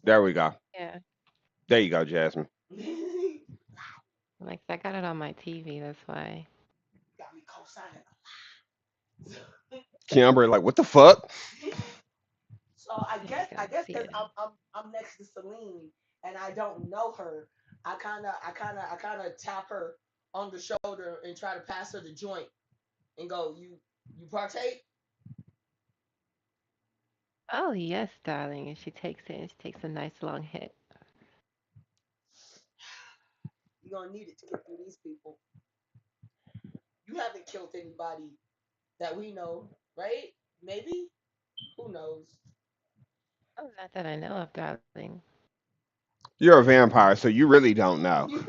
There we go. Yeah. There you go, Jasmine. Like I got it on my TV, that's why. Kimber, like, what the fuck? There you go. See it. Oh yes, darling. And she takes it and she takes a nice long hit. Oh, not that I know of, darling. You're a vampire, so you really don't know. I've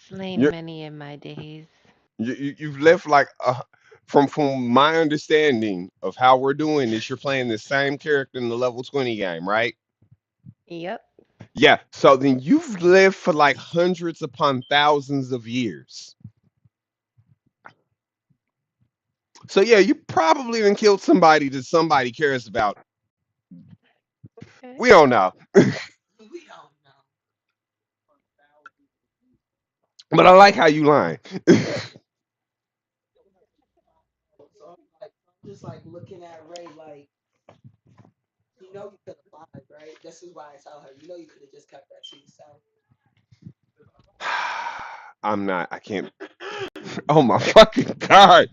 slain You're, many in my days. you've lived like from my understanding of how we're doing this. You're playing the same character in the level 20 game, right? Yep. Yeah. So then you've lived for like hundreds upon thousands of years. So yeah, you probably even killed somebody that somebody cares about. Okay. We don't know, but I like how you lying. I'm not. I can't. Oh my fucking god!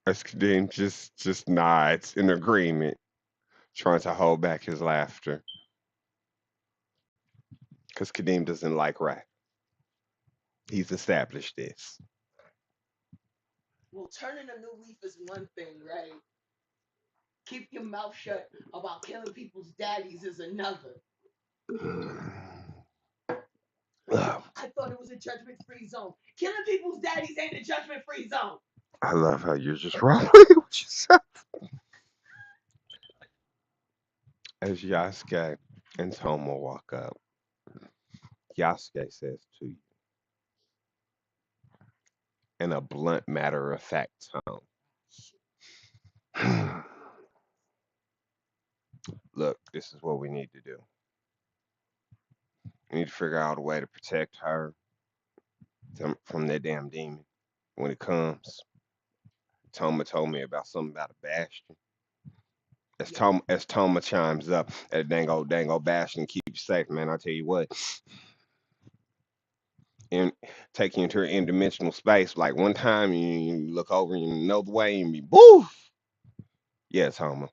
Escadine just nods in agreement, trying to hold back his laughter because Kadeem doesn't like rap. He's established this. I love how you're just rolling with yourself. As Yasuke and Toma walk up, Yasuke says to you in a blunt, matter of fact tone, look, this is what we need to do. We need to figure out a way to protect her from that damn demon when it comes. Toma told me about something about a bastion. As Toma chimes up, that dango bastion keep you safe, man. I tell you what, and take you into an interdimensional space. Like one time, you look over and you know the way, and be boof. Yeah, Toma.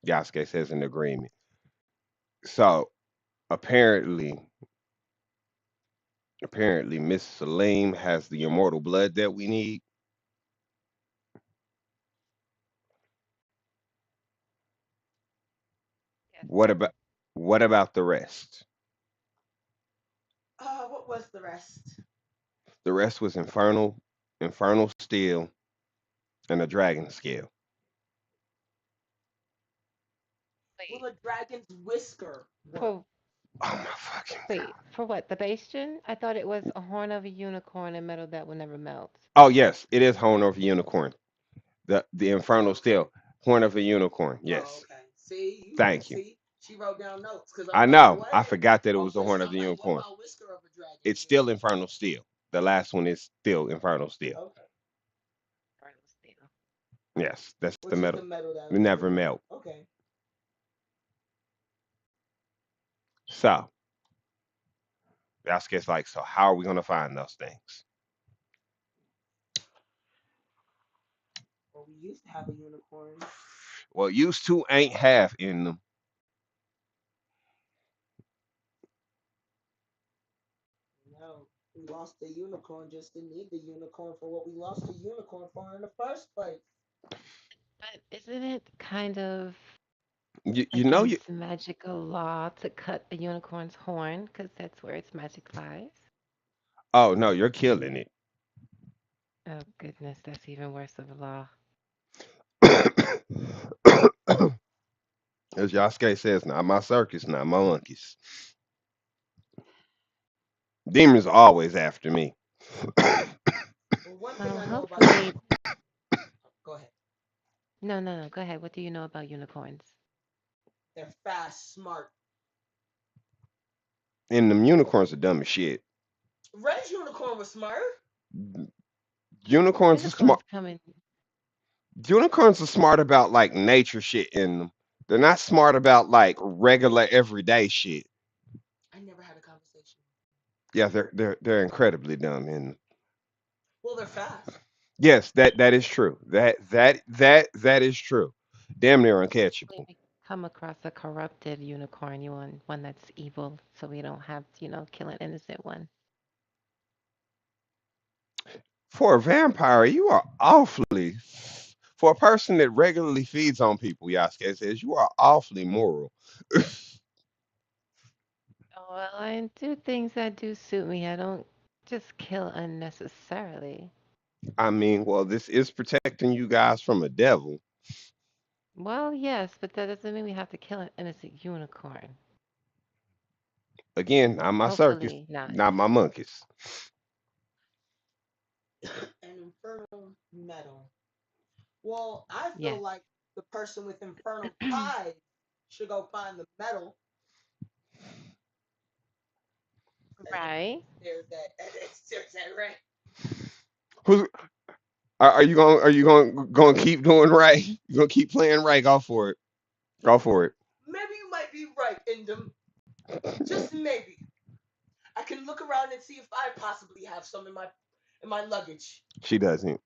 Yasuke says in agreement. So apparently, Miss Salim has the immortal blood that we need. Yes, What sir. about what about the rest? The rest was infernal steel, and a dragon scale. Wait. For Oh my fucking wait, god. for what? The bastion? I thought it was a horn of a unicorn and metal that will never melt. Oh yes, it is Horn of a Unicorn. The infernal steel. Horn of a Unicorn. Yes. Thank you. I know. I forgot that it was the Horn of the Unicorn. It's still infernal steel. The last one is still infernal steel. Infernal steel. Yes, that's the metal. It never melt. So that's gets like, so how are we gonna find those things? Well, used to ain't half in them. But isn't it kind of You know you. against magical law to cut a unicorn's horn? Because that's where its magic lies. Oh no, you're killing it. Oh goodness, that's even worse of a law. As Yasuke says, not my circus, not my monkeys. Demons are always after me. Well, one thing Well, I know about hopefully, go ahead. no, no, no. Go ahead. What do you know about unicorns? They're fast, smart. And them unicorns are dumb as shit. Red's unicorn was smart. Unicorns are smart. Unicorns come in. Unicorns are smart about like nature shit in them. They're not smart about like regular everyday shit. I never had a conversation. Yeah, they're incredibly dumb and Well, they're fast. yes, that is true. That is true. Damn near Hopefully uncatchable. we come across a corrupted unicorn, you want one that's evil, so we don't have to, kill an innocent one. For a vampire, you are awfully for a person that regularly feeds on people, Yasuke says, you are awfully moral. Well, I do things that do suit me. I don't just kill unnecessarily. I mean, well, this is protecting you guys from a devil. Well, yes, but that doesn't mean we have to kill an innocent unicorn. Again, not my circus, Hopefully not. not my monkeys. And infernal metal. Well, I feel Yes. like the person with infernal pride should go find the metal and then Right. there's that and then there's that right. Who's are you going to keep doing right? You gonna keep playing right? Go for it. Go for it. Maybe you might be right in them. Just maybe. I can look around and see if I possibly have some in my luggage. She doesn't.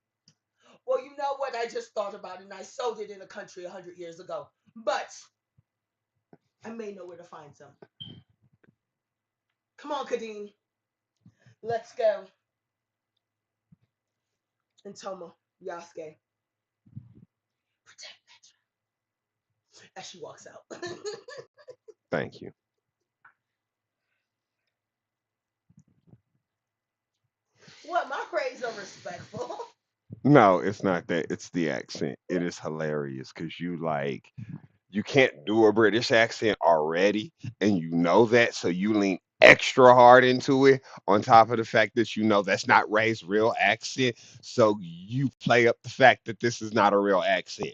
Well, you know what? I just thought about it and I sold it in a country 100 years ago. But I may know where to find some. Come on, Kadeen. Let's go. And Toma, Yasuke, protect Petra as she walks out. Thank you. What? My praise are respectful. No, it's not that. It's the accent. It is hilarious because you can't do a British accent already, and you know that, so you lean extra hard into it. On top of the fact that you know that's not Ray's real accent, so you play up the fact that this is not a real accent.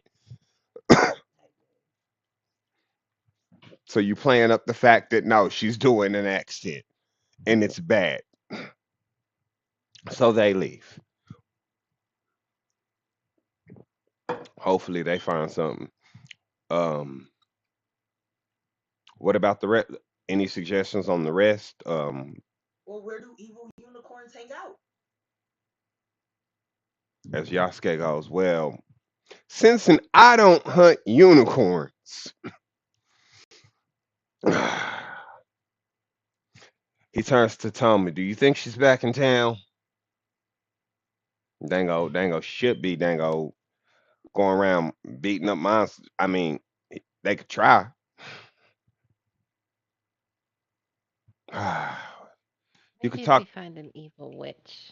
So you playing up the fact that no, she's doing an accent, and it's bad. So they leave. Hopefully they find something. Um, what about the rest? Any suggestions on the rest? Well, where do evil unicorns hang out? As Yasuke goes, well, since I don't hunt unicorns, he turns to Tommy. Do you think she's back in town? Dango should be Dango going around beating up monsters. I mean, they could try. You could Maybe if we talk. find an evil witch.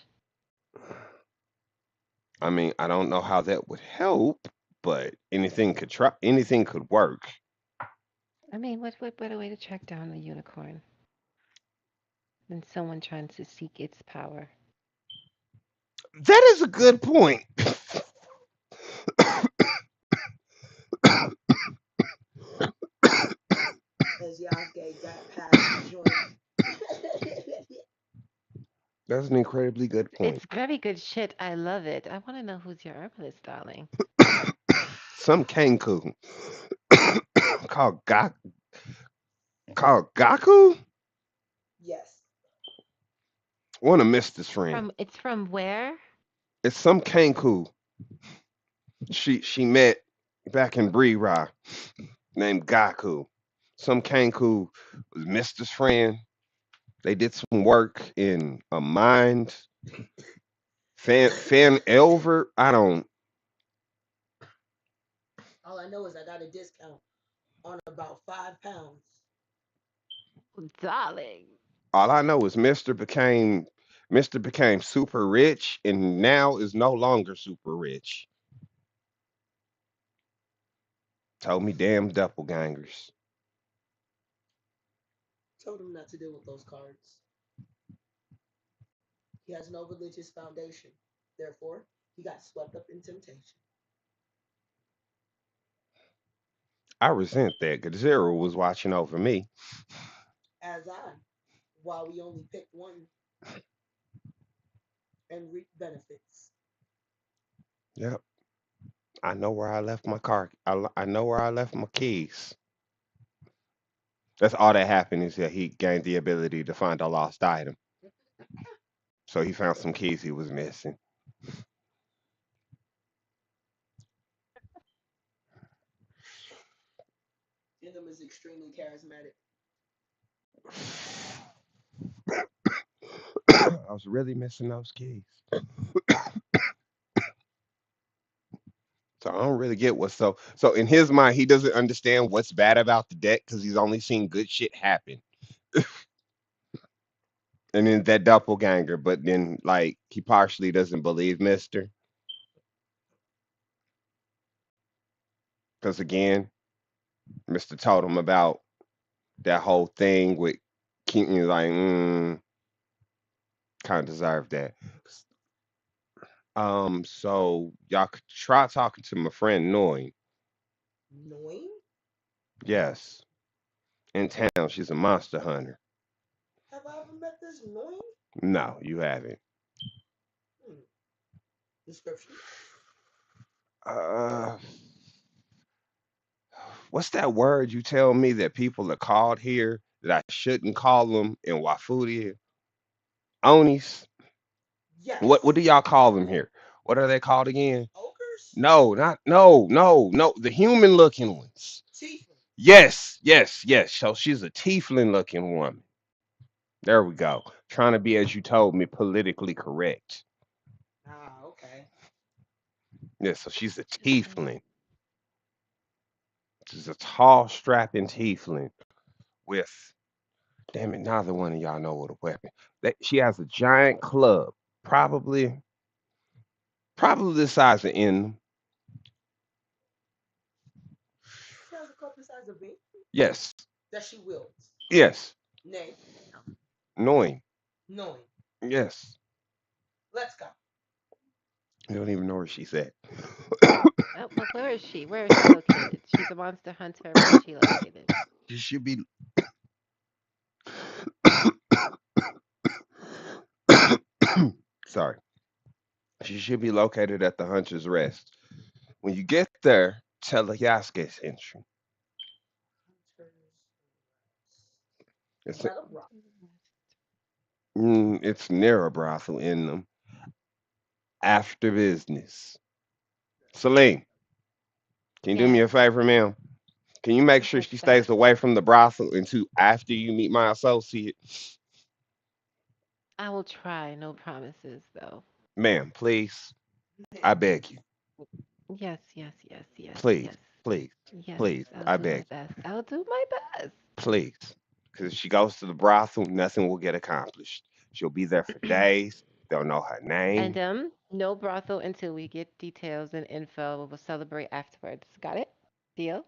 I mean, I don't know how that would help, but anything could try. Anything could work. I mean, what better way to track down a unicorn than someone trying to seek its power? That is a good point. As Yasuke got past the joint. That's an incredibly good point. It's very good shit. I love it. I want to know who's your herbalist, darling. Some Kanku called called Gaku. Yes. One of Mister's friend. It's from where? It's some Kanku. She met back in Bree named Gaku. Some Kanku was Mister's friend. They did some work in a mine. Fan Elver. I don't. All I know is I got a discount on about 5 pounds. Darling. All I know is Mister became Mister became super rich and now is no longer super rich. Told me damn doppelgangers. Told him not to deal with those cards. He has no religious foundation. Therefore, he got swept up in temptation. I resent that because Zero was watching over me. As I, while we only picked one and reap benefits. Yep. I know where I left my car. I know where I left my keys. That's all that happened is that he gained the ability to find a lost item. So he found some keys he was missing. Ingham is extremely charismatic. I was really missing those keys. So I don't really get what's so in his mind he doesn't understand what's bad about the deck because he's only seen good shit happen. And then that doppelganger, but then like he partially doesn't believe Mister. Because again, Mister told him about that whole thing with Keaton like kind of deserved that. So y'all could try talking to my friend Noy. Noin? Yes. In town, she's a monster hunter. Have I ever met this Noin? No, you haven't. Hmm. Description. Uh what's that word you tell me that people are called here that I shouldn't call them in Wafudi? Onis? What Yes. do y'all call them here? What are they called again? Ogres? No, not no. The human looking ones. Tiefling. Yes, yes, yes. So she's a tiefling looking woman. There we go. Trying to be, as you told me, politically correct. Ah, okay. Yes, so she's a Interesting. tiefling. She's a tall, strapping tiefling with, damn it, neither one of y'all know what a weapon. She has a giant club, probably, probably the size of in. She has a cup the size of me Yes, that she wields. yes, Nay, knowing. knowing. Yes, Let's go. you don't even know where she's at. Oh, well, where is she? Where is she located? She's a monster hunter. Where is she located? She should be. Sorry. She should be located at the Hunter's Rest. When you get there, tell her Yasuke's entry. Is It's that a rock? it's near a brothel in them after business. Celine, can you do me Yes. a favor, ma'am? Can you make sure What's she that? stays away from the brothel until after you meet my associate? I will try. No promises, though. Ma'am, please. I beg you. Yes, yes, yes, yes, Please, yes, please, yes. please. I'll I do my beg you. best. I'll do my best. Please. Because if she goes to the brothel, nothing will get accomplished. She'll be there for days. They'll know her And name. no brothel until we get details and info. We'll celebrate afterwards. Got it? Deal?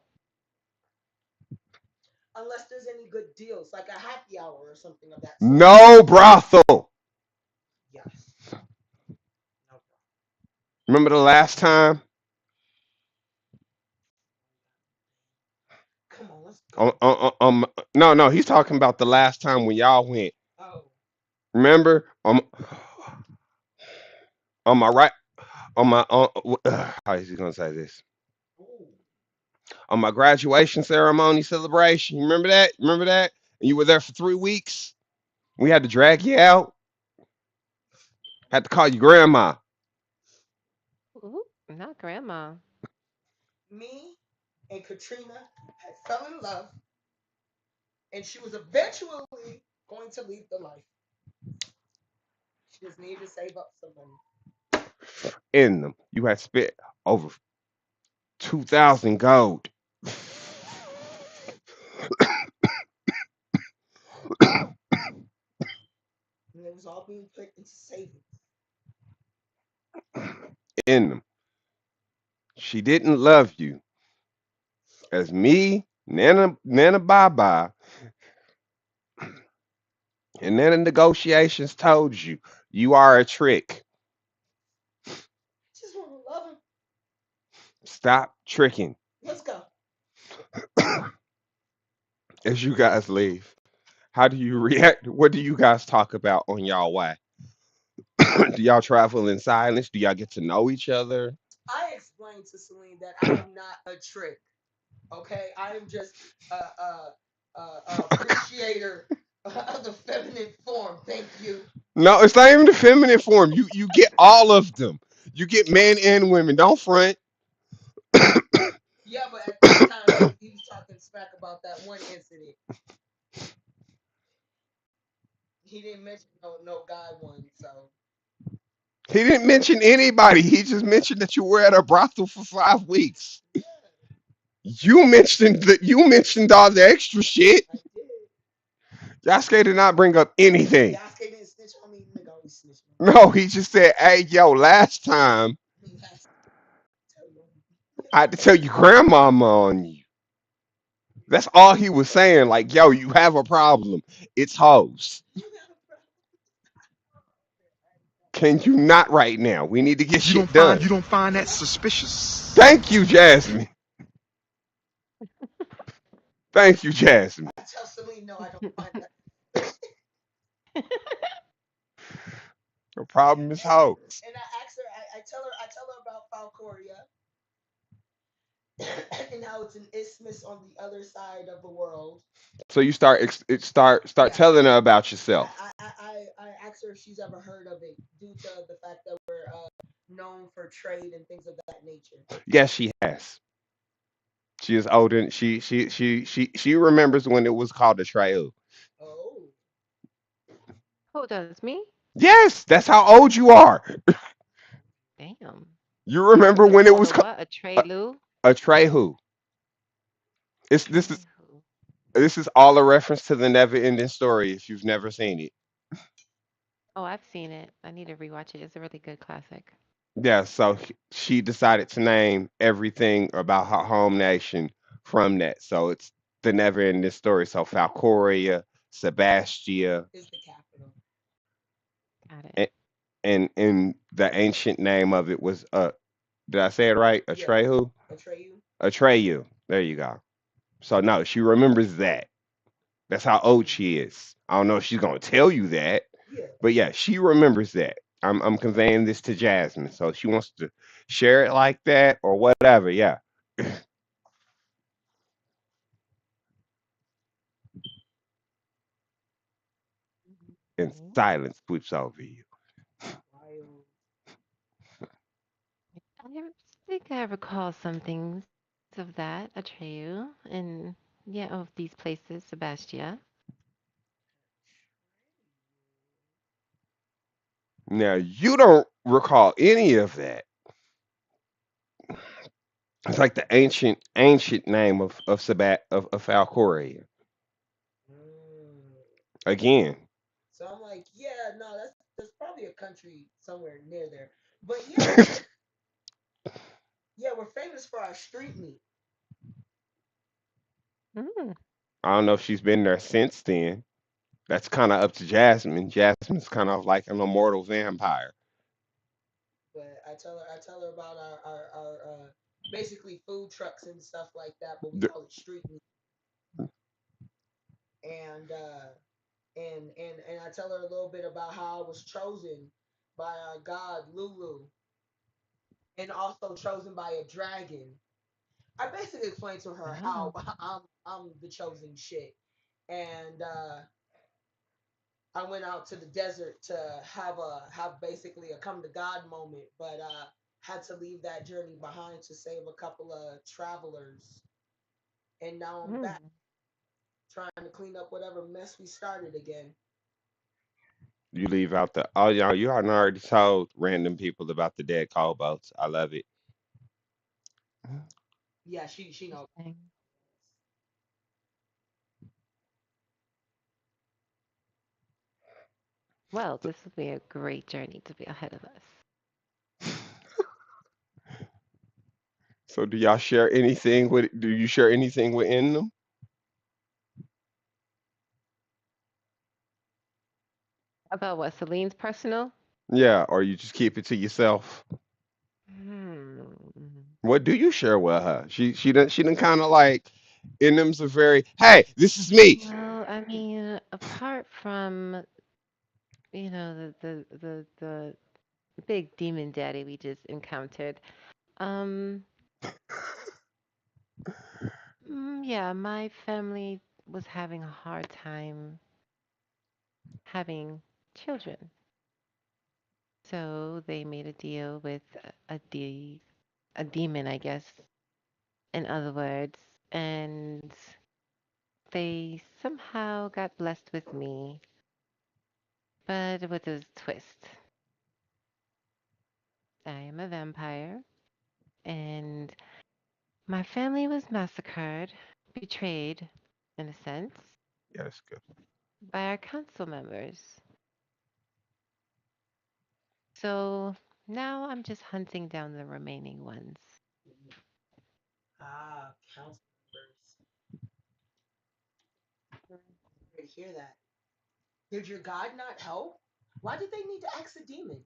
Unless there's any good deals, like a happy hour or something of that sort. No brothel. Yes. No Remember the last time? problem. Come on, let's Um, go. um, um, no, no, he's talking about the last time when y'all went. Oh. Remember? On my right, on my, how is he gonna say this? Ooh. On my graduation ceremony celebration. You remember that? Remember that? And you were there for 3 weeks. We had to drag you out. Had to call you grandma. Ooh, not grandma. Me and Katrina had fell in love, and she was eventually going to leave the life. She just needed to save up some money. In them. You had spent over 2,000 gold. And then is all being put into savings. In them. She didn't love you as me, Nana Baba, and Nana Negotiations told you. You are a trick. Just want to love him. Stop tricking. Let's go. As you guys leave, how do you react? What do you guys talk about on y'all way? Do y'all travel in silence? Do y'all get to know each other? I explained to Celine that I am not a trick. Okay, I am just a appreciator of the feminine form. Thank you. No, it's not even the feminine form. You get all of them. You get men and women. Don't front. Yeah, but at this time he was talking smack about that one incident. He didn't mention no guy one, so He didn't mention anybody. He just mentioned that you were at a brothel for 5 weeks. yeah, You mentioned all the extra shit. I did. Yasuke did not bring up anything. Yasuke didn't snitch on me. Nigga always snitch on me. No, he just said, "Hey, yo, last time He has to tell you. I had to tell you grandmama on you." That's all he was saying. Like, yo, you have a problem. It's hoes. You got a Can you not right now? We need to get You don't shit find done. you don't find that suspicious. Thank you, Jasmine. Thank you, Jasmine. I tell Celine, no, I don't find that. The problem is hoes. And I ask her, I tell her about Falcoria and how it's an isthmus on the other side of the world. So you start Yeah, telling her about yourself. I asked her if she's ever heard of it due to the fact that we're known for trade and things of that nature. Yes, she has. She is older. She remembers when it was called the Trail. Oh, Who does me? Yes, that's how old you are. Damn. You remember It was when it called was a called what? A a, Treyu? a Trehu. It's this is Treyu. this is all a reference to the never ending story if you've never seen it. Oh, I've seen it. I need to rewatch it. It's a really good classic. Yeah, so she decided to name everything about her home nation from that. So it's the never ending story. So Falcoria, Sebastia, is the capital. Got it. and and the ancient name of it was did I say it right? Yeah, Atreyu? Atreyu. Atreyu. There you go. So no, she remembers that. That's how old she is. I don't know if she's gonna tell you that, Yeah. but yeah, she remembers that. I'm conveying this to Jasmine, so she wants to share it like that or whatever. Yeah, and Mhm. silence sweeps over you. Wild. I think I recall some things of that, Atreyu, and yeah, of these places, Sebastia. Now you don't recall any of that. It's like the ancient name of Falcoria. Mm. Again, So I'm like, yeah, no, that's probably a country somewhere near there. But yeah, yeah, we're famous for our street meat. Mm. I don't know if she's been there since then. That's kind of up to Jasmine. Jasmine's kind of like an immortal vampire. But I tell her about our basically food trucks and stuff like that, but we The- call it street meat. And and I tell her a little bit about how I was chosen by our god Lulu, and also chosen by a dragon. I basically explained to her how Oh. I'm the chosen shit, and I went out to the desert to have basically a come to God moment, but had to leave that journey behind to save a couple of travelers, and now I'm back Mm. trying to clean up whatever mess we started again. You leave out the oh y'all you already told random people about the dead coal boats. I love it. Yeah, she knows. Interesting. Well, this will be a great journey to be ahead of us. So do y'all share anything with? Do you share anything within them? About what? Celine's personal? Yeah, or you just keep it to yourself? Hmm. What do you share with her? She done kind of like in them's a very hey, this is me. Well, I mean, apart from, the big demon daddy we just encountered, um, yeah, my family was having a hard time having children. So they made a deal with a demon, I guess, in other words, and they somehow got blessed with me, but with a twist. I am a vampire, and my family was massacred, betrayed, in a sense, Yeah, that's good. by our council members. So now I'm just hunting down the remaining ones. Ah, council members. Sorry to hear that. Did your God not help? Why did they need to ask a demon?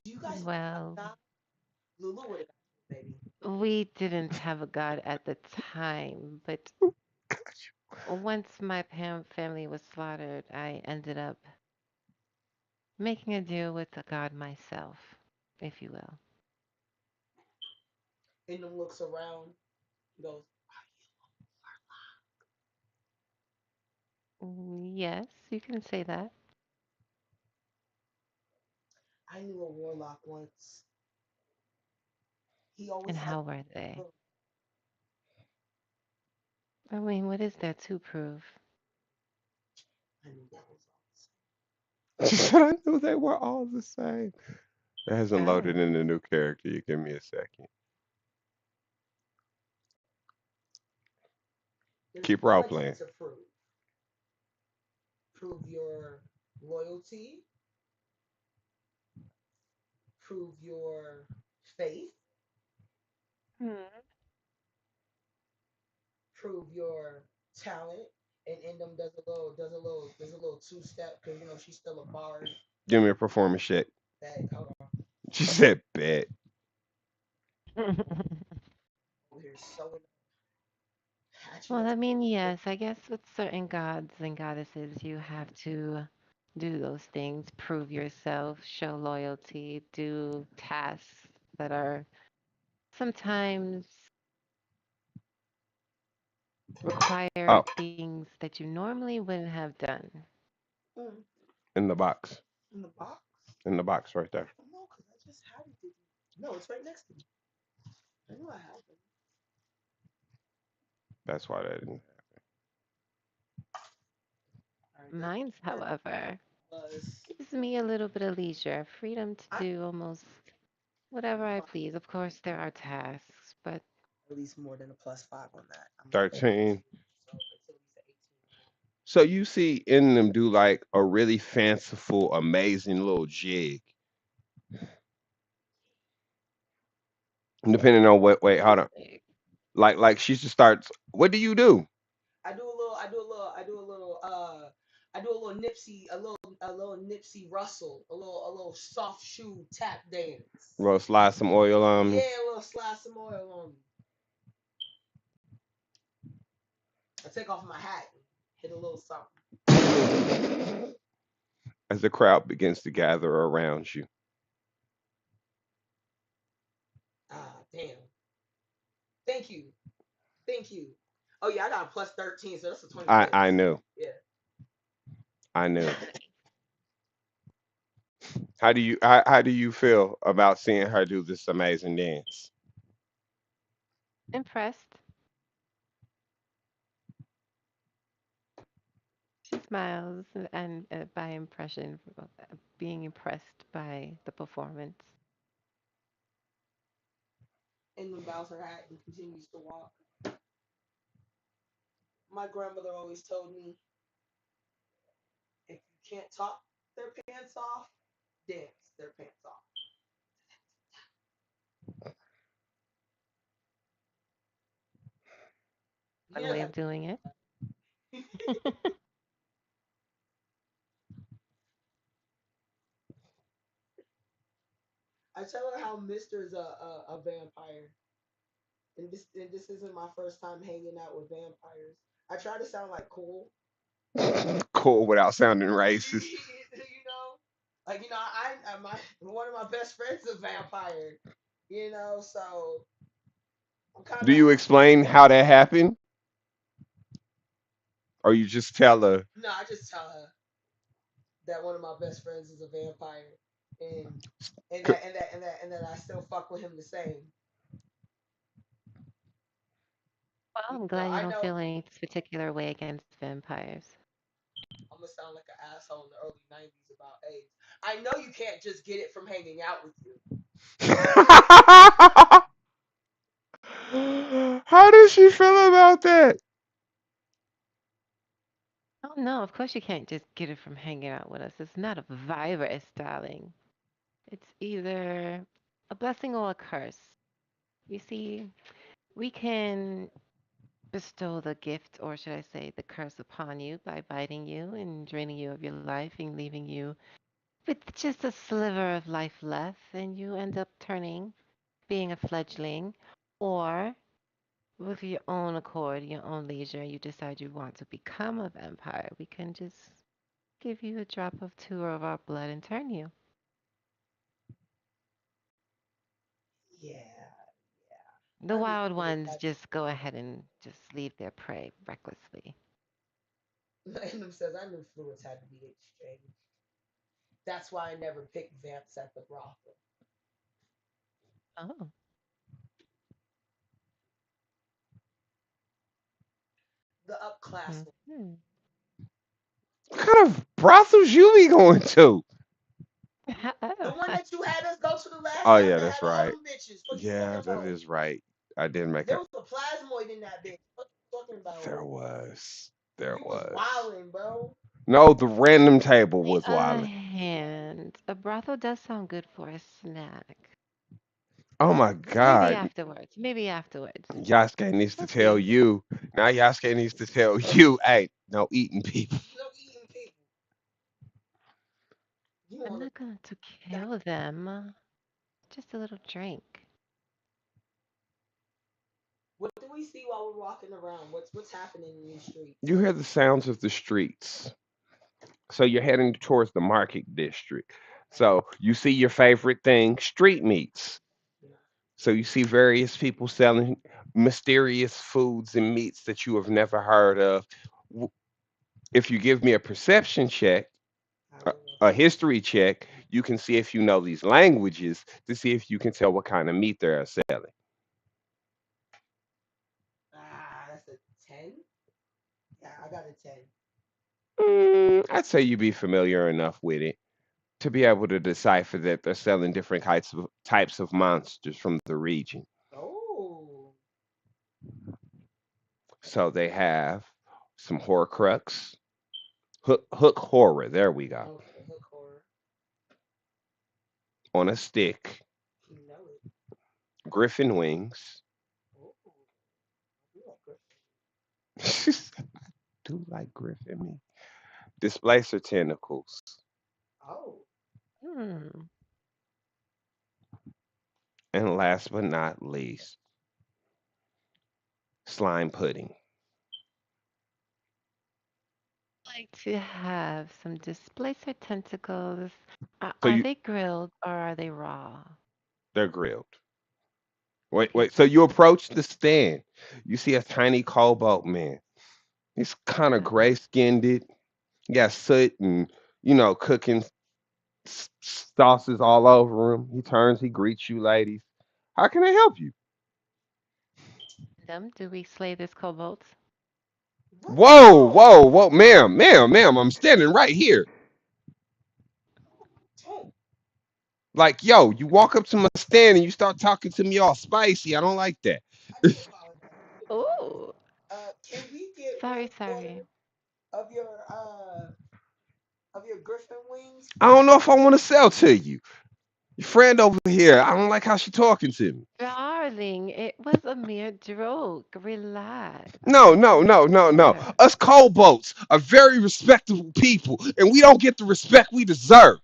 Do you guys have Well, a God? Lulu would have asked, maybe. we didn't have a god at the time, but once my family was slaughtered, I ended up making a deal with the god myself, if you will. And then looks around, goes, Yes, you can say that. I knew a warlock once. He And always had. how were they? I mean, what is there to prove? I knew that was She said I knew they were all the same. It hasn't Oh, loaded in a new character. You give me a second. there's Keep role plenty playing. to prove. Prove your loyalty, prove your faith, hmm. prove your talent. And Endem does a little two step because she's still a bard. Give me a performance check. That hold on, She said bet. over here sewing, patching Well, up. I mean, yes, I guess with certain gods and goddesses, you have to do those things, prove yourself, show loyalty, do tasks that are sometimes require Oh, things that you normally wouldn't have done. Mm, in the box. in the box. In the box right there. No, because I just had it. No, it's right next to me. I know I have it. That's why that didn't. All right, the Mine's, first however, was gives me a little bit of leisure, freedom to I do almost whatever I well, please. Of course, there are tasks, but at least more than a +5 on that. I'm a 13, 13. so it's at least an 18. So you see in them do like a really fanciful, amazing little jig. Depending on what wait, hold on. like, Like she just starts what do you do? I do a little Nipsey, a little Nipsey Russell, a little soft shoe tap dance. Well slide some oil on Yeah, me. a little slide some oil on me. I take off my hat and hit a little something. As the crowd begins to gather around you. Ah, damn. Thank you. Thank you. Oh yeah, I got a +13, so that's a I 26. I knew. Yeah. I knew. How do you feel about seeing her do this amazing dance? impressed. She smiles and by impression, being impressed by the performance. And then bows her hat and continues to walk. My grandmother always told me, if you can't talk their pants off, dance their pants off. One You know way that. of doing it. I tell her how Mister is a vampire, and this isn't my first time hanging out with vampires. I try to sound like cool, Cool without sounding racist. I my one of my best friends is a vampire, so I'm kind Do of you explain how that happened, or you just tell her? no. I just tell her that one of my best friends is a vampire, and and that I still fuck with him the same. Well, I'm No, glad you I don't know feel any particular way against vampires. I'm gonna sound like an asshole in the early '90s about AIDS. I know you can't just get it from hanging out with you. How does she feel about that? Oh no, of course you can't just get it from hanging out with us. It's not a virus, darling. It's either a blessing or a curse. You see, we can bestow the gift, or should I say, the curse upon you by biting you and draining you of your life and leaving you with just a sliver of life left, and you end up turning, being a fledgling, or with your own accord, your own leisure, you decide you want to become a vampire. We can just give you a drop of two of our blood and turn you. Yeah, The I knew wild fluid ones had just go ahead and just leave their prey recklessly. Random says I knew fluids had to be exchanged. That's why I never picked vamps at the brothel. Oh. The upclassmen. Hmm. What kind of brothels you be going to? The one that you had us go to the last Oh time yeah, that that's had all right. them bitches. What you Yeah, talking that about? is right. I did make There a. was a plasmoid in that bitch. What you talking about? There was. There You was was. wilding, bro. No, the random table On the was other wilding. hand, a brothel does sound good for a snack. Oh my Maybe God. afterwards. Maybe afterwards. Yasuke needs to We'll tell see. you. Now Yasuke needs to tell you, hey, no eating people. No eating people. You I'm want not going to that? kill them. Just a little drink. What do we see while we're walking around? What's happening in these streets? You hear the sounds of the streets. So you're heading towards the market district. So you see your favorite thing, street meats. Yeah. So you see various people selling mysterious foods and meats that you have never heard of. W- If you give me a perception check, I a, will. a history check, you can see if you know these languages to see if you can tell what kind of meat they're selling. That's a 10. Yeah, I got a 10. I'd say you'd be familiar enough with it to be able to decipher that they're selling different types of monsters from the region. Oh, So they have some Horcrux, hook horror. There we go. okay, hook horror. On a stick, You know it. griffin wings. Oh, you like Griffin. I do like griffin meat. Displacer tentacles, Oh, Hmm. and last but not least, slime pudding. Like to have some displacer tentacles. So Are you they grilled or are they raw? they're grilled. Wait, Okay. wait. So you approach the stand. You see a tiny cobalt man. He's kind of Uh-huh. gray skinned. He got soot and cooking sauces all over him. He turns. He greets you, ladies. How can I help you? Do we slay this cobalt? what? Whoa, No, whoa, whoa, ma'am, ma'am, ma'am. I'm standing right here. don't. Like, yo, you walk up to my stand and you start talking to me all spicy. I don't like that. I do apologize. Oh, Can we get sorry, one sorry. more of your of your Griffin wings? I don't know if I want to sell to you. Your friend over here, I don't like how she talking to me. Darling, it was a mere joke. Relax. No, It's no, no, no, no. her. Us coal boats are very respectable people, and we don't get the respect we deserve.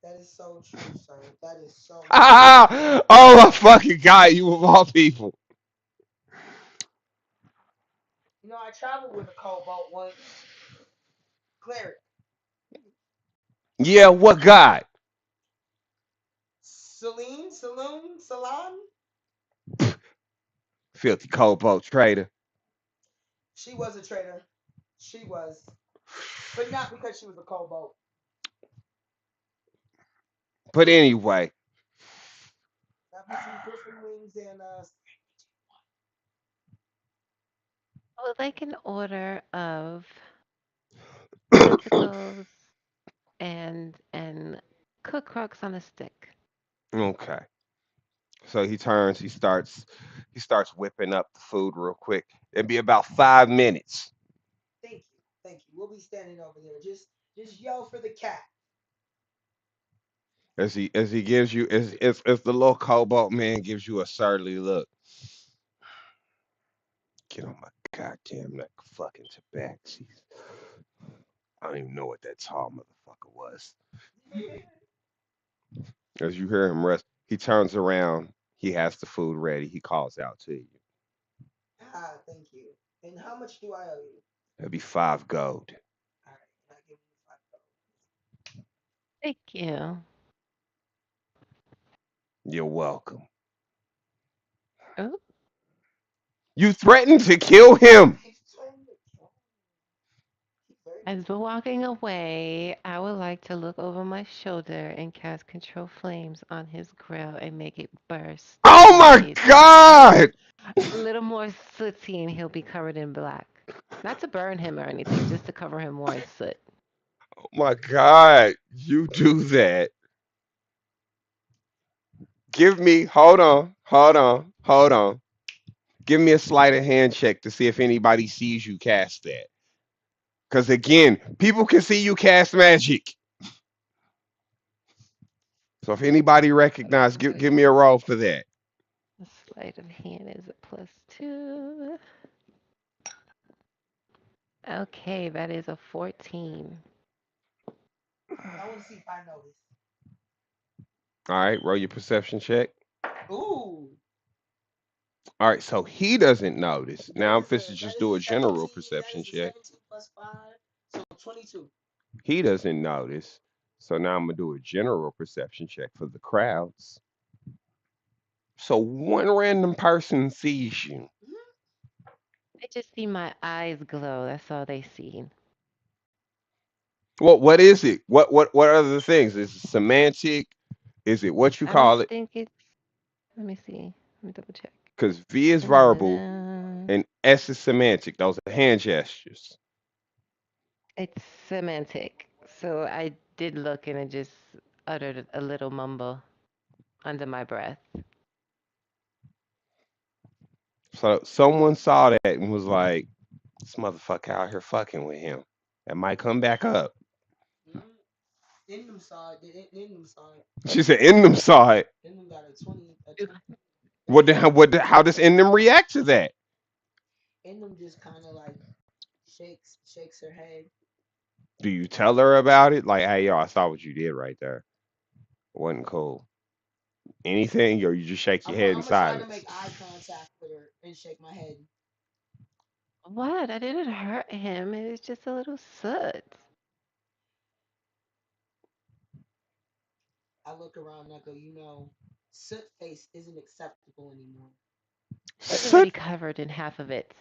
That is so true, sir. That is so true. Ah, oh my fucking god, you of all people. You know, I traveled with a cobalt once. Cleric. Yeah, what god? Celine, Saloon, Salon. Filthy coal boat trader. She was a traitor. She was. But not because she was a cobalt. But anyway, That was some Griffin wings and I would like an order of tentacles and cook rocks on a stick. okay. So he starts whipping up the food real quick. It'd be about 5 minutes. thank you. Thank you. We'll be standing over there. Just yell for the cat. As he gives you as the little cobalt man gives you a surly look. Get on my goddamn neck fucking tabaxi. I don't even know what that tall motherfucker was. As you hear him rest, he turns around. He has the food ready. He calls out to you. Ah, thank you. And how much do I owe you? It'll be 5 gold. All right, and I give you Thank you. You're welcome. Oh, You threatened to kill him. He's trying to kill me. He's very as we're walking away, I would like to look over my shoulder and cast control flames on his grill and make it burst Oh and make my it god! a little more sooty and he'll be covered in black. Not to burn him or anything, just to cover him more in soot. Oh my god! You do that. Give me. Hold on. Hold on. Hold on. Give me a sleight of hand check to see if anybody sees you cast that. Because again, people can see you cast magic. So if anybody recognizes, give me a roll for that. The sleight of hand is a +2. Okay, that is a 14. I want to see if I notice. All right, roll your perception check. Ooh, All right, so he doesn't notice. that Now I'm is supposed a to that just is do a a general 17. That perception is a check. 17 plus 5, so 22. He doesn't notice. So now I'm gonna do a general perception check for the crowds. So one random person sees you. Mhm. I just see my eyes glow. That's all they see. What is it? What are the things? Is it semantic? Is it what you I don't call it? think it's. Let me see. Let me double check. Because V is verbal Dun-dun-dun. and S is semantic. Those are hand gestures. It's semantic. So I did look and I just uttered a little mumble under my breath. So someone saw that and was like, "This motherfucker out here fucking with him." That might come back up. Mhm. Ingham saw it. Ingham saw it. She said, "In saw it." Ingham got a 20. How does In react to that? Ingham just kind of like shakes her head. Do you tell her about it? Like, hey, yo, I saw what you did right there. Wasn't cool. Anything, or you just shake your head in I'm gonna try to silence? make eye contact with her and shake my head. What? I didn't hurt him. It was just a little soot. I look around and I go, soot face isn't acceptable anymore. It's Soot. already covered in half of it.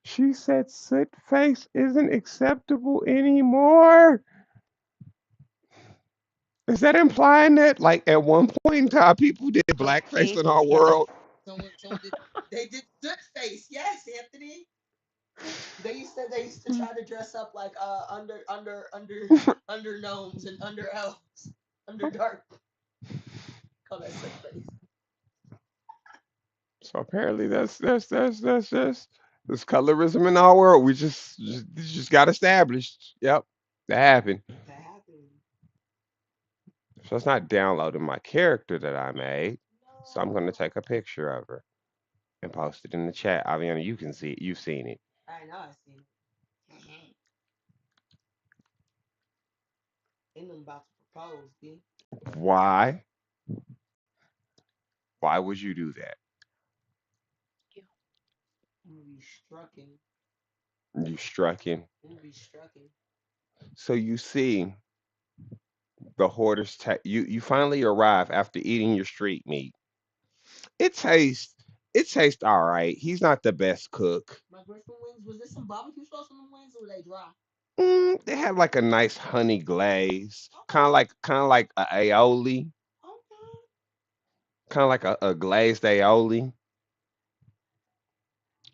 She said, "Soot face isn't acceptable anymore." Is that implying that, like, at one point in time, people did Oh, blackface face, in our yes. world? Someone did. They did soot face. Yes, Anthony. They used to try to dress up like under gnomes and under elves, under dark. Call that soot face. So apparently, that's There's colorism in our world. We just got established. Yep, that happened. That happened. So it's not downloading my character that I made. So I'm gonna No. take a picture of her and post it in the chat. Aviana, you can see it. You've seen it. I know I seen it. And I'm about to propose, B. Why? Why would you do that? I'm gonna be strucking. You struck in. I'm gonna be strucking. So you see the hoarders. You finally arrive after eating your street meat. It tastes it tastes all right. He's not the best cook. My Griffin wings, was there some barbecue sauce on the wings or were they dry? They have like a nice honey glaze, kind of Okay. like a aioli, Okay. kind of like a glazed aioli.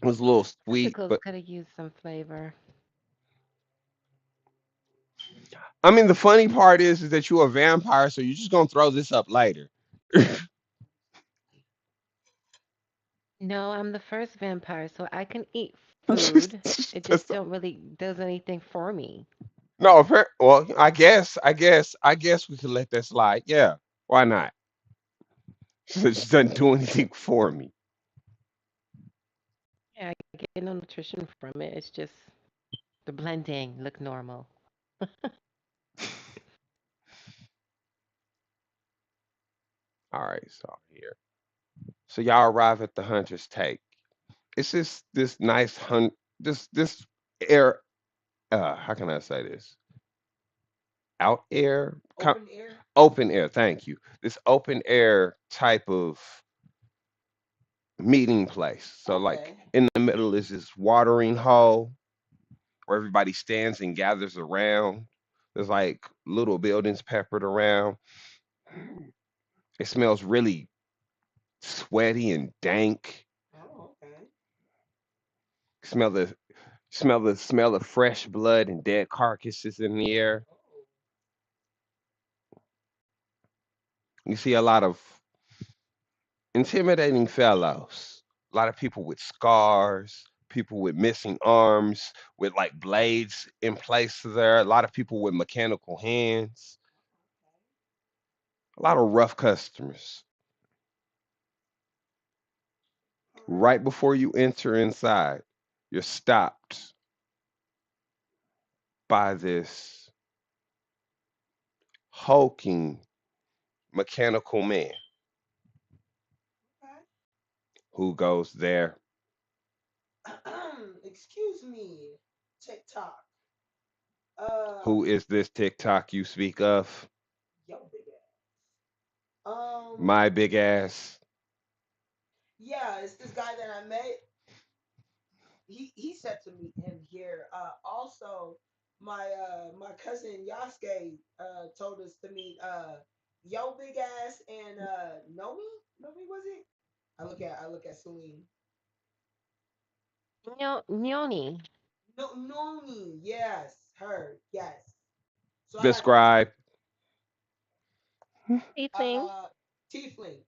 It was a little sweet, Tentacles but could have used some flavor. I mean the funny part is that you're a vampire, so you're just gonna throw this up later. No, I'm the first vampire, so I can eat food. It just That's don't really does anything for me. no, well, I guess we could let that slide. Yeah, why not? It just doesn't do anything for me. Yeah, I get no nutrition from it. It's just the blending look normal. All right, so here. So y'all arrive at the hunter's take. It's just this nice this air how can I say this? Out air? Open air. Open air, thank you. This open air type of meeting place. So like Okay. in the middle is this watering hole where everybody stands and gathers around. There's like little buildings peppered around. It smells really sweaty and dank. Oh, okay. Smell the smell of fresh blood and dead carcasses in the air. Oh. You see a lot of intimidating fellows, a lot of people with scars, people with missing arms, with like blades in place there, a lot of people with mechanical hands, a lot of rough customers. All right. Right before you enter inside, you're stopped by this hulking mechanical man Okay. who goes there. Excuse me, TikTok. Uh, Who is this TikTok you speak of? yo, big ass. My big ass. Yeah, it's this guy that I met. He said to meet him here. Also, my cousin Yasuke told us to meet yo big ass and Nomi. Nomi was it? I look at Celine. Nyoni. No, Nomi. Yes, her. Yes. So I got Describe. Tiefling. uh Tiefling,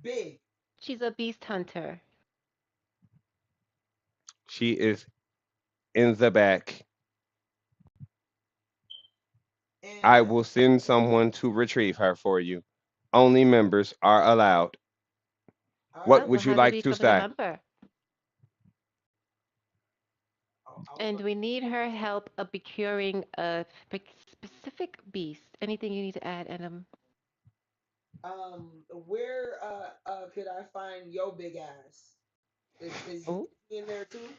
big, She's a beast hunter. She is in the back. I and will send someone to retrieve her for you. Only members are allowed. all What Oh, right. well, would you how do we like to become a say? member? I was And gonna we need her help of procuring a specific beast. Anything you need to add, Adam? where could I find yo big ass? Is Oh, he in there too?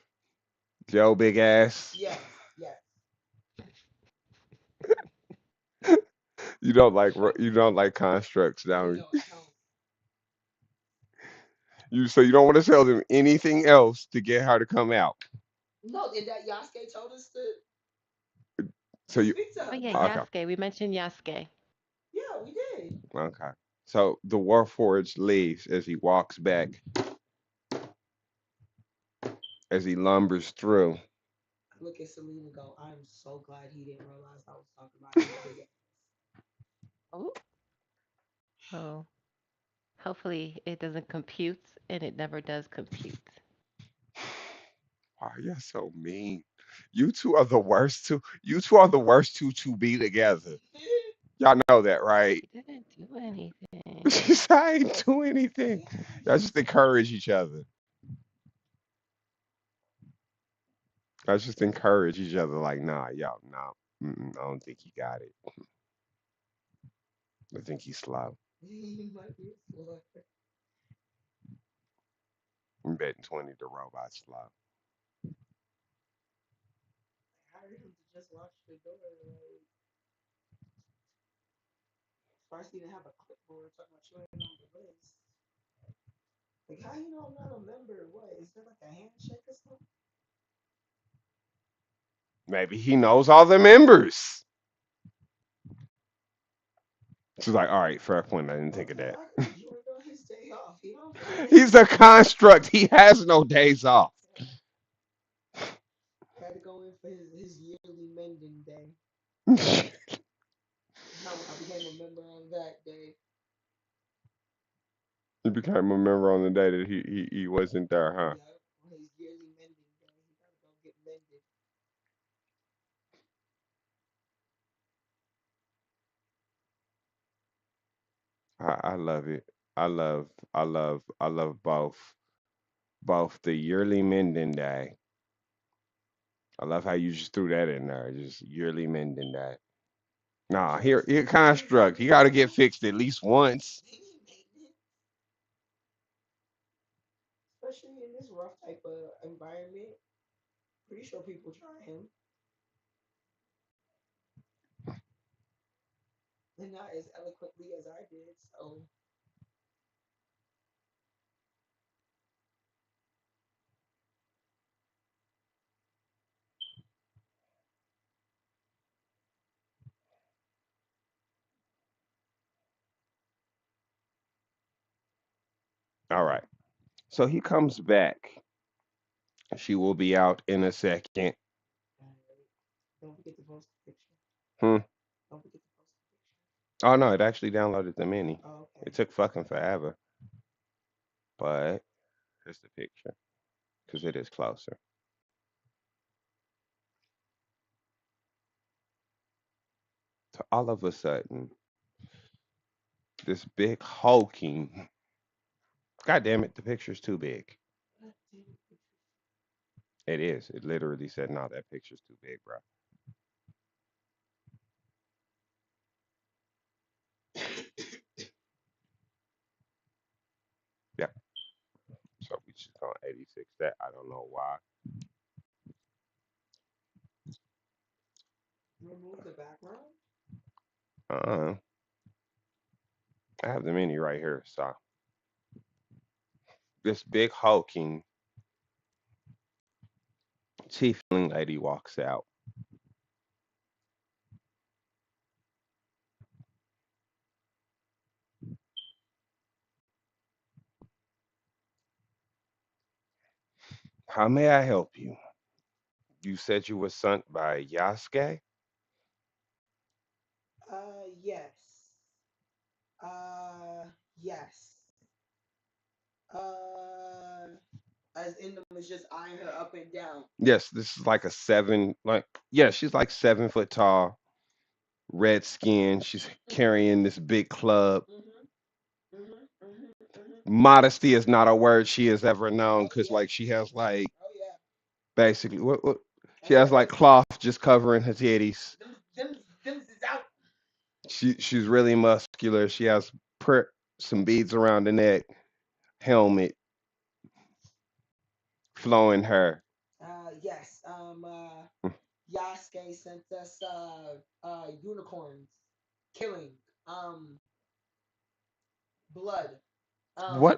Joe Big Ass. Yes, yes. You don't like constructs, don't No, you? I don't. You don't want to tell them anything else to get her to come out. No, and that Yasuke told us So to you speak to oh her. yeah, okay, Yasuke. We mentioned Yasuke. Yeah, we did. okay. So the Warforged leaves as he walks back, as he lumbers through. I look at Celine and go, I'm so glad he didn't realize I was talking about yo big ass. Oh, oh. Hopefully it doesn't compute, and it never does compute. Oh, you're so mean. You two are the worst two. You two are the worst two to be together. Y'all know that, right? She didn't do anything. She said, I ain't do anything. Y'all just encourage each other. I just encourage each other. Like, nah, y'all, nah. I don't think he got it. I think he's slow. He might be slow. I'm betting 20 the robot's slow. I hired him to just watch the door. Like, first, he didn't have a clipboard talking about you ain't on the list. Like, how you know I'm not a member? What? Is there like a handshake or something? Maybe he knows all the members. She's like, all right, fair point. I didn't think of Okay, that. I could have joined on his day off. He don't get He's a construct. He has no days off. Had to go in for his yearly mending day. I became a member on that day. He became a member on the day that he wasn't there, huh? Yep, on his yearly mending day. He gotta go get mended. I love it. I love both the yearly mending day. I love how you just threw that in there. Just yearly mending day. Nah, here construct. He got to get fixed at least once. He need maintenance. Especially in this rough type of environment. Pretty sure people try him. And not as eloquently as I did, so All right. So he comes back. She will be out in a second. alright. Don't forget to post the picture. Hmm. Don't forget to post the picture. Oh no, it actually downloaded the mini. Oh, It okay. took fucking forever, but here's the picture because it is closer. So all of a sudden, this big hulking. God damn it, the picture's too big. God damn it. It is. It literally said, "No, that picture's too big, bro." Yeah. So we just gonna 86 that. I don't know why. Remove the background? Uh, I have the mini right here. So this big hulking tiefling lady walks out. How may I help you? You said you were sent by Yasuke? Yes. Uh, yes. Uh, as Indom was just eyeing her up and down. Yes, this is like a seven, like, yeah, she's like 7 foot tall, red skin. She's carrying this big club. Mhm. Mhm. Mhm. Mhm. Modesty is not a word she has ever known Oh because, yeah. like, she has, like, Oh yeah. basically, what she And has, her like, hips. cloth just covering her titties. Them is out. She's really muscular. She has some beads around the neck, helmet, flowing hair. Yes. Yasuke sent us unicorns killing blood.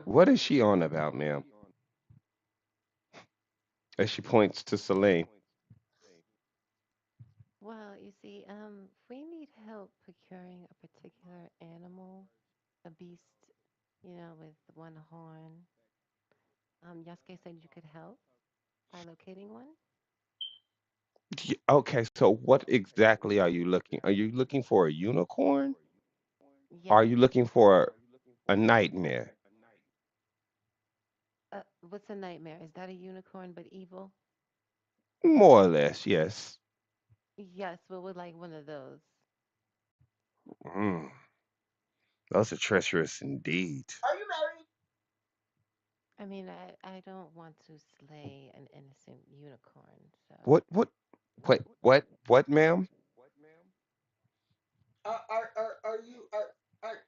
What is she on about, ma'am? As she points to Celine. Well, you see, we need help procuring a particular animal, a beast, with one horn. Yasuke said you could help by locating one. Okay, so what exactly are you looking? Are you looking for a unicorn? Are Yes. you looking for a nightmare? What's a nightmare? Is that a unicorn but evil? More or less, yes. Yes, but with like one of those. Mm, those are treacherous indeed. Are you married? I mean, I don't want to slay an innocent unicorn, so What? Wait, what, ma'am? Are you are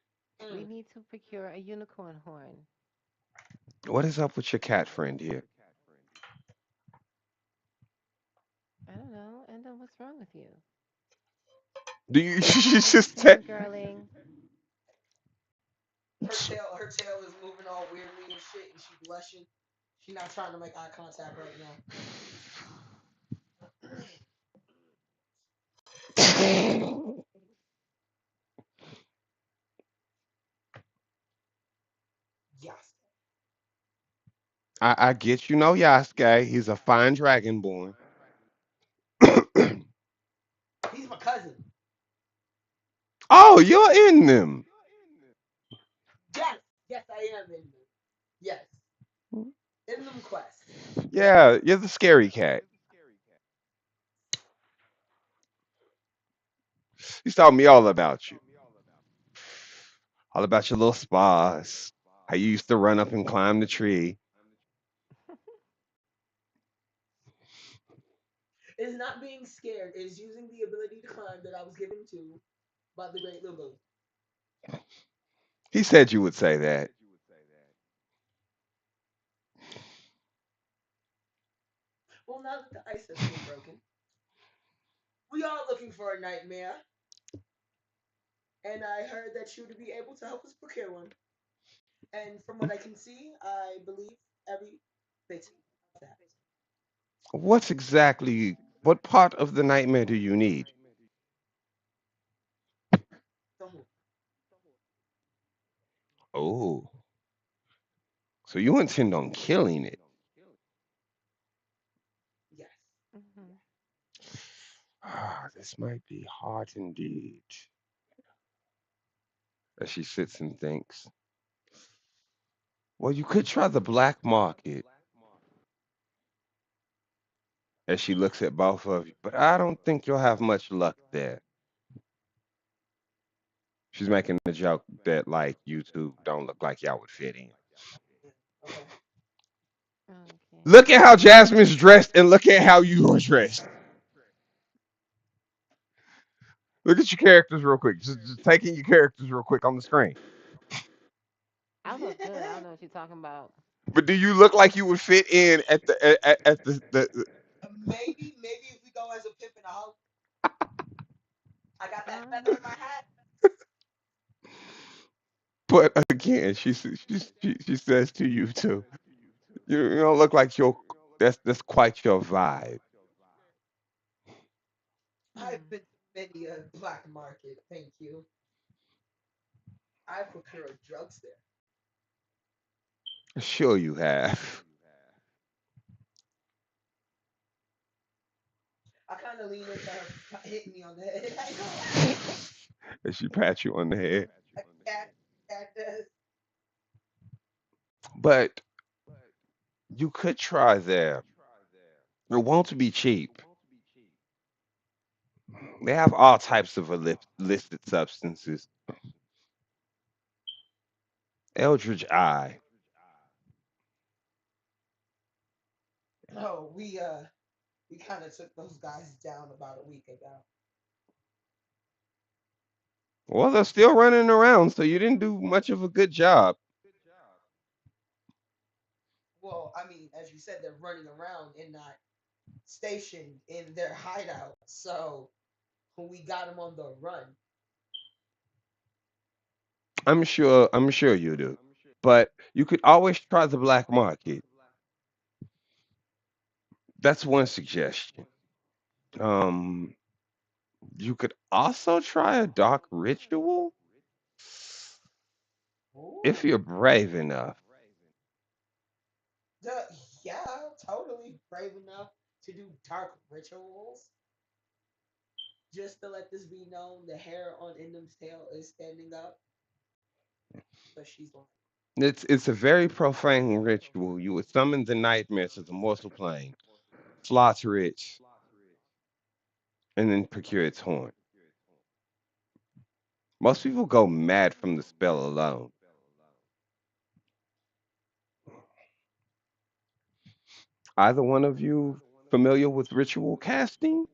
we mm. need to procure a unicorn horn. What is up with your cat friend here? I don't know. And then what's wrong with you? Do you you You just fangirling. Her tail is moving all weirdly and shit, and she blushing. She not trying to make eye contact right now. Yes, I get you know Yasuke. He's a fine dragonborn. he's my cousin. Oh, you're in them. Yes, yes, I am in them. Yes, in them quest. Yeah, you're the scary cat. He's telling me all about you. All about your little spas. How you used to run up and climb the tree. It's not being scared. It's using the ability to climb that I was given to by the great Lulu. He said you would say that. Well, now that the ice has been broken, we are looking for a nightmare, and I heard that you to be able to help us procure one. And from what I can see, I believe every bit of that. What's exactly what part of the nightmare do you need? So, Oh, so you intend on killing it. yes. Hmm. Ah, this might be hard indeed. As she sits and thinks. Well, you could try the black market as she looks at both of you, but I don't think you'll have much luck there. She's making the joke that like you two don't look like y'all would fit in. Okay. Okay. Look at how Jasmine's dressed and look at how you are dressed. Look at your characters real quick. Just taking your characters real quick on the screen. I look good. I don't know what you're talking about. But do you look like you would fit in at at the Maybe if we go as a pimp and a hoe, I got that Um, feather in my hat. but again, she says to you too. You don't look like your that's quite your vibe. I've hmm. been to many a black market. Thank you. I procured drugs there. Sure you have. I kind of lean into her, hitting me on the head. I know. And she pats you on the head. A cat does. But you could try there. It won't be cheap. They have all types of listed substances. Eldridge Eye. No, we kind of took those guys down about a week ago. Well, they're still running around, so you didn't do much of a good job. Well, I mean, as you said, they're running around and not stationed in their hideout. So we got them on the run. I'm sure you do. But you could always try the black market. That's one suggestion. Um, you could also try a dark ritual if Ooh, you're brave enough. the, yeah, totally brave enough to do dark rituals. Just to let this be known, the hair on Indum's tail is standing up, but she's lying. It's a very profane ritual. You would summon the nightmare to the mortal plane. slaughter it, and then procure its horn. Most people go mad from the spell alone. Either one of you familiar with ritual casting?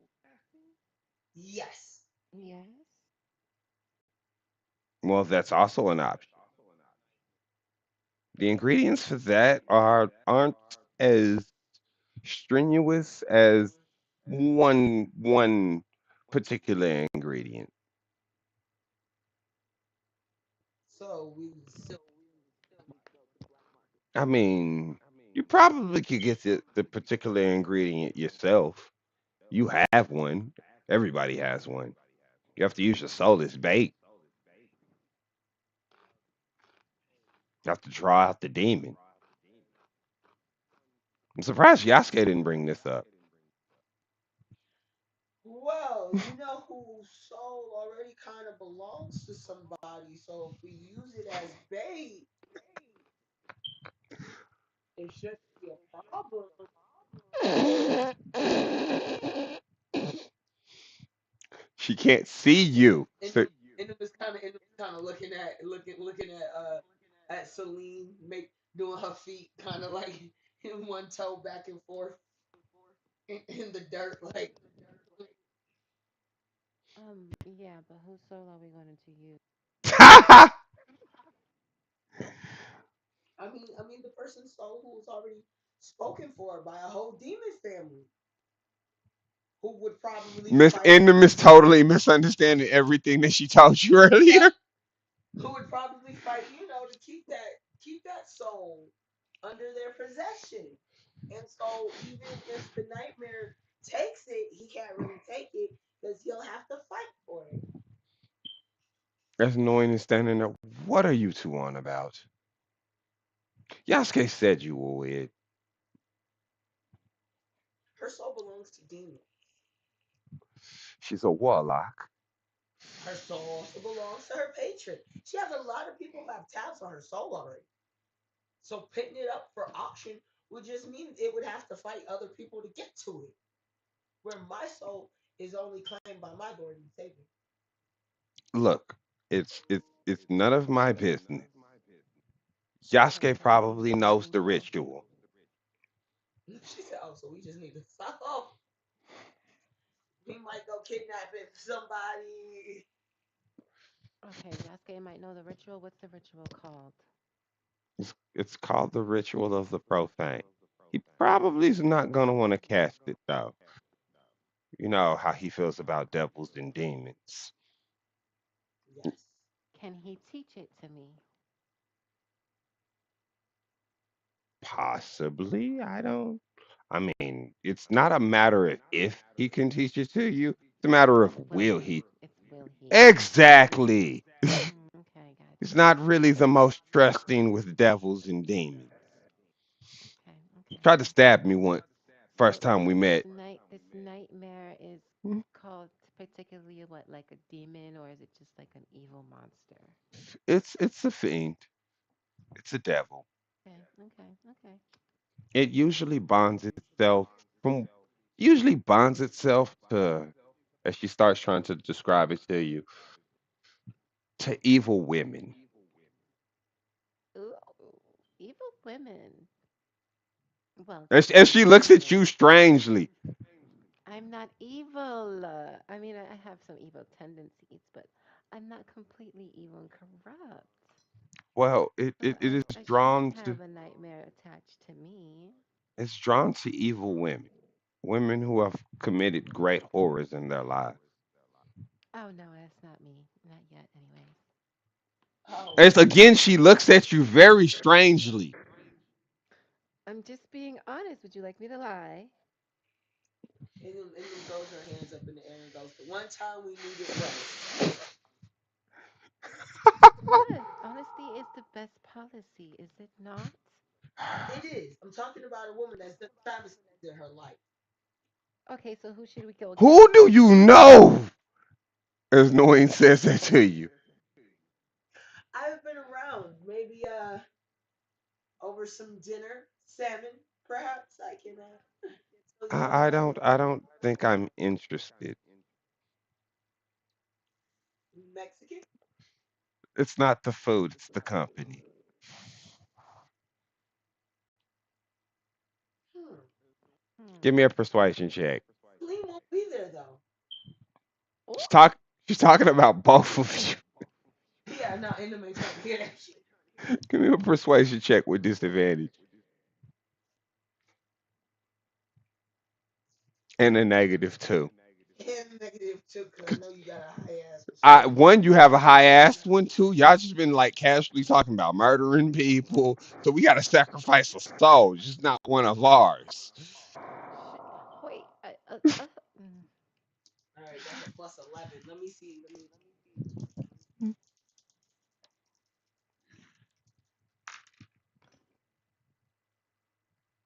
Yes. Yes. Well, that's also an option. The ingredients for that aren't as strenuous as one particular ingredient. So we still. I mean, you probably could get the particular ingredient yourself. You have one. Everybody has one. You have to use your soul as bait. You have to draw out the demon. I'm surprised Yasuke didn't bring this up. Well, you know whose soul already kind of belongs to somebody. So if we use it as bait, it shouldn't be a problem. She can't see you. And So and it was kind of looking at Celine make doing her feet kind of like in one toe back and forth in the dirt. Like Yeah, but whose soul are we going to use? I mean the person's soul who was already spoken for by a whole demon family who would probably Miss fight. Endem is totally misunderstanding everything that she told you earlier. Who would probably fight, to keep that soul under their possession. And so even if the nightmare takes it, he can't really take it because he'll have to fight for it. As annoying as standing there, what are you two on about? Yasuke said you were weird. Her soul belongs to demons. She's a warlock. Her soul also belongs to her patron. She has a lot of people who have tabs on her soul already. So putting it up for auction would just mean it would have to fight other people to get to it. Where my soul is only claimed by my Lord and Savior. Look, it's none of my business. Okay, Yasuke but who probably should knows we the go? ritual. She said, "Oh, so we just need to stop. We might go kidnapping somebody." Okay, Yasuke might know the ritual. What's the ritual called? It's called the ritual of the profane. He probably is not gonna want to cast it though. You know how he feels about devils and demons. Yes. Can he teach it to me? Possibly, I don't. I mean, it's not a matter of if he can teach it to you. It's a matter It's of will will he. he. It's will he. Exactly. Okay, It's gotcha. not really the most trusting with devils and demons. Okay, okay, Tried to okay. stab me once So first time we met. this nightmare is Hmm? called particularly what, like a demon, or is it just like an evil monster? It's a fiend. It's a devil. Okay, okay, okay. It from usually bonds itself to, as she starts trying to describe it to you, to evil women. Ooh, evil women. Well, As she technically, looks at you strangely. I'm not evil. I mean, I have some evil tendencies, but I'm not completely evil and corrupt. Well, So it is I shouldn't drawn to have a nightmare attached to me. it's drawn to evil women. Women who have committed great horrors in their lives. Oh no, that's not me. Not yet, anyways. Oh, As again she looks at you very strangely. I'm just being honest. Would you like me to lie? and then throws her hands up in the air and goes, "The one time we need it right." Yes, honesty is the best policy, is it not? It is. I'm talking about a woman that's done travesties in her life. Okay, so who should we go against? Who do you know? As Noine says that to you. I've been around. Maybe over some dinner, salmon, perhaps I can. You know the funny I don't think I'm interested. Mexican. It's not the food, it's the company. Hmm. Give me a Hmm. persuasion check. Lee won't be there though. Oh, She's talk she's talking about both of you. Yeah, no, Indim ain't trying to hear that shit. Give me a persuasion check with disadvantage and a negative two. And negative too, because I know you got a high ass I persuasion. one, you have a high ass one. Two, y'all just been like casually talking about murdering people, so we got to sacrifice a soul, just not one of ours. shit. Wait. Mm. All right, that's a plus 11. Let me see.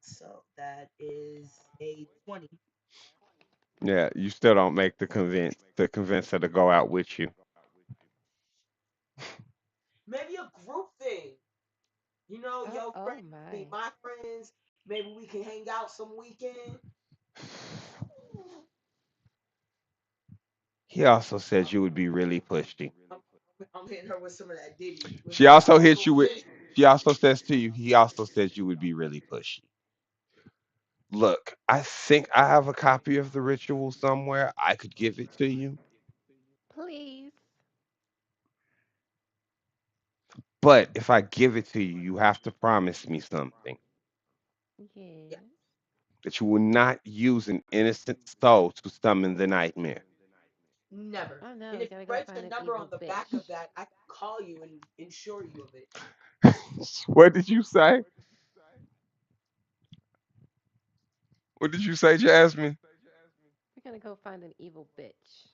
So that is a 20. Yeah, you still don't make the convince her to go out with you. Maybe a group thing. You know, Oh, your oh friends meet my. my friends. Maybe we can hang out some weekend. He also said you would be really pushy. I'm, I'm hitting her with some of that Diddy, with She some of that also old hit school you with. Diddy. She also says to you. He also says you would be really pushy. Look, I think I have a copy of the ritual somewhere. I could give it to you, Please. but if I give it to you, you have to promise me something Yeah, Yes. that you will not use an innocent soul to summon the nightmare. never. Oh no, And we if you gotta go write find the an number on evil the back of bitch. that, I can call you and insure you of it. What did you say? What did you say, Jasmine? We're gonna go find an evil bitch.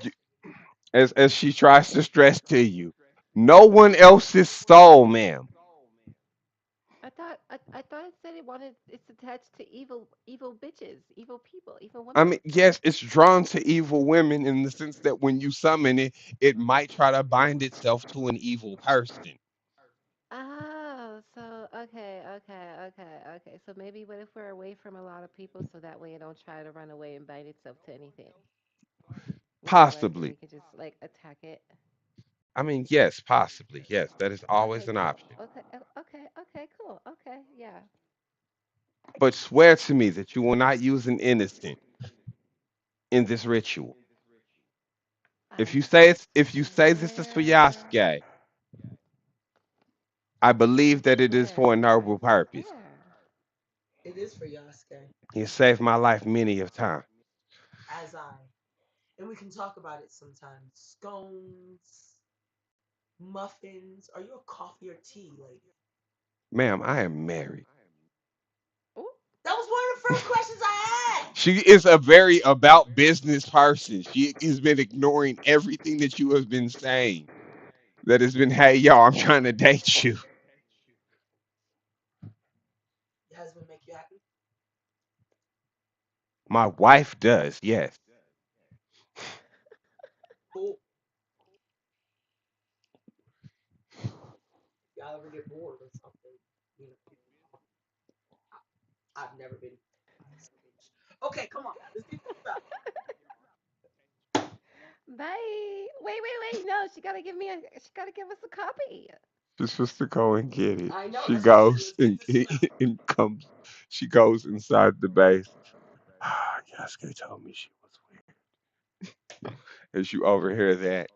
You- as she tries to stress to you, no one else's soul, ma'am. I thought it said it's attached to evil bitches, evil people, evil I women. mean, yes, it's drawn to evil women in the sense that when you summon it, it might try to bind itself to an evil person. Oh, so okay. So maybe what if we're away from a lot of people so that way it don't try to run away and bite itself to anything? Would that work? So Possibly. we could just like attack it. I mean, yes, possibly. Yes, that is always Okay, an cool. option. Okay, cool. Okay, yeah. But swear to me that you will not use an innocent in this ritual. I If you say this is for swear. Yasuke, I I believe that it is for a swear. I noble purpose. swear. It is for Yasuke, He has saved my life many of times. as I. And we can talk about it sometime. Scones, muffins. Are you a coffee or tea lady? Ma'am, I am married. Ooh. That was one of the first questions I asked. She is a very about business person. She has been ignoring everything that you have been saying. That has been, hey, y'all, I'm trying to date you. Your husband make you happy? My wife does, yes. Cool. Y'all ever get bored or something? You know, I've never been. Okay, come on. Let's get this stuff. Bye. Wait. No, she gotta give us a copy. She's supposed to go and get it. I know. She That's what I said. goes Let's get and, this stuff. and comes. She goes inside the base. Yasuke told me she was weird. As you overhear that,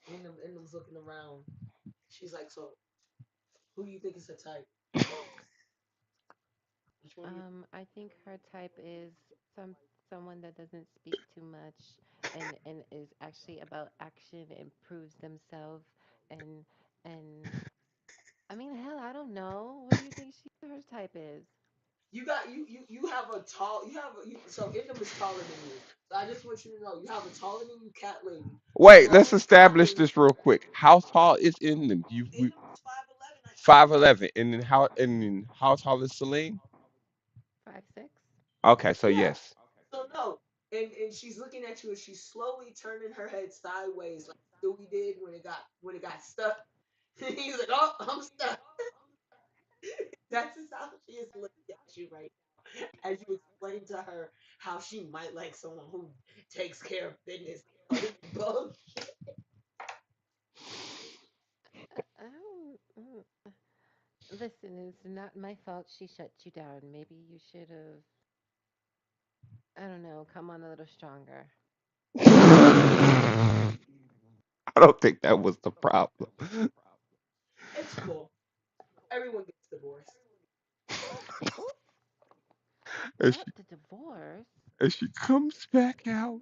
Indem's looking around. She's like, so who do you think is the type? Which one do you? I think her type is someone that doesn't speak too much and is actually about action and proves themselves and and I mean hell, I don't know. What do you think her type is? You got you have a tall you have a, you, so Indem is taller than you. So I just want you to know you have a taller than you cat lady, a wait, let's strong establish confident. this real quick. How tall is in them? Indem is 5'11", I think. 5'11", and then how tall is Celine? 5'6"? Okay, so Yeah. yes. So no, and she's looking at you and she's slowly turning her head sideways. Dewey did when it got stuck. He's like, oh, I'm stuck. That's just how she is looking at you right now. As you explain to her how she might like someone who takes care of business. Oh, this is bullshit. Oh, listen, it's not my fault she shut you down. Maybe you should have, I don't know, come on a little stronger. I don't think that was the problem. It's cool. Everyone gets divorced. Oh, As not she, the divorce. as she comes back out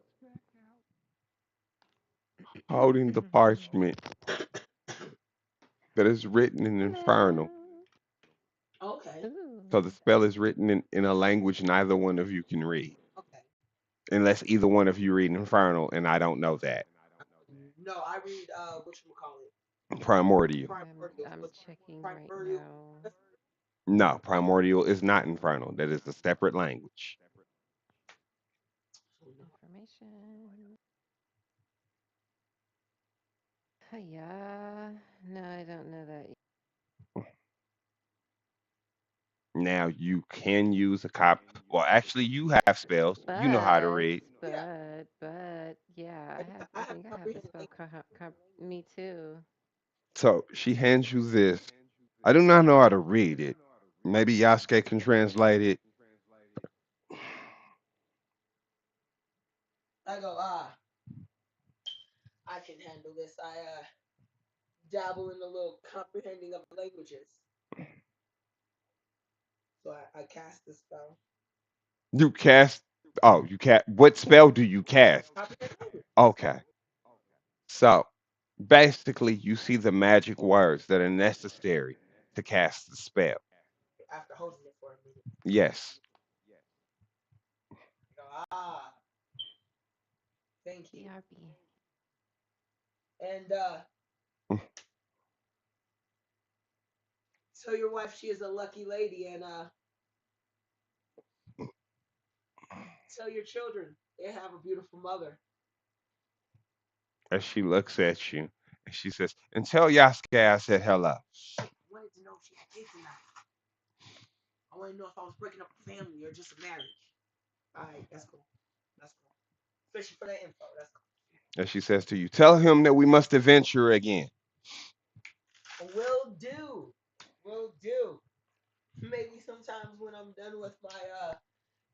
holding the parchment that is written in Infernal. Hello. Okay. So Ooh. the spell is written in a language neither one of you can read. Okay. Unless either one of you read Infernal, and I don't know that. No, I read what you call it. Primordial. Primordial. I'm What's checking right primordial? now. No, Primordial is not Infernal. That is a separate language. Information. Yeah. No, I don't know that. Now you can use a cop. Well, actually, you have spells. You know how to But, read. Yeah. yeah, I got I I have think I have the comprehend spell. language. Me too. So she hands you this. I do not know how to read it. Maybe Yasuke can translate it. I go, I can handle this. I dabble in a little comprehending of languages. So I cast the spell. You cast. Oh, you cast. What spell do you cast? Comprehend language. Okay. So basically, you see the magic words that are necessary to cast the spell. After holding it for a minute. Yes. I go, thank you. BRB. And tell your wife she is a lucky lady, and tell your children they have a beautiful mother. As she looks at you, and she says, "And tell Yasuke I said hello." I wanted to know if she had kids or not. I wanted to know if I was breaking up a family or just a marriage. All right, that's cool. That's cool. Especially for that info. That's And she says to you, "Tell him that we must adventure again." cool. Will do. Will do. Maybe sometimes when I'm done with my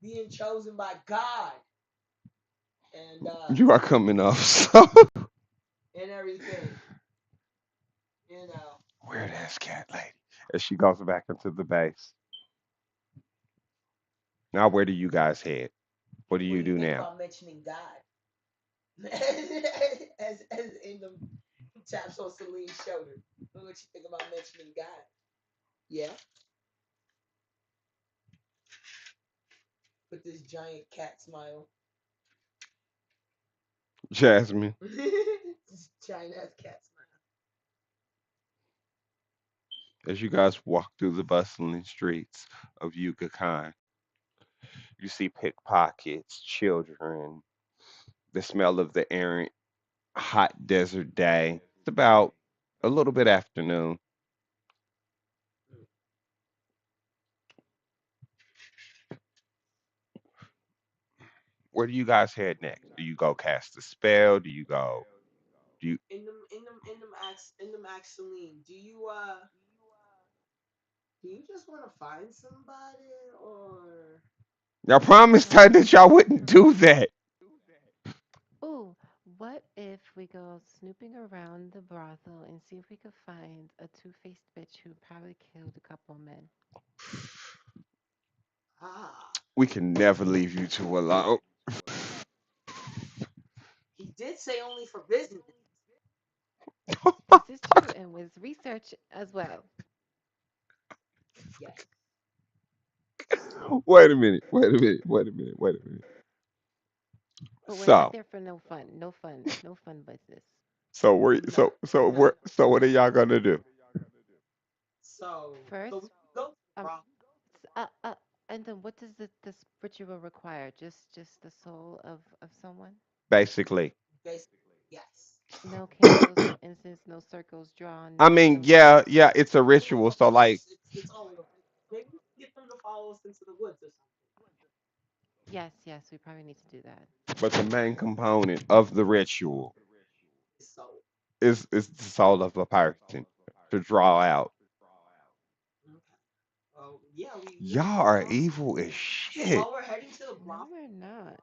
being chosen by God and You are coming off so and everything, you know. weird ass cat lady. As she goes back into the base. Now, where do you guys head? What do What you do you do think now? about mentioning God? As in the taps on Celine's shoulder. What you think about mentioning God? Yeah, with this giant cat smile. Jasmine, This giant ass cat smile. as you guys walk through the bustling streets of Yucatan, you see pickpockets, children, the smell of the errant hot desert day. It's about a little bit afternoon. Where do you guys head next? Do you go cast a spell? Do you go? Do you? In the Max Celine, do you just want to find somebody or I promised her that y'all wouldn't do that. Ooh, what if we go snooping around the brothel and see if we could find a two-faced bitch who probably killed a couple men? ah We can never leave you two alone. he did say only for business. This is true, and with research as well. Yes. Wait a minute. Wait a minute. Wait a minute. Wait a minute. But we're not So, there for no fun. No fun. No fun business. No. we're, No. so what are y'all gonna do? So First, we go um, wrong. and then what does this ritual require? Just the soul of someone? Basically, Basically, yes. No candles, no incense, no circles drawn, I no mean, yeah, children. yeah, it's a Give them ritual. a So like, place. It's only a maybe we can get them to follow us into the woods or Yes, yes, we probably need to do that. but the main component of the ritual something. So is the soul of a person to draw out. okay. Yeah, we Y'all will are draw some. evil as So shit. while we're heading to the No, brothel, we're not.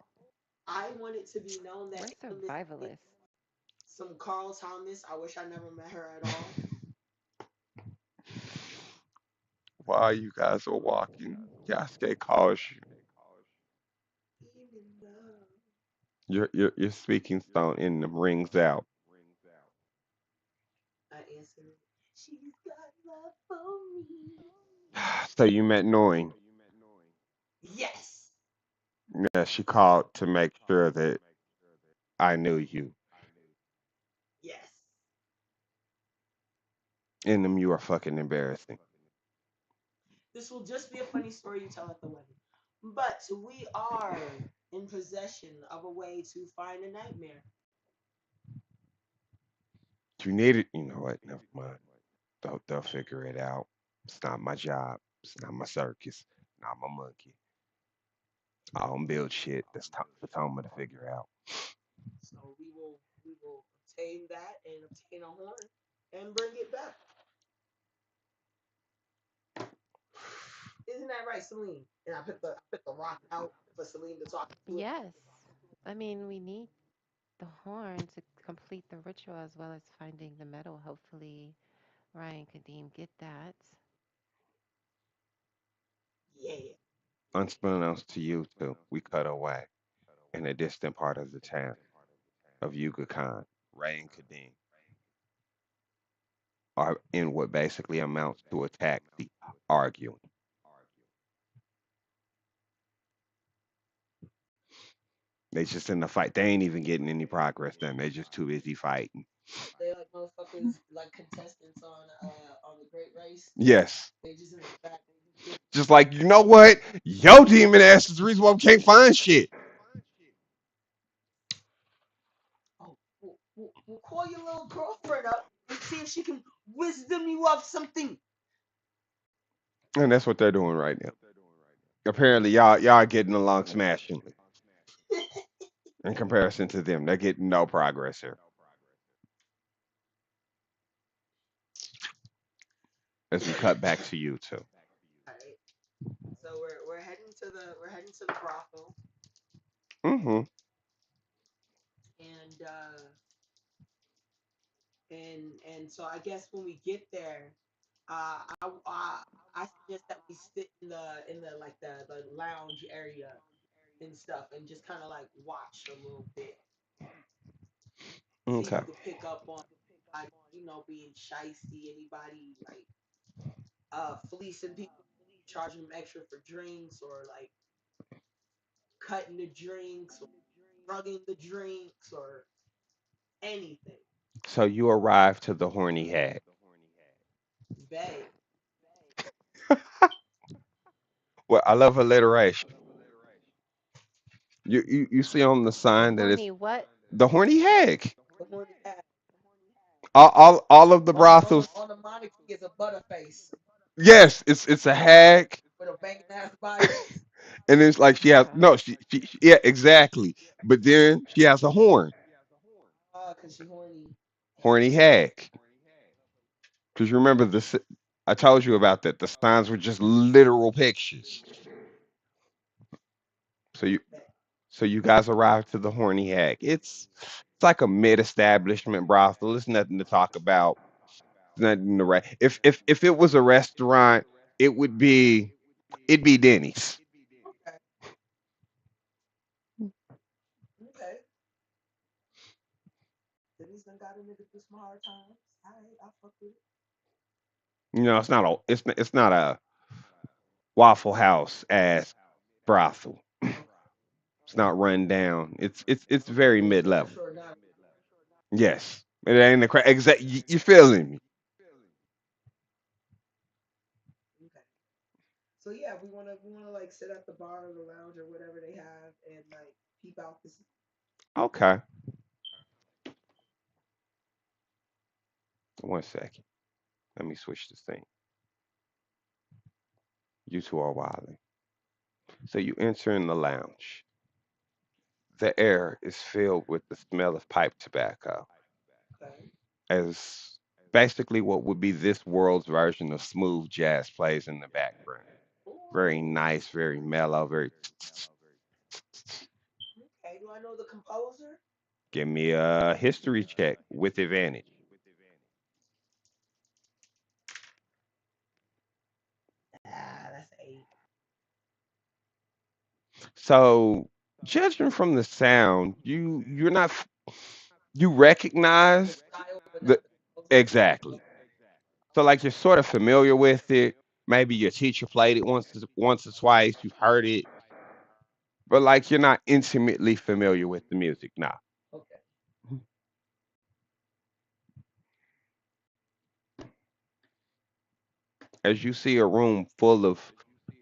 I want it to be known that We're Ava Miss did survivalists. some Carl Thomas. I wish I never met her at all. While you guys are walking, Yasuke calls you. Even though Your speaking stone in them rings out. I answered, she's got love for me. So you met knowing. Yes, Yeah, she called to make sure that I knew you. yes. In them, you are fucking embarrassing. This will just be a funny story you tell at the wedding. But we are in possession of a way to find a nightmare. You need it. You know what? Never mind. They'll figure it out. It's not my job. It's not my circus. Not my monkey. I don't build shit. That's for Toma to figure out. So we will obtain that and obtain a horn and bring it back. Isn't that right, Celine? And I put the rock out for Celine to talk to it. Yes. I mean, we need the horn to complete the ritual as well as finding the metal. Hopefully, Ryan Kadeem get that. Yeah. Unbeknownst to you two, we cut away in a distant part of the town of Yuga Khan. Ray and Kadim are in what basically amounts to a taxi, arguing. They just in the fight. They ain't even getting any progress done. They just too busy fighting. They like motherfuckers like contestants on the Great Race. Yes. They just in the back. Just like, you know what? Yo demon ass is the reason why we can't find shit. Oh, we'll call your little girlfriend up and see if she can wisdom you of something. And that's what they're doing right now. Apparently y'all are getting along smashingly in comparison to them. They're getting no progress here. As we cut back to you two. All right. So we're heading to the brothel, Mm-hmm. and and so I guess when we get there, I suggest that we sit in the like the lounge area and stuff, and just kind of like watch a little bit, see if Okay. we could pick up on like being shisty, anybody like fleecing people, charging them extra for drinks, or like cutting the drinks, or drugging the drinks, or anything. So you arrive to the horny hag. Babe. Well, I love alliteration. You see on the The sign that it's horny what? the horny hag. The horny hat. All of the On the on the brothels. on the monarchy is a butterface Yes, it's a hag, with a banging ass body. and it's like she has Okay. no, yeah, exactly. But then she has a horn, Cause she horny. horny hag. Because remember I told you about that. The signs were just literal pictures. So you guys arrive to the horny hag. It's like a mid-establishment brothel. It's nothing to talk about. It's nothing to write. If it was a restaurant, it would be it'd be Denny's. Okay, okay. Denny's done got a nigga through some hard times. Alright, I fuck with it. It's not a Waffle House ass brothel. Okay, It's not run down. It's very so it's mid North level. Shore, not Yes, it ain't the exact. You feeling me? okay. So yeah, we wanna like sit at the bar or the lounge or whatever they have and like peep out this. Okay. One second. Let me switch this thing. You two are wilding. So you enter in the lounge. The air is filled with the smell of pipe tobacco, Okay. as basically what would be this world's version of smooth jazz plays in the background. Very Ooh. nice, very mellow, very. Okay. Do I know the composer? Give me a history check with advantage. That's 8. So, judging from the sound, you're not you recognize The style, but the not the composer. exactly. So like you're sort of familiar with it. Maybe your teacher played it once or twice. You've heard it, but like you're not intimately familiar with the music. Nah. Okay. As you see a room full of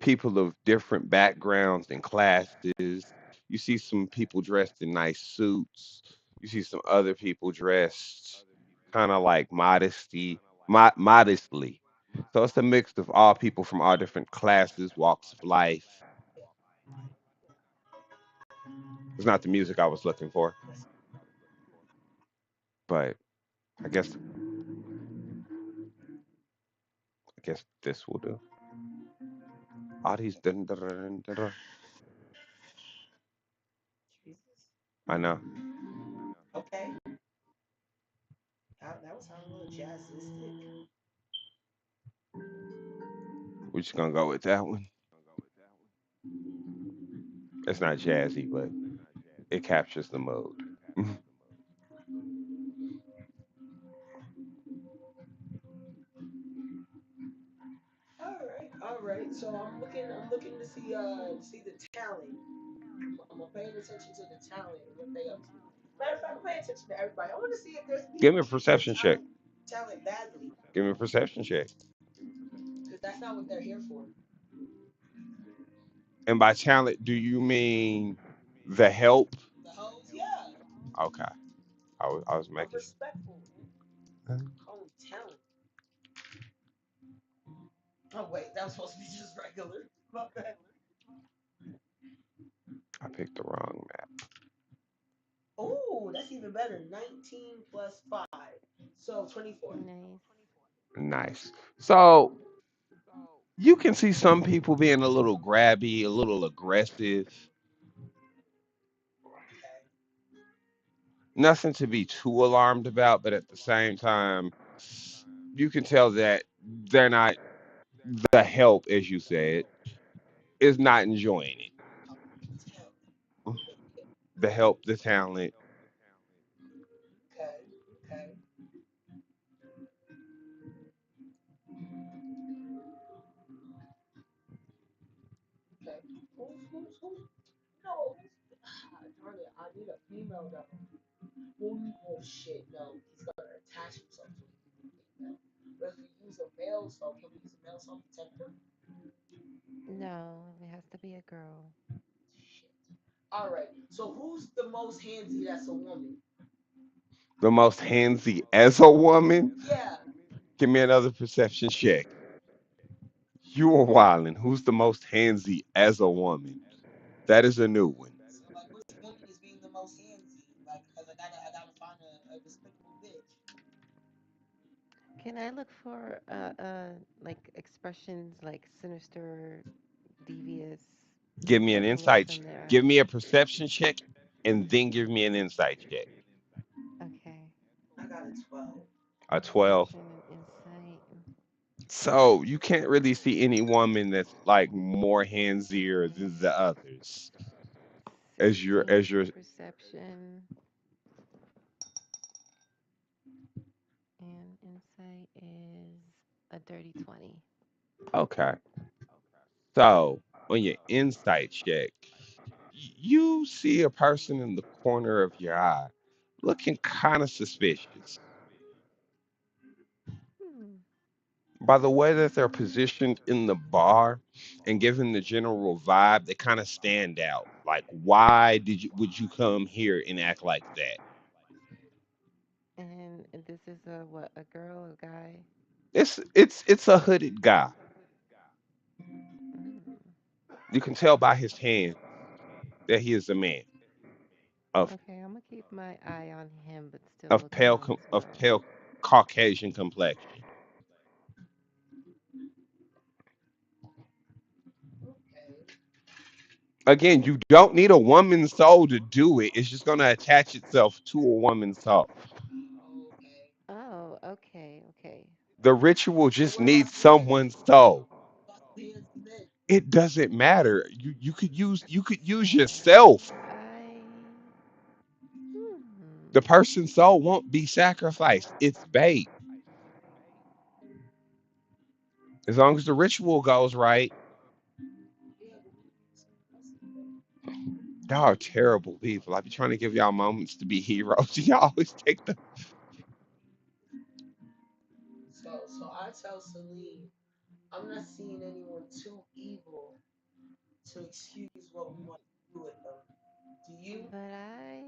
people of different backgrounds and classes, you see some people dressed in nice suits. You see some other people dressed kind of like modestly. So it's a mix of all people from all different classes, walks of life. It's not the music I was looking for, but I guess this will do. All these dun, dun, dun, dun, dun. Jesus. I know. Okay. That was sounding a little jazzistic. We're just gonna go with that one. It's not jazzy, but it captures the mood. All right. All right. So I'm looking. I'm looking to see the talent. I'm paying attention to the talent and what they up to. Matter of fact, I'm paying attention to everybody. I want to see if there's Give me people a keeping the perception check. talent badly, Give me a perception check. because that's not what they're here for. And by talent, do you mean the help? The hoes, yeah. Okay, I was I'm making sure. respectful. Call them talent. Oh wait, that was supposed to be just regular. My bad. I picked the wrong map. Oh, that's even better. 19 plus 5. So 24. Nice. Nice. So you can see some people being a little grabby, a little aggressive. Okay. Nothing to be too alarmed about, but at the same time, you can tell that they're not the help, as you said, is not enjoying it. Talent. The help, the talent. Okay. Okay. Okay. Who's no? Darn it! I need a female though. Oh shit! No, he's gonna attach himself to a female. But if we use a male soul, can we use a male soul protector? No, it has to be a girl. Shit. All right. So who's the most handsy? That's a woman. The most handsy as a woman. Yeah. Give me another perception check. You are wildin'. Who's the most handsy as a woman? That is a new one. So like, which woman is being the most handsy? Like, cause I gotta find a despicable bitch. Can I look for like expressions like sinister, devious, Give me an malevolent insight. from there? Give me a perception check, and then give me an insight check. Okay. I got a 12. A 12. Perception and insight. So you can't really see any woman that's like more handsier than the others. As you're 16 as for you're perception and insight is a dirty 20. okay. So on your insight check, you see a person in the corner of your eye looking kind of suspicious. Hmm. By the way that they're positioned in the bar and given the general vibe, they kind of stand out. Like, why would you come here and act like that? And And this is a what? A girl, a guy? It's a hooded guy. Mm. You can tell by his hand that he is a man of Okay, I'm gonna keep my eye on him, but still of look around as well. pale Caucasian complexion. Okay. Again, you don't need a woman's soul to do it. It's just gonna attach itself to a woman's soul. Okay. Oh, okay, okay. The ritual So just what about needs hands? someone's soul. About hands and men? It doesn't matter. You could use So yourself. I hmm. The person's soul won't be sacrificed. It's bait. As long as the ritual goes right. Yeah, but we need some. Y'all are terrible people. I be trying to give y'all moments to be heroes. Y'all always take the So I tell Celine, I'm not seeing anyone too evil to excuse what we want to do with them. Do you? But I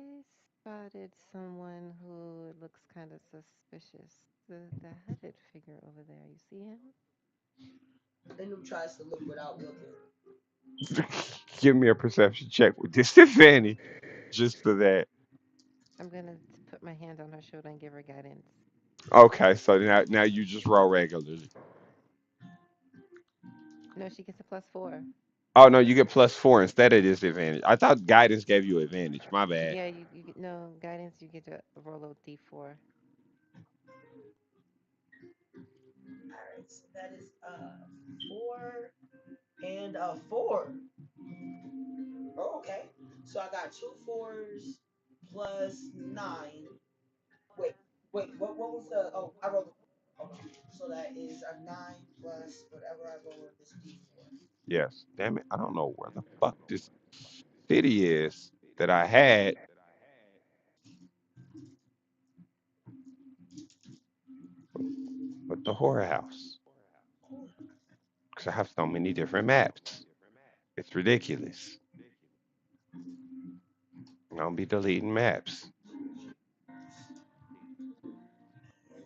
spotted someone who looks kind of suspicious. The hooded figure over there. You see him? And who tries to look without looking? give me a perception check with disadvantage just for that. I'm gonna put my hand on her shoulder and give her guidance. Okay, so now you just roll regularly. No, she gets a +4. Oh no, you get +4 instead of disadvantage. I thought guidance gave you advantage. My bad. Yeah, you get no guidance. You get to roll a d4. All right, so that is 4 and a 4. Oh, okay. So I got two fours plus 9. Wait, what was the? Oh, I rolled a. Okay, so that is a 9 plus whatever I roll in this d4. Yes. Damn it. I don't know where the fuck this city is that I had with the horror house. Because I have so many different maps. It's ridiculous. I don't be deleting maps.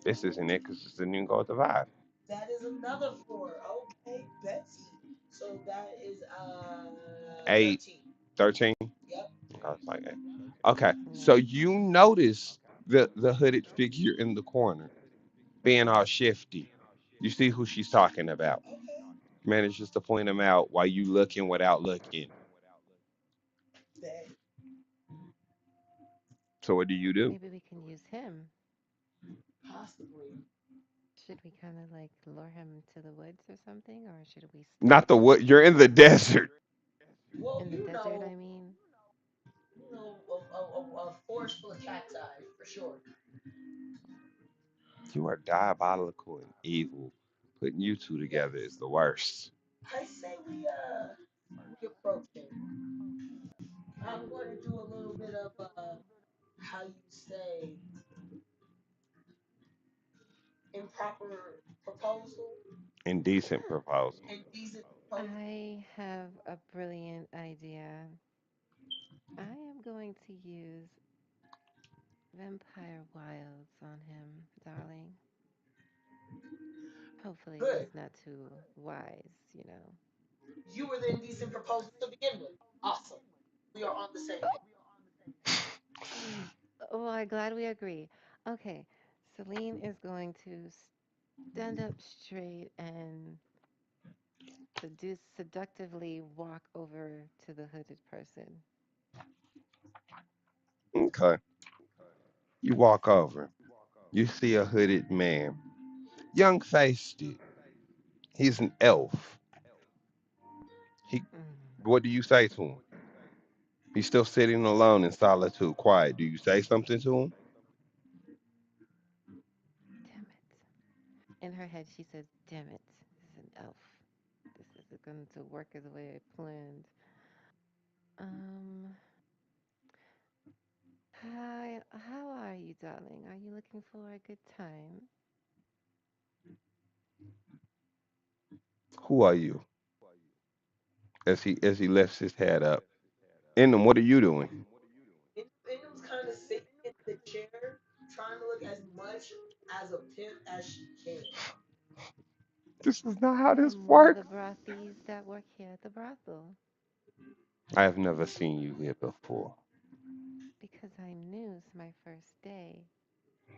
This isn't it because it's the new gold divide. That is another 4. Okay, Betsy. So that is 8, 13. 13. Yep. I was like, eh. Okay. So Yeah. you notice the hooded figure in the corner being all shifty. You see who she's talking about. Okay. Manages to point him out while you looking without looking. Bet. So what do you do? Maybe we can use him. Possibly. Should we kind of like lure him to the woods or something, or should we stay Not the here wood. You're in the desert. Well, in the desert? I mean, a forest full of cacti for sure. You are diabolical and evil. Putting you two together is Yes. the worst. I say we approach him. I'm going to do a little bit of how you say improper proposal, Indecent proposal. indecent proposal. I have a brilliant idea. I am going to use Vampire Wilds on him, darling. Hopefully, Good. it's not too wise, you know. You were the indecent proposal to begin with. Awesome. We are on the same page. Well, I'm glad we agree. Okay, Celine is going to stand up straight and seductively walk over to the hooded person. Okay. You walk over. You see a hooded man. Young faced. He's an elf. He Mm, what do you say to him? He's still sitting alone in solitude, quiet. Do you say something to him? damn it. In her head, she says, damn it, this is an elf. This isn't going to work as the way I planned. Um, hi, how are you, darling? Are you looking for a good time? Who are you? As he lifts his head up. And what are you doing? And it was kind of sitting in the chair, trying to look as much as a pimp as she can. This is not how this I'm one of works. the brothies that work here at the brothel I have never seen you here before. because I'm new. It's my first day.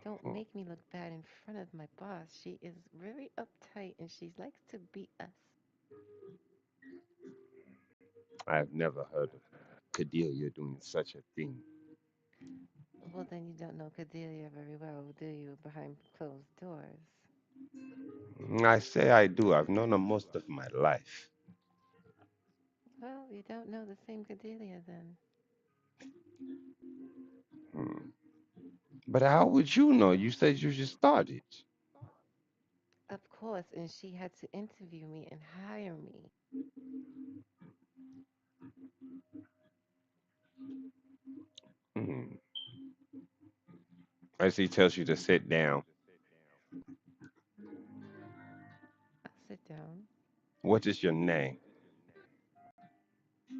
Don't make me look bad in front of my boss. She is very uptight and she likes to beat us. I have never heard of Cordelia doing such a thing. Well, then you don't know Cordelia very well, do you? Behind closed doors. I say I do. I've known her most of my life. Well, you don't know the same Cordelia then. Hmm. But how would you know? You said you just started. Of course, and she had to interview me and hire me. Hmm. As he tells you to sit down. I'll sit down. What is your name?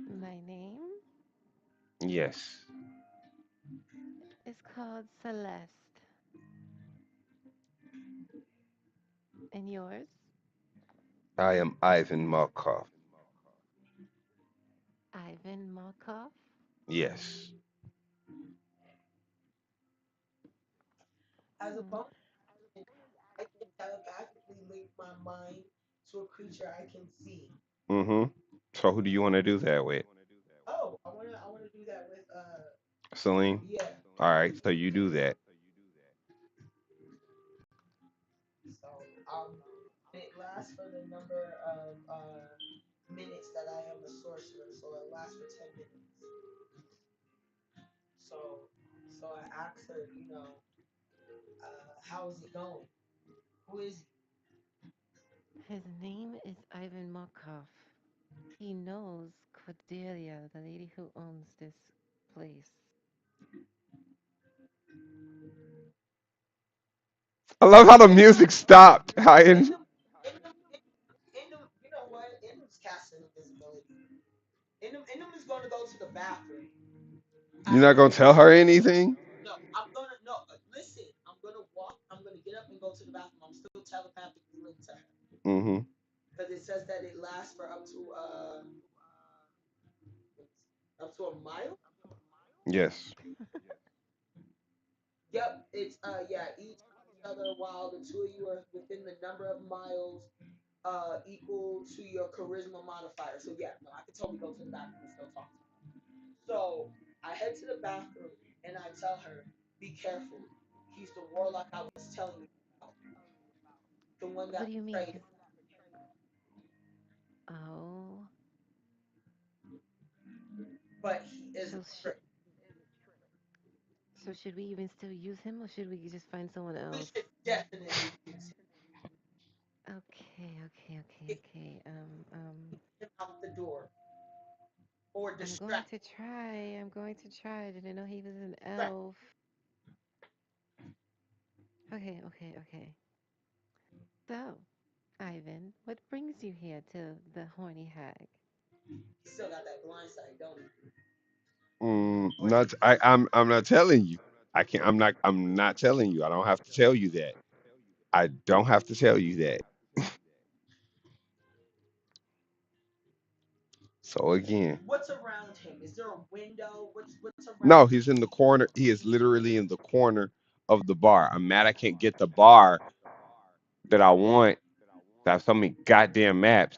My name Yes. is called Celeste. And yours? I am Ivan Markov. Ivan Markov? Yes. As a Hmm. bonus, I can telepathically link my mind to a creature I can see. Mm-hmm. So who do you want to do that with? Oh, I wanna do that with Celine? yeah. All right, so you do that. So it lasts for the number of minutes that I am the sorcerer. So it lasts for 10 minutes. So I asked her, how is it going? Who is he? His name is Ivan Markov. He knows Cordelia, the lady who owns this place. I love how the In them, music stopped. in them, in them, in them. You know what? In them's casting invisibility. In them is going to go to the bathroom You're after not I gonna tell finish. her anything? No, I'm gonna no. Listen, I'm gonna walk. I'm gonna get up and go to the bathroom. I'm still telepathically linked to her Mm-hmm. because it says that it lasts for up to a mile. Yes. Yep, it's each other while the two of you are within the number of miles equal to your charisma modifier. So yeah, no, I could totally go to the bathroom and still talk to her. So I head to the bathroom and I tell her, "Be careful. He's the warlock I was telling you about, the one What that do you mean? betrayed him." Oh, But he is a so trick. so should we even still use him, or should we just find someone We else? should definitely use him. Get Okay. him out the door or I'm going distract. to try. I'm going to try. I didn't know he was an Distract. elf. Okay. So, Ivan, what brings you here to the Horny Hag? He still got that blind side, don't he? Or did Not. I'm not telling you. I can't. I'm not telling you. I don't have to tell you that. I don't have to tell you that. So again, what's around him? Is there a window? What's no, around him? he's in the corner. He is literally in the corner of the bar. I'm mad I can't get the bar that I want. I have so many goddamn maps.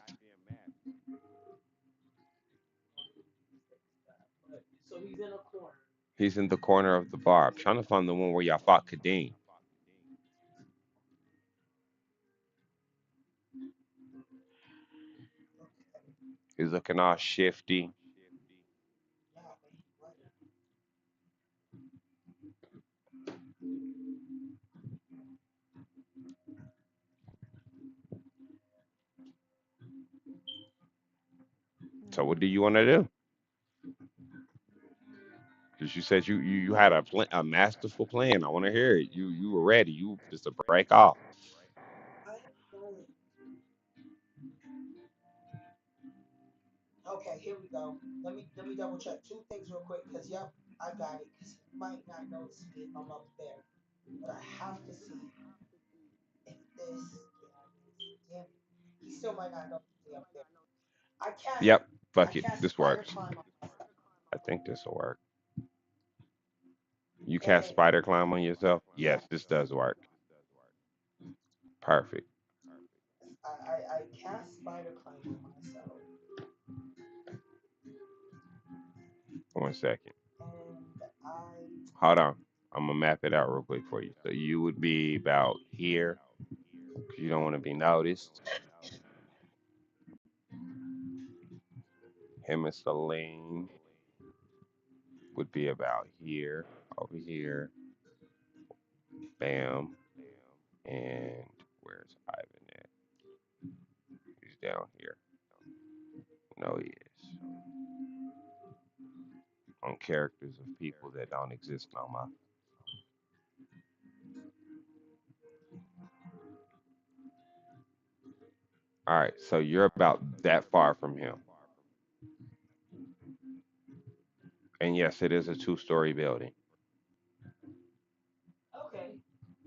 So he's in a corner. He's in the corner of the bar. I'm trying to find the one where y'all fought Kadeem. He's looking all shifty. Yeah, but So what do Hmm. you want to do? Because you said you had a masterful plan. I want to hear it. You were ready. You just to break off. I am going. Okay, here we go. Let me double check two things real quick. Cause yep, I got it. Cause he might not notice me if I'm up there. but I have to see if this can damn it. He still might not know me up there. I cast Yep. I Fuck it. cast This spider works. climb on myself. I think this will work. You cast And spider climb on yourself? yeah, Yes, this does work. Perfect. I cast spider climb on myself, 1 second. and I Hold on. I'm gonna map it out real quick for you. So you would be about here. 'Cause you don't want to be noticed. Him and Celine would be about here, over here. Bam. And where's Ivan at? He's down here. No, he is. On characters of people that don't exist no more. All right, so you're about that far from him. And yes, it is a two-story building. okay.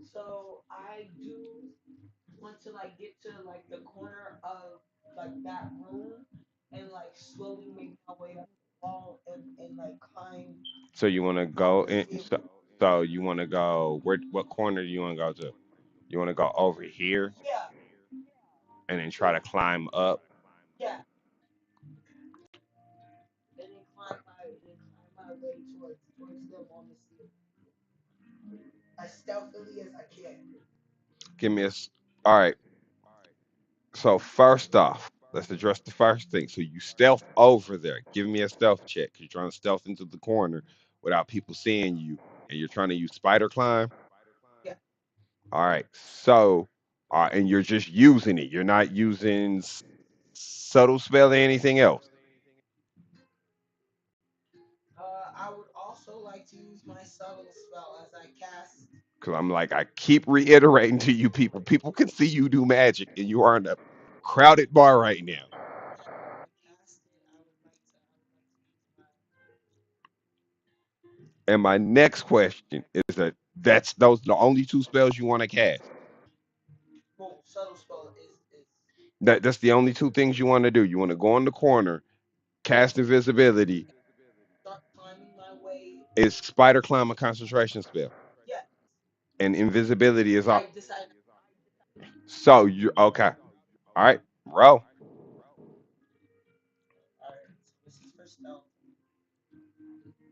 So I do want to like get to like the corner of like that room and like slowly make my way up the wall and like climb So you want to up go to in. see if So you want to go where? What corner do you want to go to? You want to go over here yeah, and then try to yeah, climb up. yeah, and then climb my way towards them on the ceiling as stealthily as I can. Give me a. All right. So first off, let's address the first thing. So you stealth over there. Give me a stealth check. You're trying to stealth into the corner without people seeing you, and you're trying to use spider climb. Yeah. All right. So, and you're just using it. You're not using subtle spell or anything else. I would also like to use my subtle spell as I cast. Because I'm like, I keep reiterating to you people. People can see you do magic, and you are in a crowded bar right now. I cast it. I would like to. I would like to use my And my next question is that's those the only two spells you want to cast. well subtle spell is That's the only two things you want to do. You want to go in the corner, yeah. cast invisibility. Start climbing my way. Is spider climb a concentration spell, Yeah. and invisibility is all. I decided. So you okay? All right, roll. All right. So this is for stealth.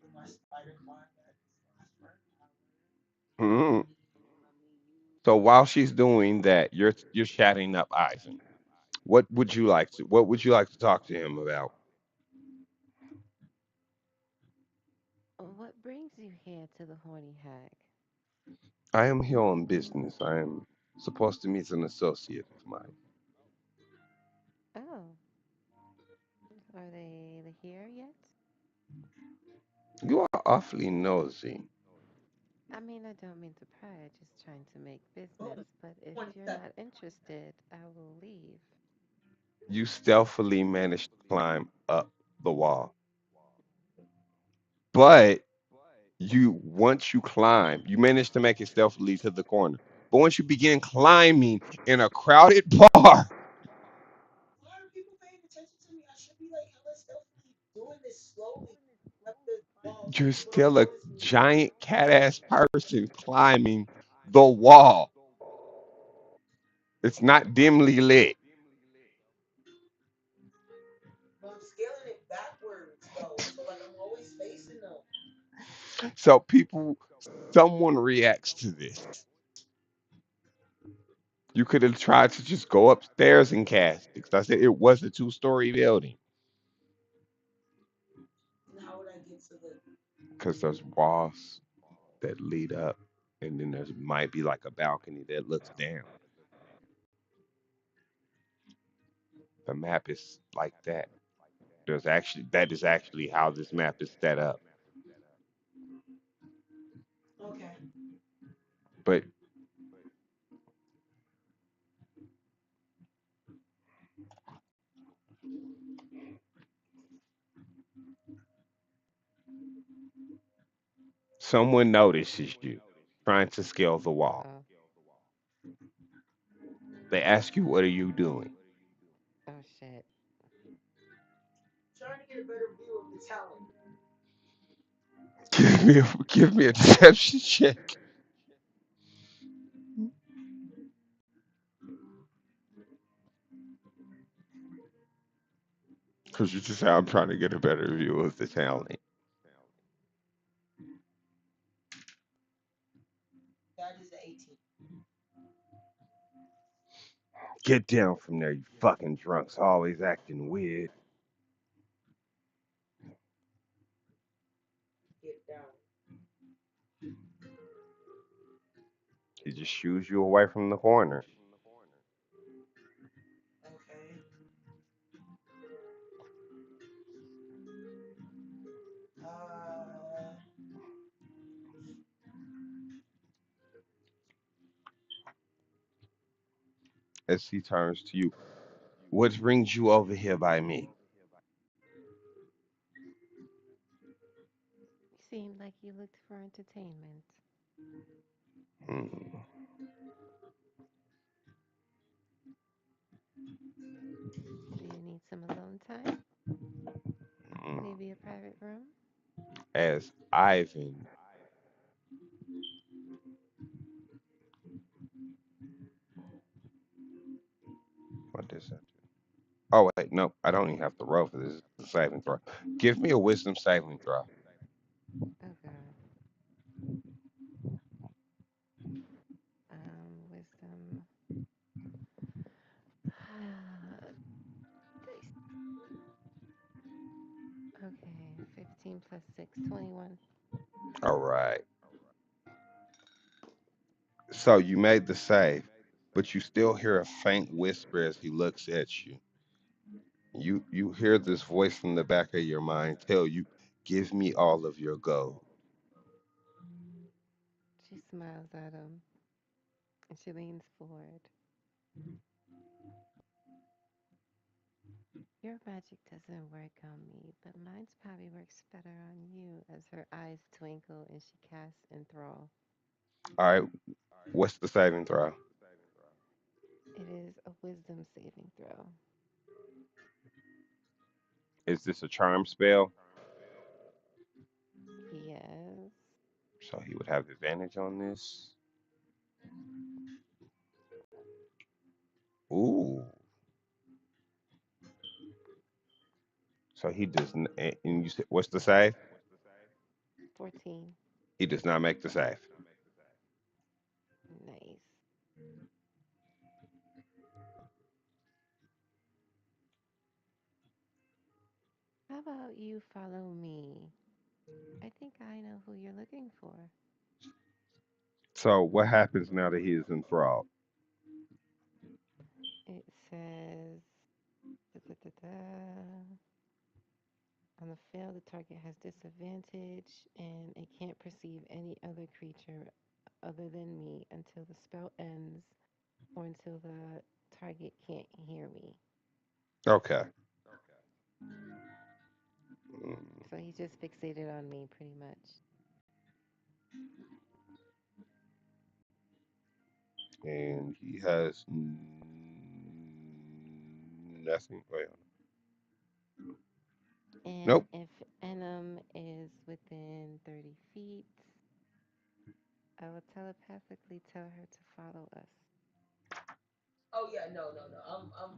Do my spider climb that lasts for an hour. Mhm. Let me use. So while she's doing that, you're chatting up Ivan. What would you like to? What would you like to talk to him about? What brings you here to the Horny Hag? I am here on business. I am supposed to meet an associate of mine. Oh, are they here yet? You are awfully nosy. I mean, I don't mean to pry, just trying to make Oh, business, but if you're 27. not interested, I will leave. You stealthily managed to climb up the wall. But you once you climb, you manage to make it stealthily to the corner. But once you begin climbing in a crowded bar, Why are people paying attention to me? I should be like hella stealthily doing this slowly up the wall so you're people don't still a notice me. giant cat ass person climbing the wall. It's not dimly lit. But I'm scaling it backwards though, so like I'm always facing them. So someone reacts to this. You could have tried to just go upstairs and cast it. 'Cause I said it was a two-story building. And how would I get to the? Because there's walls that lead up, and then there's might be like a balcony that looks down. The map is like that. That is actually how this map is set up. Okay. But someone notices you. trying to scale the wall. Oh, They ask you, what are you doing? oh shit. Trying to get a better view of the talent. Give me a deception check. Because you just say, I'm trying to get a better view of the talent. That is an 18. Get down from there, you fucking drunks, always acting weird. Get down. He just shoos you away from the corner. Okay. Uh, As he turns to you, what brings you over here by me? You seemed like you looked for entertainment. Hmm. Do you need some alone time? Hmm. Maybe a private room? As Ivan, what is it? Oh wait, no, I don't even have to roll for this. It's a saving throw. Give me a wisdom saving throw. Oh god. Wisdom. Dice. Okay, 15 plus 6, 21. All right. So you made the save, but you still hear a faint whisper as he looks at you. You hear this voice from the back of your mind tell you, "Give me all of your gold." She smiles at him and she leans forward. Your magic doesn't work on me, but mine's probably works better on you as her eyes twinkle and she casts enthrall. All right. What's the saving throw? It is a wisdom saving throw. Is this a charm spell? Yes. So he would have advantage on this. Ooh. So he does. And you said, what's the save? 14. He does not make the save. Nice. How about you follow me? I think I know who you're looking for. So what happens now that he is enthralled? It says, da, da, da, da. On the fail, the target has disadvantage and it can't perceive any other creature other than me until the spell ends or until the target can't hear me. Okay. Mm, So he's just fixated on me pretty much. and he has nothing. Wait. And Nope. if Enum is within 30 feet, I will telepathically tell her to follow us. oh yeah, no.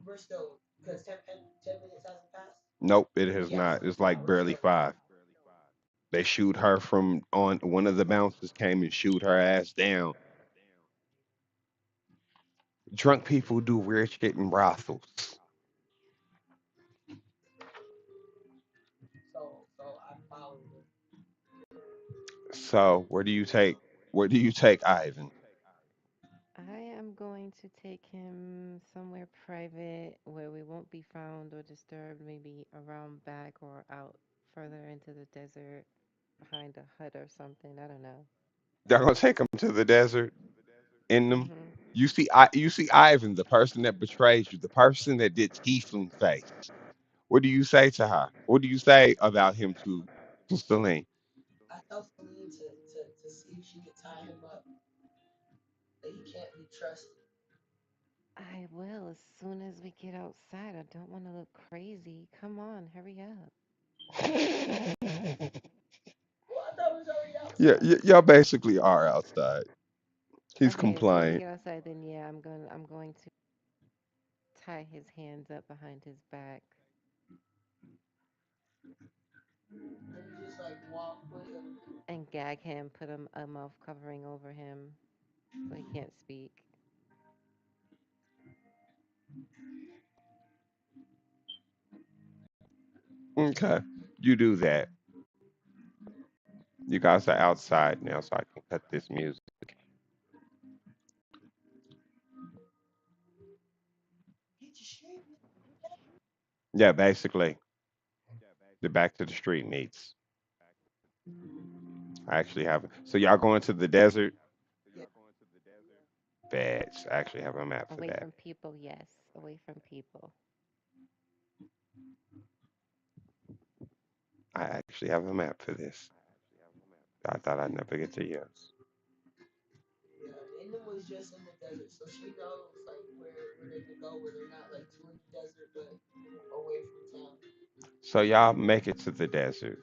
We're still because 10 minutes hasn't passed. Nope. It has Yeah, not. so It's yeah, like we're barely still good. 5. They shoot her from on one of the bouncers came and shoot her ass down. Drunk people do weird shit in brothels. So I followed her. So where do you take Ivan? I am going to take him somewhere private where we won't be found or disturbed, maybe around back or out further into the desert behind a hut or something. I don't know. They're gonna take him to the desert in them. Mhm. You see Ivan, the person that betrays you, the person that did tiefling face. What do you say to her? What do you say about him to Celine? I tell Celine to see if she could tie him up, that he can't be trusted. I will as soon as we get outside. I don't want to look crazy. Come on, hurry up. Well, I thought we was already Yeah, outside. y'all basically are outside. He's Okay, as soon as we compliant. get outside, then yeah, I'm going to tie his hands up behind his back And you just like walk with him. and gag him, put a mouth covering over him so he can't speak. Okay, you do that. You guys are outside now, so I can cut this music. Get your shit. Yeah, basically, the back to the street meets. I actually have. So y'all going to the desert? Yeah. Beds. I actually have a map for Away that. from people, yes. Away from people. I actually have a map for this. I thought I'd never get to use. Yeah. And it was just in the desert, so she knows like where they can go where they're not like too in the desert, but away from town. So y'all make it to the desert.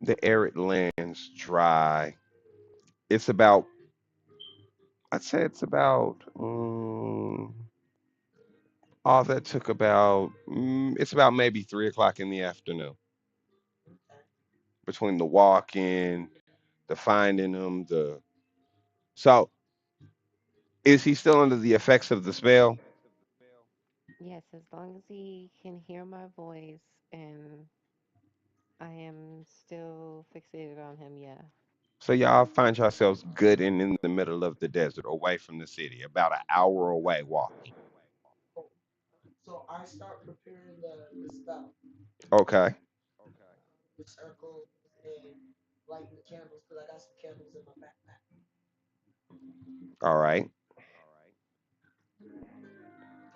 The arid lands dry. It's about. I'd say it's about. All that took about. It's about maybe 3 o'clock in the afternoon Okay. between the walking, the finding them, the. So is he still under the effects of the spell? Yes, as long as he can hear my voice and I am still fixated on him, yeah. So y'all find yourselves good and in the middle of the desert, away from the city, about an hour away walking. Oh, so I start preparing the spell, Okay. the circle, and lighting the candles because I got some candles in my backpack. All right.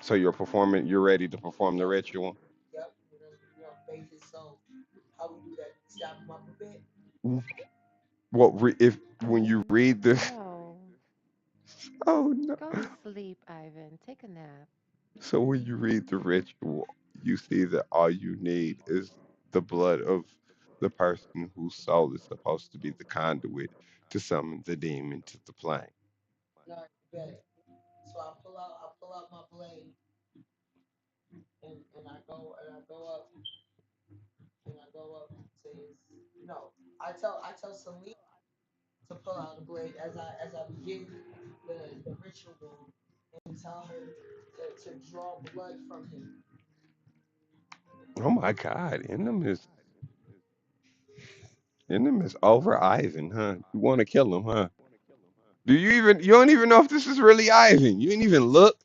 So you're performing. You're ready to perform the Yep. ritual. Yep. Bathe his soul. How we do that? Stop him up a bit. What if when you read the? No. Oh no. Go to sleep, Ivan. Take a nap. So when you read the ritual, you see that all you need is the blood of the person whose soul is supposed to be the conduit to summon the demon to the plane. All right, bet. So I pull out my blade, and I go up to his. No, I tell Celine to pull out the blade as I begin the ritual and tell her to draw blood from him. Oh my God, Enem is over Ivan, huh? You want to kill him, huh? Do you even? You don't even know if this is really Ivan. You didn't even look.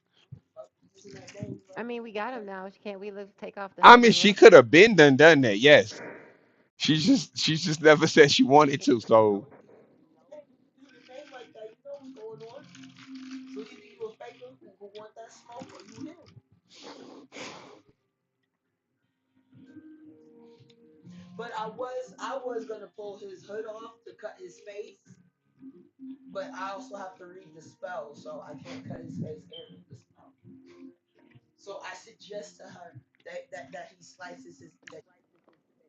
Using that name, I right? mean, we got him now. Can't we take off the I hood mean, and she look? could have been done that. Yes, she's just never said she wanted to. So Using a name like that, you know what's going on. So either you a faker who want that smoke, or you him. But I was gonna pull his hood off to cut his face, but I also have to read the spell, so I can't cut his face and read the spell. So I suggest to her that he slices his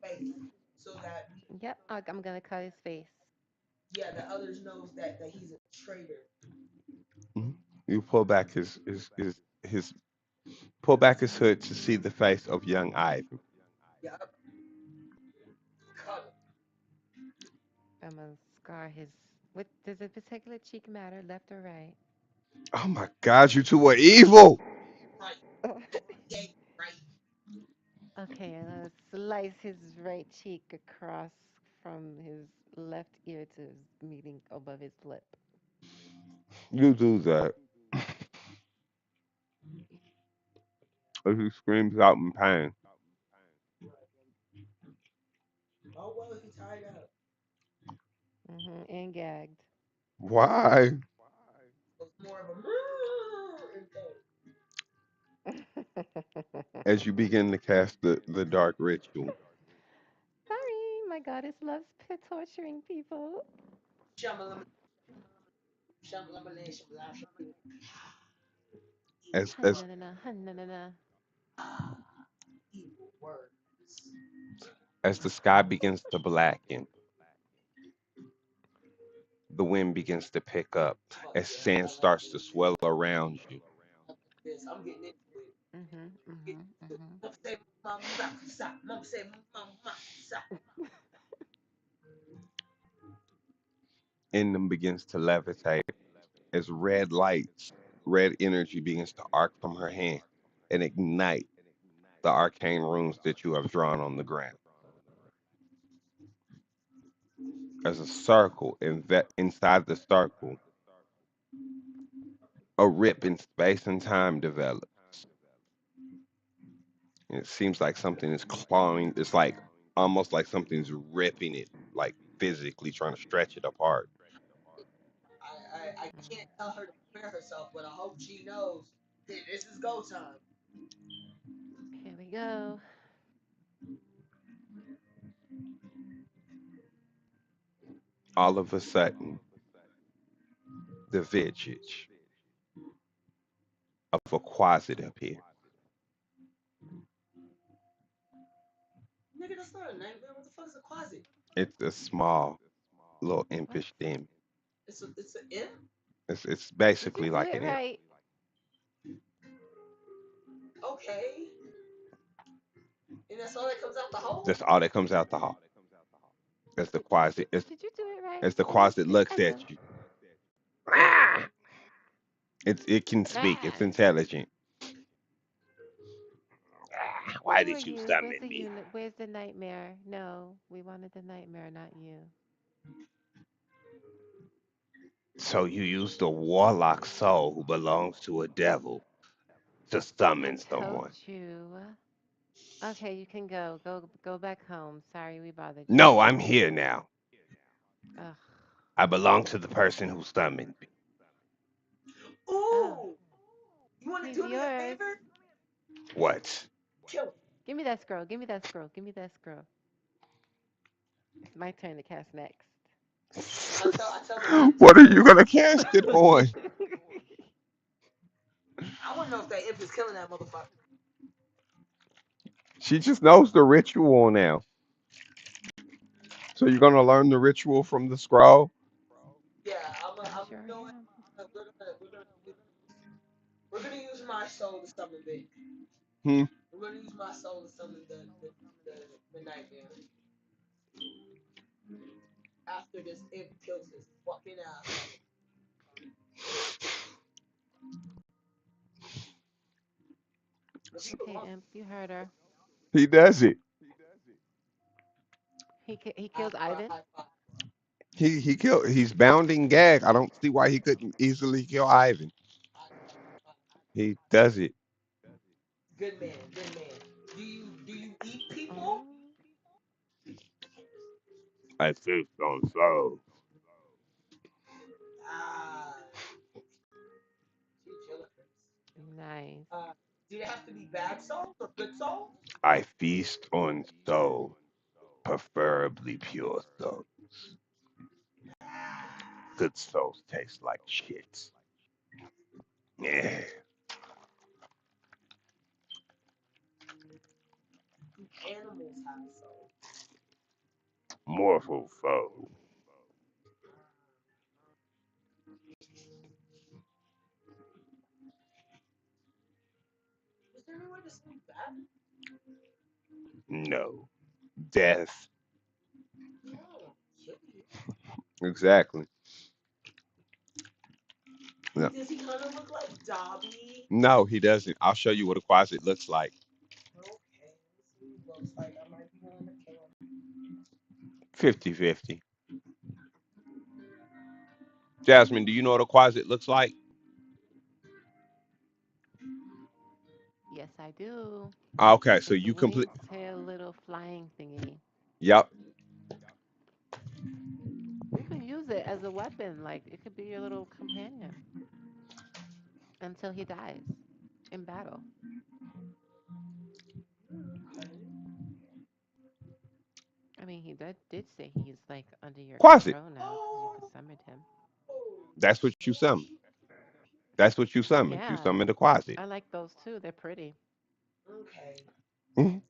face so that we, Yep, I'm gonna cut his face. yeah, the others knows that he's a traitor. mhm, you pull back his pull back his hood to see the face of young Ivan. Yup, cut him. I'm gonna scar his. What does a particular cheek matter, left or right? Oh my God, you two are evil. Right, yeah, right. Okay, I'm gonna slice his right cheek across from his left ear to his meeting above his lip. You do that. As he screams out in pain. Oh well, he tied up. And gagged. Why? It was more of a thing. As you begin to cast the dark ritual, Sorry, my my goddess loves torturing people. Shamalam, shamalam, As Hananana, hananana. evil words. as the sky begins to blacken, the wind begins to pick up, Fuck as yeah, sand I like starts to this. swell around you. This I'm getting into it. Mhm, Getting mhm, into it. mhm. Mom say, Mama sa. Mom say, Mama sa. In them begins to levitate as red lights, red energy begins to arc from her hand and ignite the arcane runes that you have drawn on the ground. As a circle, inside the circle, a rip in space and time develops. And it seems like something is clawing, it's like almost like something's ripping it, like physically trying to stretch it apart. I can't tell her to prepare herself, but I hope she knows that this is go time. Here we go. All of a sudden, the visage of a closet appears. Nigga, that's not a nightmare. What the fuck is a closet? It's a small, little What? impish demon. It's an imp. It's Did you basically do like it an imp. right? Okay, and that's all that comes out the hole. That's all that comes out the hall. As the closet, Did you do it right? as the closet I looks at know. you. Yeah. It can speak. It's Ah, intelligent. Why who are did you you? Where's summon the me? unit? Where's the nightmare? No, we wanted the nightmare, not you. So you used a warlock soul who belongs to a devil to I summon told someone. you. Okay, you can go. Go back home. Sorry we bothered you. No, I'm here now. Ugh. I belong to the person who summoned me. Oh, Ooh, you want to he's do me a yours. favor? What? Kill him. Give me that scroll. Give me that scroll. Give me that scroll. It's my turn to cast next. I tell the imp to What are kill you him. gonna cast it on? I want to know if that imp is killing that motherfucker. She just knows the ritual now. So you're gonna learn the ritual from the scroll? Yeah, I I'm sure you know what? am. We're gonna use my soul to summon Vic. Hmm. We're gonna use my soul to summon the, the nightmare. After this imp kills his fucking ass. If you Okay, alone, Imp, you heard her. He does it. He ask killed for a Ivan. high five. He killed. He's bounding gag. I don't see why he couldn't easily kill Ivan. Ask for a high five. He does it. Good man, good man. Do you eat people? Oh, I feel so. Ah, two killers. nice. Uh, do they have to be bad souls or good souls? I feast on soul, preferably pure soul. Good souls taste like shit. Yeah. Do animals have souls? Mortal foe. Is there any way to sleep that? No. Death. No, kill you. Exactly. No. Does he kind of look like Dobby? No, he doesn't. I'll show you what a closet looks like. Okay, let's see what he looks like. I might be willing to kill him. 50-50. Jasmine, do you know what a closet looks like? Yes, I do. Okay, so It's a you complete. winged tail little flying thingy. Yep. You can use it as a weapon. Like it could be your little companion until he dies in battle. mean, he did say he's like under your Quasi. control now because you Oh, summoned him. That's what you summon. That's what you summoned. You Yeah, summoned the Quasi. I like those too. They're pretty. okay. Mhm.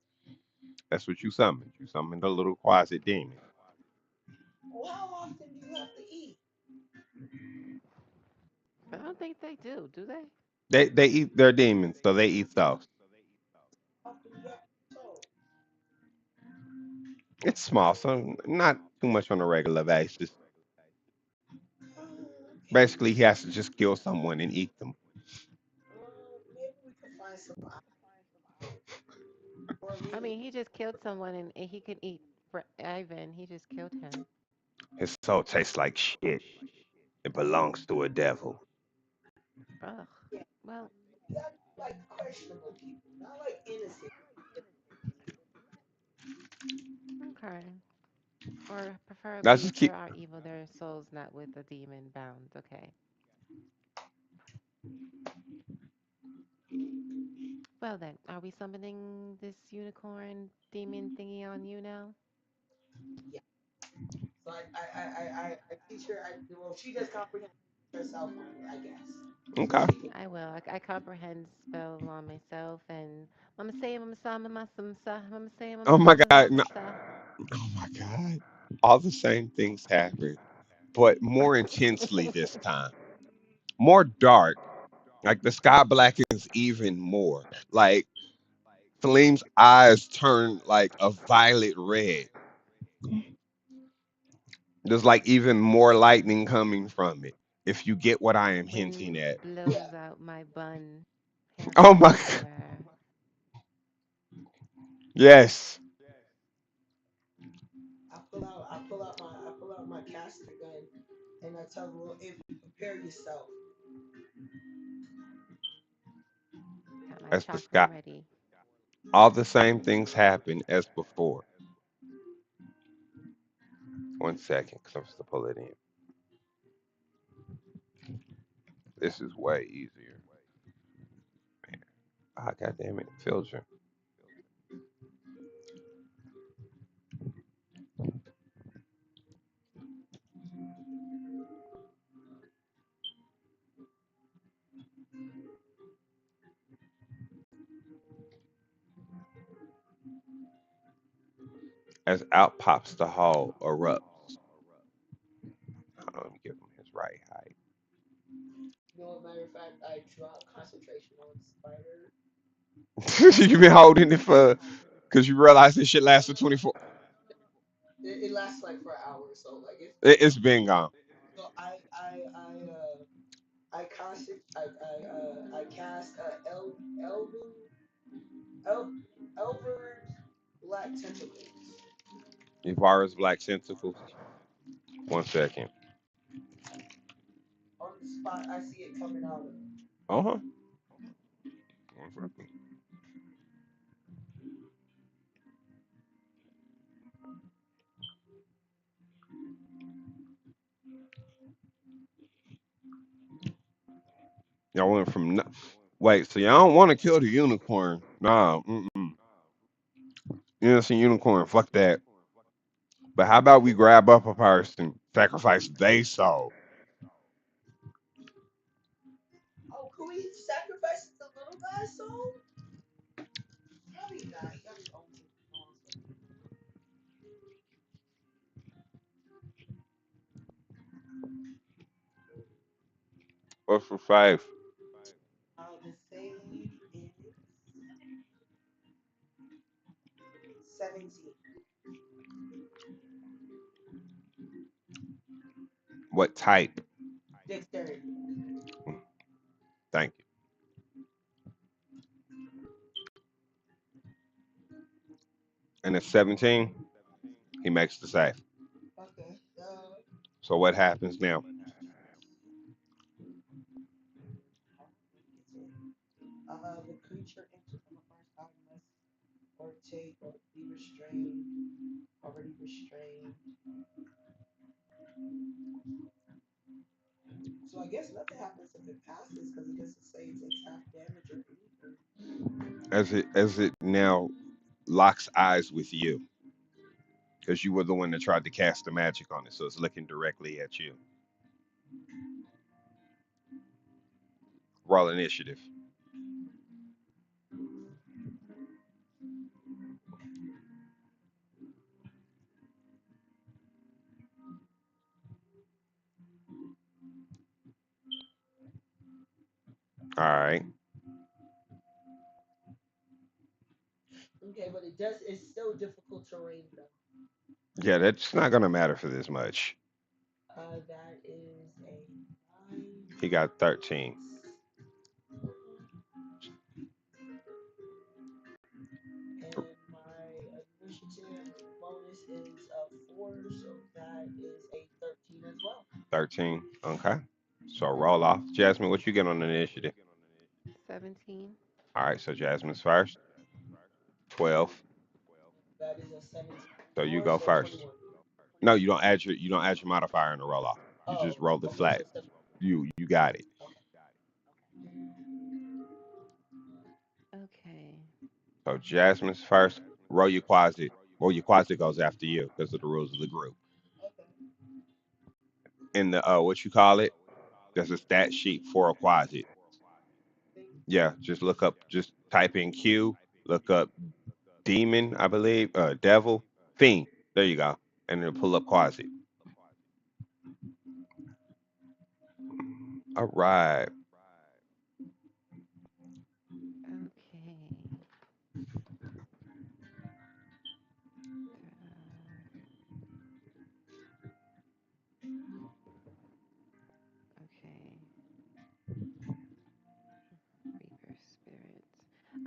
That's what you summoned. You summoned a little Quasi demon. Well, how often do you have to eat? I don't think they do they? They eat their demons, so they eat stuff. How often do you have to so? It's small, so not too much on a regular basis. Okay. Basically, he has to just kill someone and eat them. Maybe we could find some hours. Or I maybe mean, he just killed someone and he could eat Ivan. He just killed him. His soul tastes like shit. It belongs to a devil. Ugh. yeah, Well, that like questionable people, not like innocent. okay. Or Let's preferably, just if keep. there are evil, their souls not with a demon bound. Okay. Well then, are we summoning this unicorn demon thingy on you now? Yeah. So I teach her. Well, she just comprehends herself on me, I guess. So Okay. she can. I will. I comprehend spell on myself and Mama say Mama sa Mama some sa Mama say Mama Oh sa my Mama god. No. sa. Oh my god. All the same things happen, but more intensely this time. More dark. Like the sky blackens even more. Like Flame's eyes turn like a violet red. There's like even more lightning coming from it. If you get what I am hinting Wind at. Yeah. blows out my bun, hair Oh flies my god. everywhere. Yes. I pull out my caster gun, and I tell her, well, if you prepare yourself. Got my As the sky. chakram ready. All the same things happen as before. 1 second, because I'm supposed to pull it in. This is way easier. Ah, God damn it. Filter. As out pops the hall erupts. Hold on, let me give him his right height. You know, matter of fact, I drop concentration on spider. You've been holding it for, because you realize this shit lasts for 24. It lasts like for an hour, so like it's It's been gone. so I cast El, Elver's black tentacles Ivara's black tentacles. 1 second. on the spot. I see it coming out of. Uh huh. 1 second. Y'all went from wait, so y'all don't want to kill the unicorn? Nah, innocent unicorn. Fuck that. But how about we grab up a person, sacrifice they soul? Oh, could we sacrifice the little guy's soul? Probably not. He got his own thing going on. What's for 5? The save is 17. What type? Dexterity. Mm, thank you. And at 17, he makes the save. Okay. So what happens now? The creature enters on the first side must or take or be restrained, already restrained. So I guess nothing happens if it passes because it doesn't say it takes half damage or anything. As it now locks eyes with you, because you were the one that tried to cast the magic on it, so it's looking directly at you. Roll initiative. All right. Okay, but it's still difficult terrain though. Yeah, that's not gonna matter for this much. That is a 9. He got 13. And my initiative bonus is 4, so that is a 13 as well. 13. Okay. So roll off. Jasmine, what you get on the initiative? 17. All right, so Jasmine's first. 12. That is a 17 So you more, go so first. 21. No, you don't add your modifier in the roll off. You just Oh, roll it okay, flat. so 7. You got it. Okay. So Jasmine's first. Roll your quasi. Roll your quasi goes after you because of the rules of the group. Okay. In the what you call it? There's a stat sheet for a quasi. Yeah, just type in Q, look up demon, I believe, devil, fiend. There you go. And it'll pull up quasi. All right. Okay. Okay. Reaper spirits.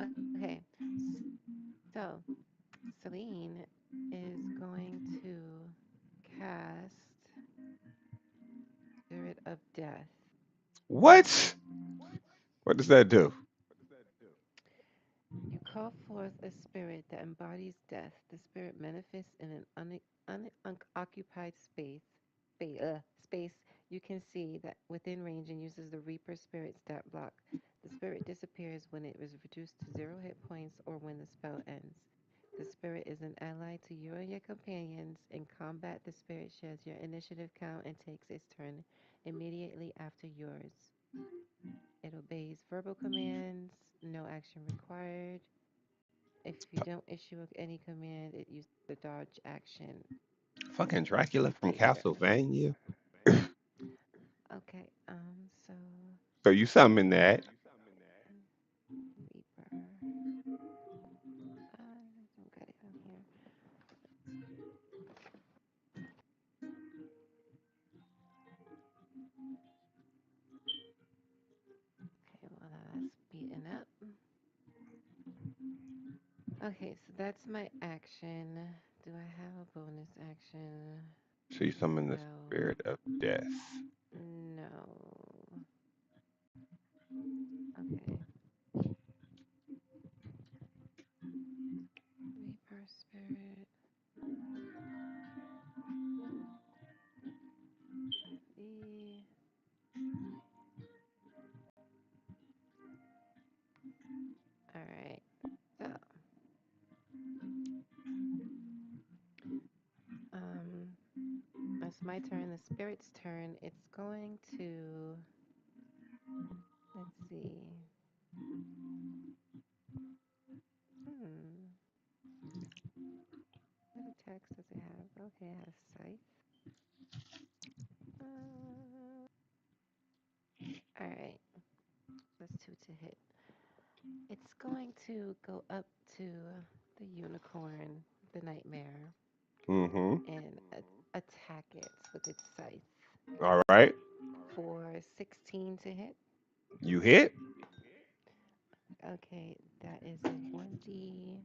Okay. So Celine is going to cast Spirit of Death. What? What does that do? You call forth a spirit that embodies death. The spirit manifests in an unoccupied space you can see that within range and uses the Reaper spirit stat block. The spirit disappears when it is reduced to 0 hit points or when the spell ends. The spirit is an ally to you and your companions. In combat, the spirit shares your initiative count and takes its turn immediately after yours. It obeys verbal commands, no action required. If you don't issue any command, it uses the dodge action Fucking Dracula from later. Castlevania. Okay, so So you summon that. Reaper. Don't got it on here. Okay, well that's beaten up. Okay, so that's my action. Do I have a bonus action? So you summon the Spell? spirit of death. No. Okay. Reaper spirit. E. All right. So, um, it's my turn. The spirit's turn. It's going to. Let's see. Hmm. What attacks does it have? Okay, it has scythe. All right. That's 2 to hit. It's going to go up to the unicorn, the nightmare, Mm-hmm. and attack it with its scythe All right. for 16 to hit. You hit. Okay, that is a 1d12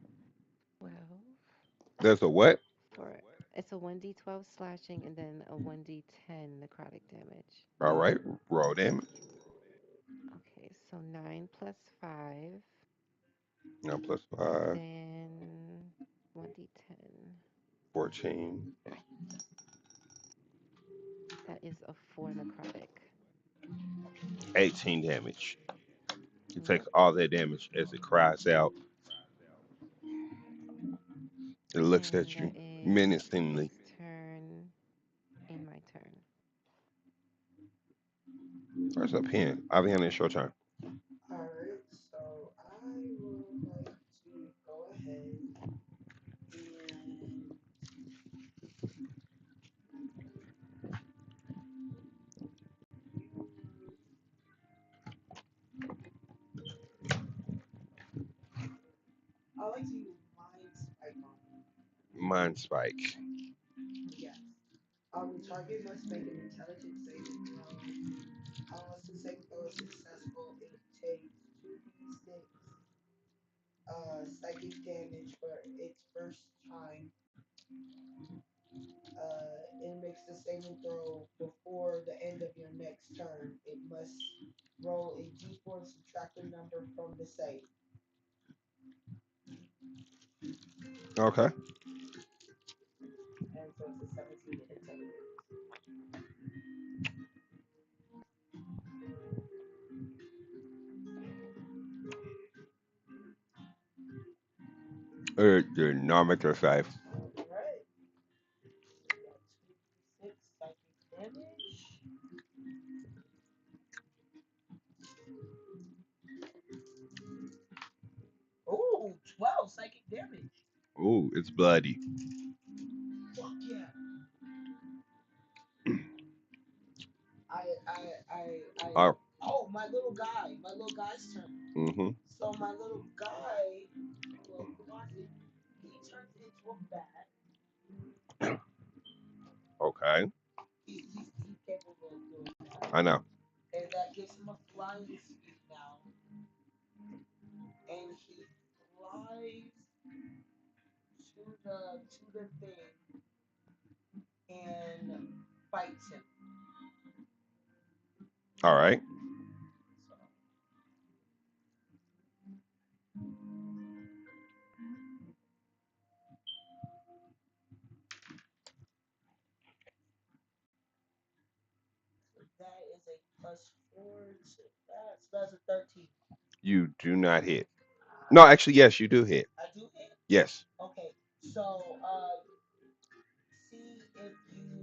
There's a what? for it's a 1d12 slashing and then a 1d10 necrotic damage. All right. Roll damage. Okay, so 9 plus 5, Now plus and 5. then 1d10. 14. That is a 4 necrotic. 18 damage. It Yep. takes all that damage as it cries out. It looks And at you. that is Menacingly. Turn in my turn. Where's a pen? Aviana, it's your turn. All right, so I would like to go ahead and I like to use Mind Spike on Mind spike. Yes. The target must make an intelligence saving throw. Unless the saving throw is successful, it takes 2d6 psychic damage for its first time. It makes the saving throw before the end of your next turn. It must roll a d4 and subtract the number from the save. Okay. And so it's a 17 in intelligence. Did not make her save. Alright. So we got 2d6 psychic damage. Ooh, 12 psychic damage. Ooh, it's bloody. Fuck yeah. Oh. Oh, my little guy's turn. Mm-hmm. So my little guy, well, closet, he turns into a bat. Okay. He's capable of doing that. I know. And that gives him a flying speed now. And he flies to the thing and bites him. All right. So that is a +4 to that. So that's a 13. You do not hit. No, actually, yes, you do hit. I do hit? Yes. Okay. So see if you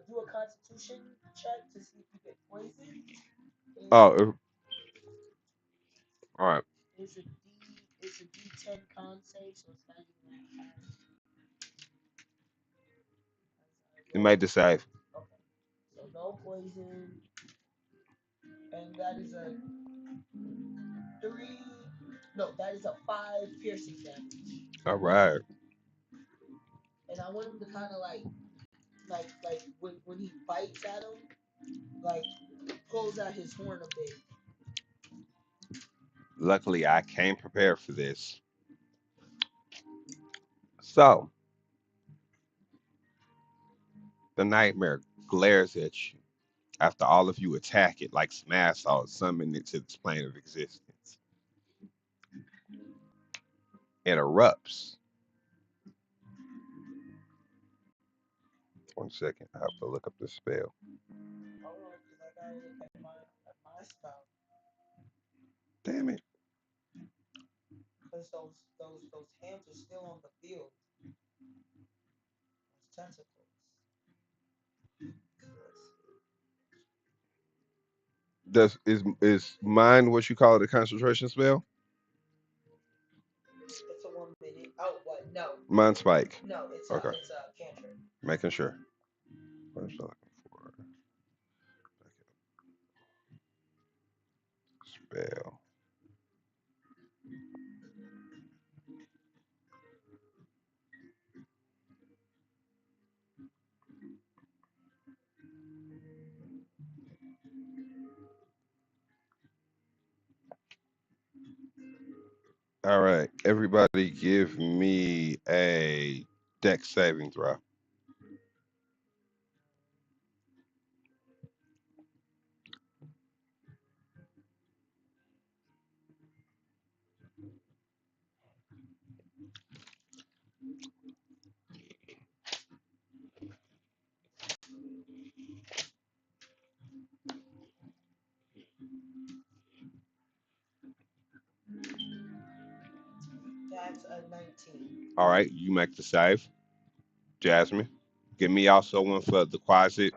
do a constitution check to see if you get poisoned. Oh, all right. It's a D10 con save, so it's not even that high. You made the save. Okay. So no poison. And that is a 3. No, that is a 5 piercing damage. All right. And I want him to kind of like when he bites at him, like pulls out his horn a bit. Luckily, I came prepared for this. So, the nightmare glares at you after all of you attack it like Smash Salt summoned it to this plane of existence. It erupts. 1 second. I have to look up the spell. Hold on, because I gotta look at my spell. Damn it. Because those hands are still on the field. Those tentacles. Is mine what you call it a concentration spell? It's a 1 minute. Oh, what? No. Mind spike. No, it's Okay. it's a cantrip. Making sure. What am I looking for? Spell. All right. Everybody give me a dex saving throw. All right, you make the save, Jasmine. Give me also one for the closet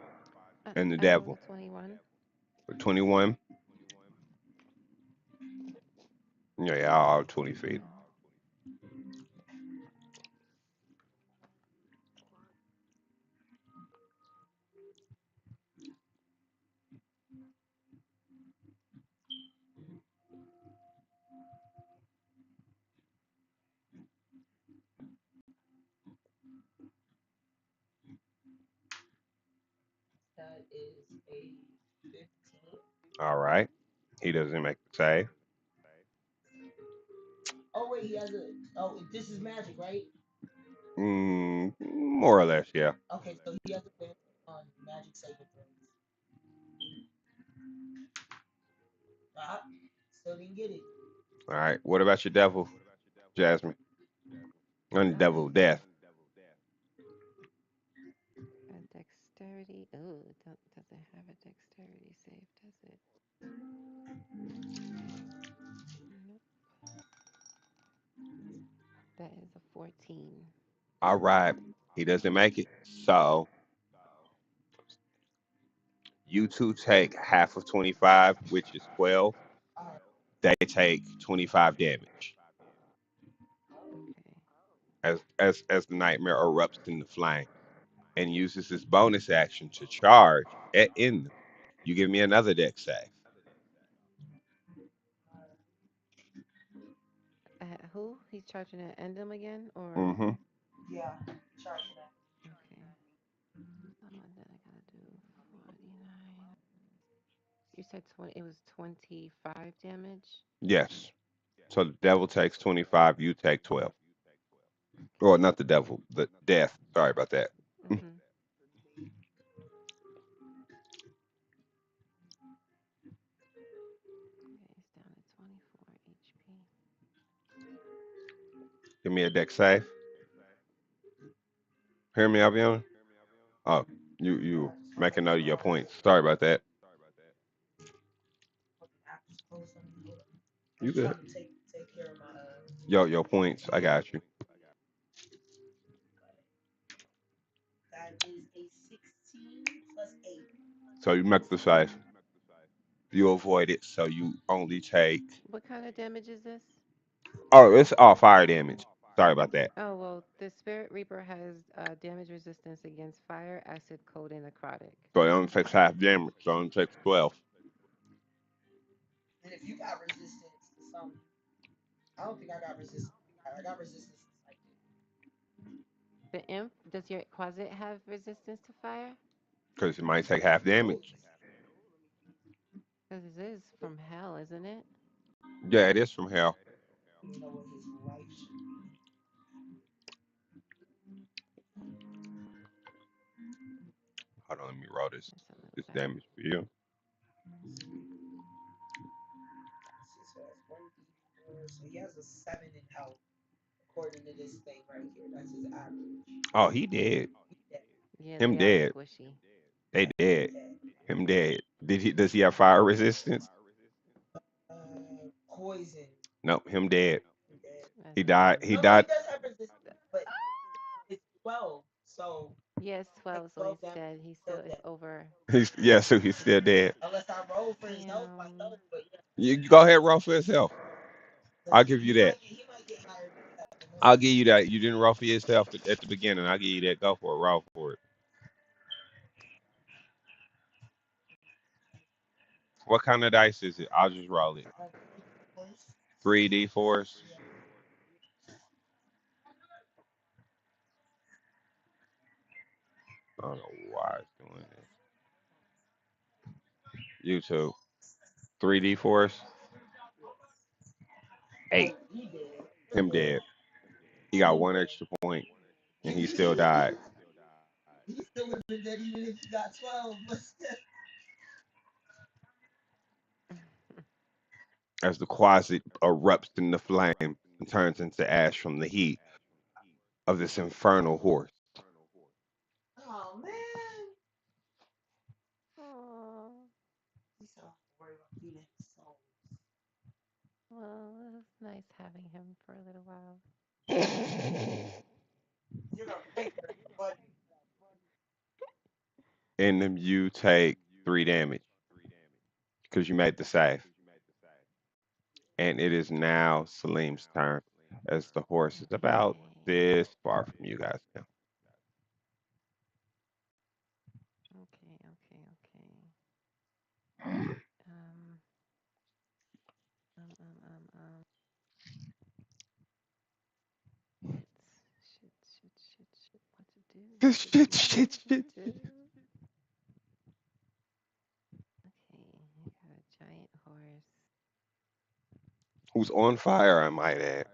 and the I rolled devil. a 21. For 21. Yeah, all 20 feet. That is a 15. All right. He doesn't make the save. Oh wait, he has a. Oh, this is magic, right? More or less, yeah. Okay, so he has a advantage on magic saving throws. Ah, still didn't get it. All right. What about your devil, Jasmine? And the devil of death. A dexterity. Oh, it doesn't have a dexterity save, does it? Nope. That is a 14. All right. He doesn't make it. So you two take half of 25, which is 12. All right. They take 25 damage Okay. as the nightmare erupts in the flame and uses his bonus action to charge at in them. You give me another deck save. Who? He's charging at Endem again? Or. Mm-hmm. Yeah, charging that. Okay. Then I gotta do 49. You said 20. It was 25 damage? Yes. So the devil takes 25, you take 12. Or not the devil, the death. Sorry about that. Mm-hmm. Okay, it's down to 24 HP. Give me a deck save. Hear me, Avion? Oh, you make a note of your points. Sorry about that. You good. Trying to take care of my. Your points. I got you. That is a 16 plus 8. So you make the save. You avoid it, so you only take. What kind of damage is this? Oh, it's all fire damage. Sorry about that. Oh, well, the Spirit Reaper has damage resistance against fire, acid, cold, and necrotic. So it only takes half damage. So it only takes 12. And if you got resistance to some, I don't think I got resistance. I got resistance to psychic. The Imp, does your closet have resistance to fire? Because it might take half Oh, damage. Because it is from hell, isn't it? Yeah, it is from hell. you know what his life should Hold on, let me roll this. That's a little This better. damage for you. so that's 1d4. So he has a 7 in health, according to this thing right here. That's his average. Oh, he dead. He dead. Yeah, Him they are dead. squishy. They Yeah, he dead. dead. Him dead. Did he? Does he have fire resistance? Poison. Nope. Him dead. He dead. He That's a died. bummer. He No, he died. does have resistance, but it's 12. So Yes, like 12, so 12 he's damage, dead. He still still is dead. over. He's yeah. So he's still dead. Unless I roll for his health Damn. myself, but yeah, You go ahead, roll for yourself. because I'll give you that. he might get higher than that. I'll give you that. You didn't roll for yourself at the beginning. I'll give you that. Go for it. Roll for it. What kind of dice is it? I'll just roll it. 3d4s. Yeah. I don't know why it's doing this. YouTube. 3d4s. Oh, 8. he did. Him dead. He got one extra point, and he still died. He still would have been dead even if he got 12. But still. As the closet erupts in the flame and turns into ash from the heat of this infernal horse. Oh man. Oh, He's so worried about feeding his soul. well, it was nice having him for a little while. You're gonna pay for it, but And then you take 3 damage because you made the save. And it is now Salim's turn as the horse is about Okay. this far from you guys now. Okay. Okay. Okay. Um. Um. Um. Um. Um. Shit. Shit. Shit. Shit. Shit. What to do? What to Shit, do? shit, What shit. to do? Okay. I got a giant horse. Who's on fire, I might add.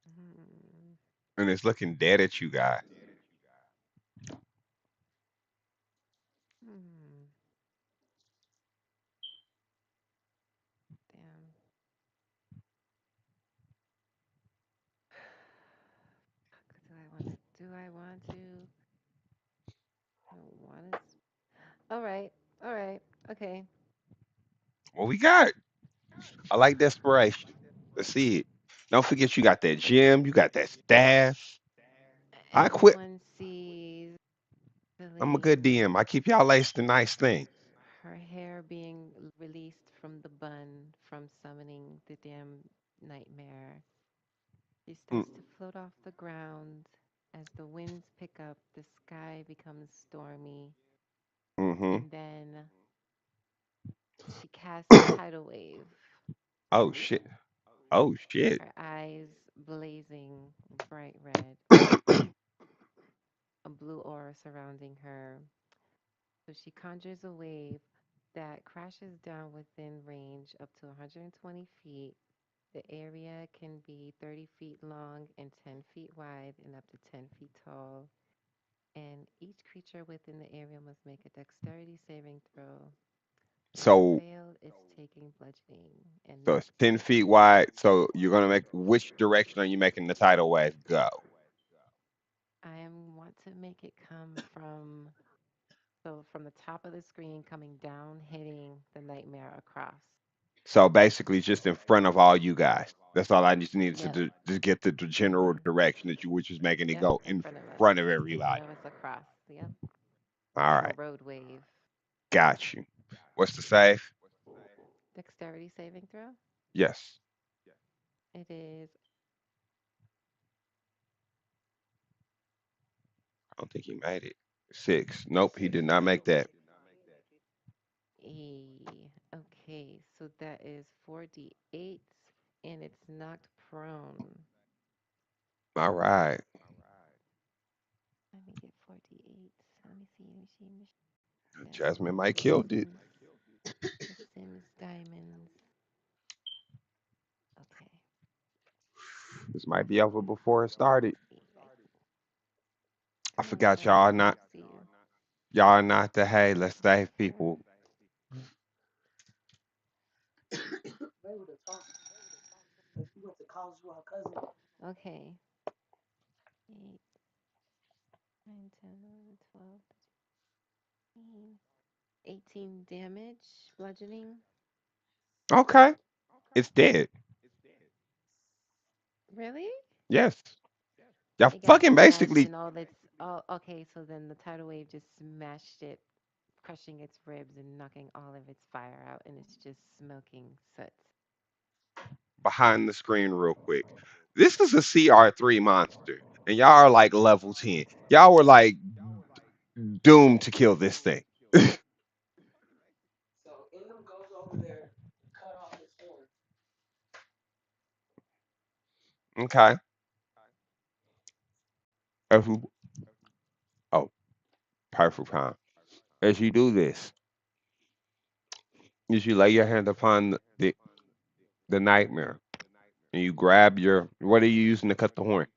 Hmm. And it's looking dead at you guys. Hmm. Damn. Do I want to? Do I want to? I don't want to. All right. All right. Okay. What we got? I like desperation. Let's see it. Don't forget you got that gem, you got that staff. I quit. Everyone sees I'm a good Celine, DM. I keep y'all laced in nice things. her hair being released from the bun from summoning the damn nightmare. She Mm, starts to float off the ground. As the winds pick up, the sky becomes stormy, mm-hmm. and then she casts Tidal Wave, Oh shit. Oh shit. her eyes blazing bright red, a blue aura surrounding her. So she conjures a wave that crashes down within range up to 120 feet. The area can be 30 feet long and 10 feet wide and up to 10 feet tall. And each creature within the area must make a dexterity saving throw. If they So fail, it's taking bludgeoning and so it's next 10 feet wide. So you're gonna make which direction are you making the tidal wave go? I want to make it come from from the top of the screen coming down, hitting the nightmare across. So basically just in front of all you guys. That's all I just needed to Yep. do to get the general Mhm. direction that you which is making it Yep. go In in front of us. front of In front everybody. of us across. Yep. All Like a right. road wave. Got you. What's the save? Dexterity saving throw. Yes. It is I don't think he made it. 6. Nope, he did not make that. okay. So that is 4d8 and it's knocked prone. All right. Let me get 4d8. Let me see. Let me see. Let me see. Jasmine might The killed it. Sims. The Sims diamonds. Okay. This might be over before it started. I Come on, forgot chat. y'all I not don't see you. the hey, let's save people. they would have talked. But she went to college with her cousin. Okay. 8, 9, 10, 11, 12, 13, 18 damage, bludgeoning. Okay. It's dead. Really? Yes. Y'all It got fucking smashed basically and all its. Oh, okay. So then the tidal wave just smashed it, crushing its ribs and knocking all of its fire out, and it's just smoking soot. behind the screen real quick. This is a CR3 monster. And y'all are like level 10. Y'all were like doomed to kill this thing. So Ingham goes over there, cut off his horn. Okay. As you- Oh, perfect time. As you do this, as you lay your hand upon the nightmare, and you grab your what are you using to cut the horn?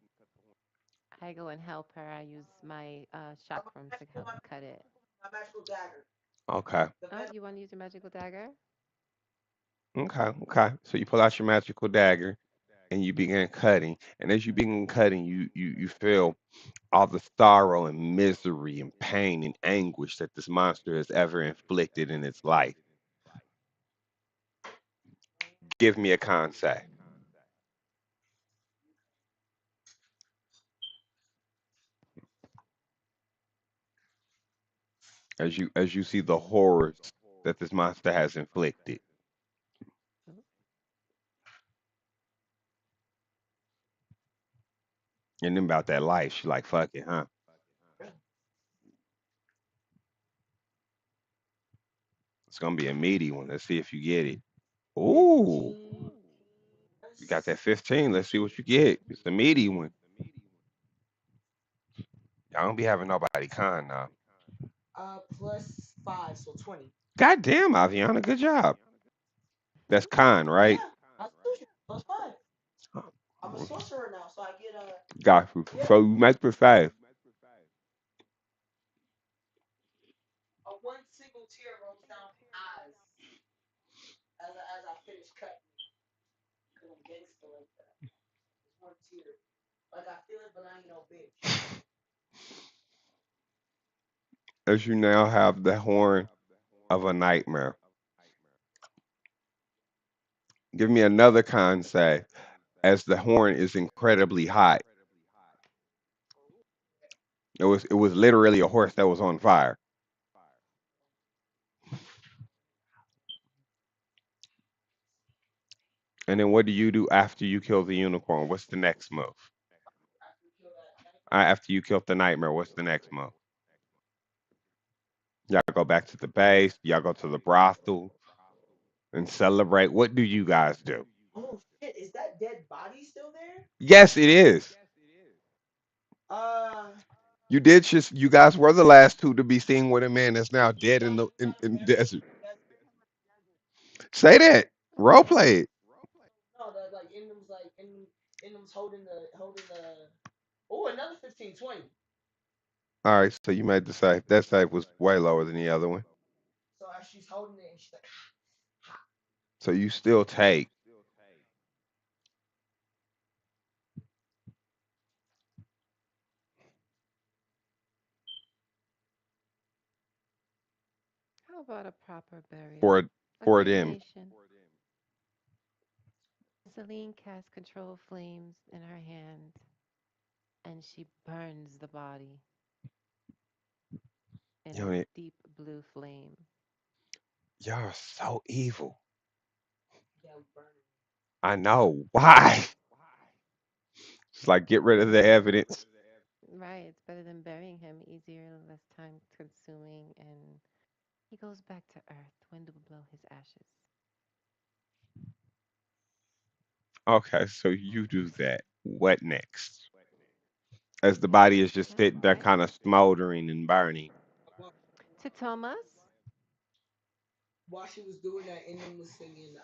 I go and help her. I use my I'm chakram to help cut it. my magical dagger. Okay. The Oh, venom. you want to use your magical dagger? Okay. Okay. So you pull out your magical dagger and you begin cutting. And as you begin cutting, you feel all the sorrow and misery and pain and anguish that this monster has ever inflicted in its life. Give me a con save. As you see the horrors that this monster has inflicted. And then about that life, she like, fuck it, huh? It's gonna be a meaty one. Let's see if you get it. Ooh, you got that 15. Let's see what you get. It's the meaty one. Y'all don't be having nobody con now. Plus 5, so 20. God damn, Aviana, good job. That's con, right? Yeah, I told you. Plus 5. I'm a sorcerer now, so I get a. Got you. So you match with 5. A one single tear rolls down my eyes as I finish cutting. Because I'm gangster like that. It's one tear. Like I feel it, but I ain't no bitch. As you now have the horn of a nightmare. Give me another con say, as the horn is incredibly hot. It was literally a horse that was on fire. And then what do you do after you kill the unicorn? What's the next move? After you kill that, After you kill the nightmare, what's the next move? Y'all go back to the base. Y'all go to the brothel and celebrate. What do you guys do? oh shit, is that dead body still there? Yes, it is. Uh, You did just. You guys were the last two to be seen with a man that's now dead in in desert. Say that. Role play it. no, that like in them's holding the. Oh, another 15, 20. All right, so you made the save. That save was way lower than the other one. So as she's holding it, and she's like, So you still take. How about a proper burial? for A for them. cremation. Celine casts control flames in her hand and she burns the body in You a know, deep blue flame. y'all are so evil. yeah, we burn it. I know why. It's like get rid of the evidence. Right, it's better than burying him, easier, less time consuming, and he goes back to Earth. Wind will blow his ashes. Okay, so you do that. What next? As the body is just All sitting there, right. kind of smoldering and burning. Well, To Thomas, while she was doing that, and then was singing,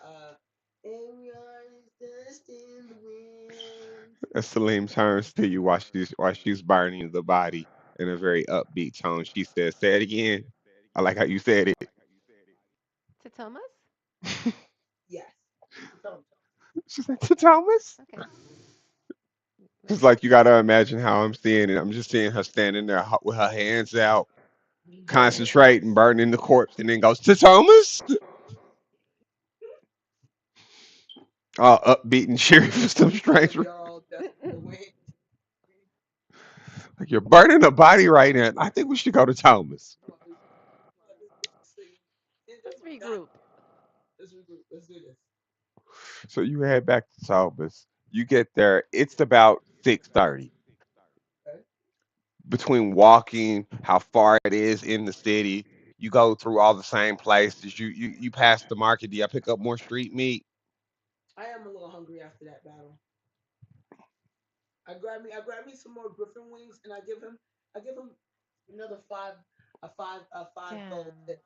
"And we are dust in the wind." As Salim turns to you while she's burning the body in a very upbeat tone, she says, "Say it again." I like how you said it. to Thomas. Yes. Tell him. She said, "To Thomas." Okay. It's Okay. like you gotta imagine how I'm seeing it. I'm just seeing her standing there with her hands out, concentrating, burning the corpse, and then goes to Thomas. All upbeat and cheery for some strange We are all dust in the wind. Like you're burning a body right now. I think we should go to Thomas. Let's regroup. Let's regroup. Let's do this. So you head back to Thomas. You get there. It's about 6:30. Okay. Between walking, how far it is in the city, you go through all the same places. You pass the market. Do you pick up more street meat? I am a little hungry after that battle. I grab me some more griffin wings, and I give him another a five gold Damn. tip.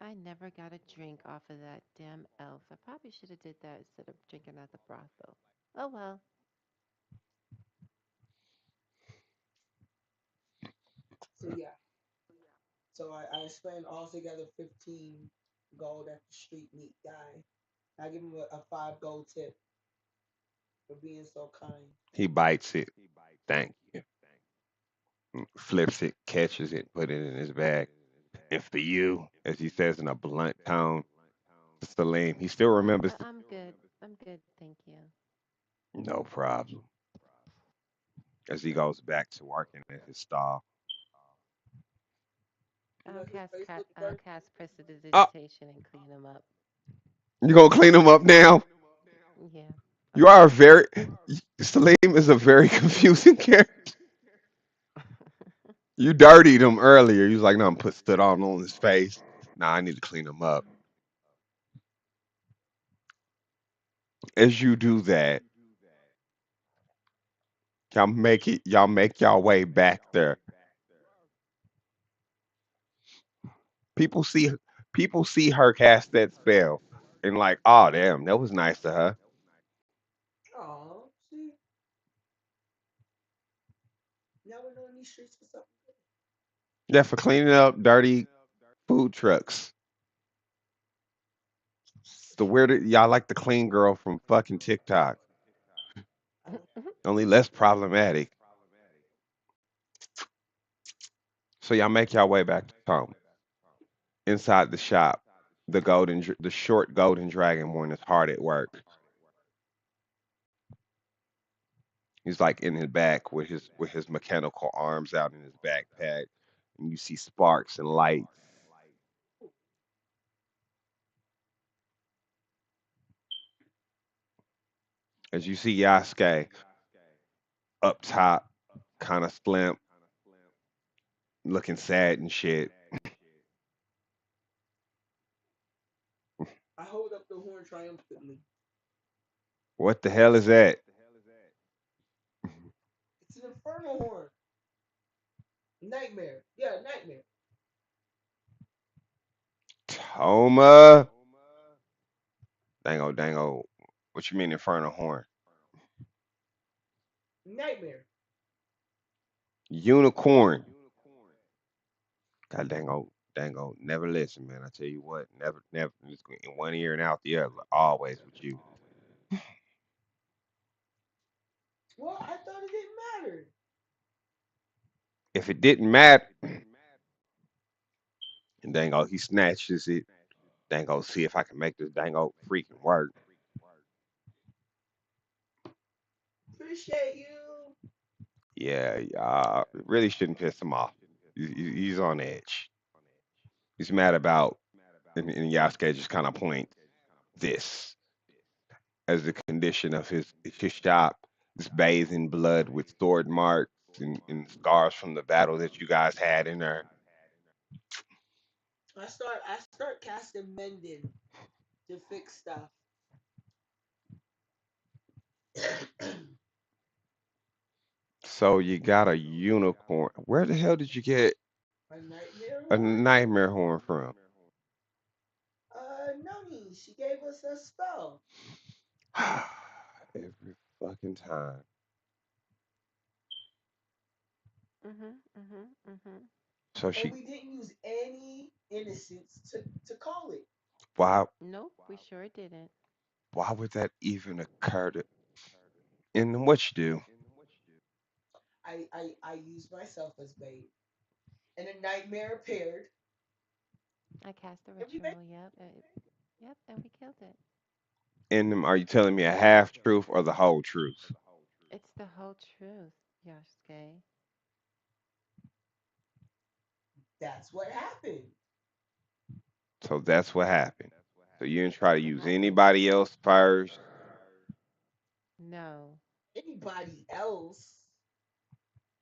I never got a drink off of that damn elf. I probably should have did that instead of drinking at the brothel. Oh well. So yeah, so I spend altogether 15 gold at the street meat guy. I give him a 5 gold tip for being so kind. He bites it. Thank you. Flips it, catches it, put it in his bag. And for you, as he says in a blunt tone, Salim, he still remembers. I'm good. I'm good. Thank you. No problem. As he goes back to working at his stall. His face looked I'll dirty. cast Oh, prestidigitation and clean them up. you gonna clean them up now? Yeah, You I'll are a clean them very up. Salim is a very confusing character. You dirtied him earlier. You was like, no, I'm put stood on his face. Nah, I need to clean him up. As you do that, y'all make y'all way back there. People see people see her cast that spell and like, oh damn, that was nice to her. Oh, see, now we're knowing these streets for something. Yeah, for cleaning up dirty food trucks. The weird y'all like the clean girl from fucking TikTok. I don't. Only less problematic. So y'all make y'all way back to home. Inside the shop, the short golden dragonborn is hard at work. He's like in his back with his mechanical arms out in his backpack, and you see sparks and lights. As you see Yasuke up top, kind of slimp, looking sad and shit. I hold up the horn triumphantly. What the hell is that? It's an infernal horn. Nightmare. Yeah, nightmare. Toma. Dango, dango. What you mean infernal horn? Nightmare. Unicorn. God dango, dango. Never listen, man. I tell you what, never. Just in one ear and out the other. Always with you. Well, I thought it didn't matter. If it didn't matter, and dango, he snatches it. Dango, see if I can make this dango freaking work. Appreciate you. Yeah, really shouldn't piss him off. He's on edge. He's mad about, and Yasuke just kind of points this as the condition of his shop. It's bathed in blood with sword marks and scars from the battle that you guys had in there. I start casting mending to fix stuff. A So you got a unicorn. Where the hell did you get nightmare a horn. nightmare horn from? Noni, she gave us a spell, Every fucking time. Mhm. So and she we didn't use any innocence to call it. why Nope, we sure didn't. why would that even occur to and what you do? I used myself as bait, and a nightmare appeared, I cast the and we made. ritual. Yep. Yep, and we killed it. In them, are you telling me a half truth or the whole truth? It's the whole truth, Yosuke. That's what happened. So that's what happened. So you didn't try to That's what use happened. anybody else first. No. Anybody else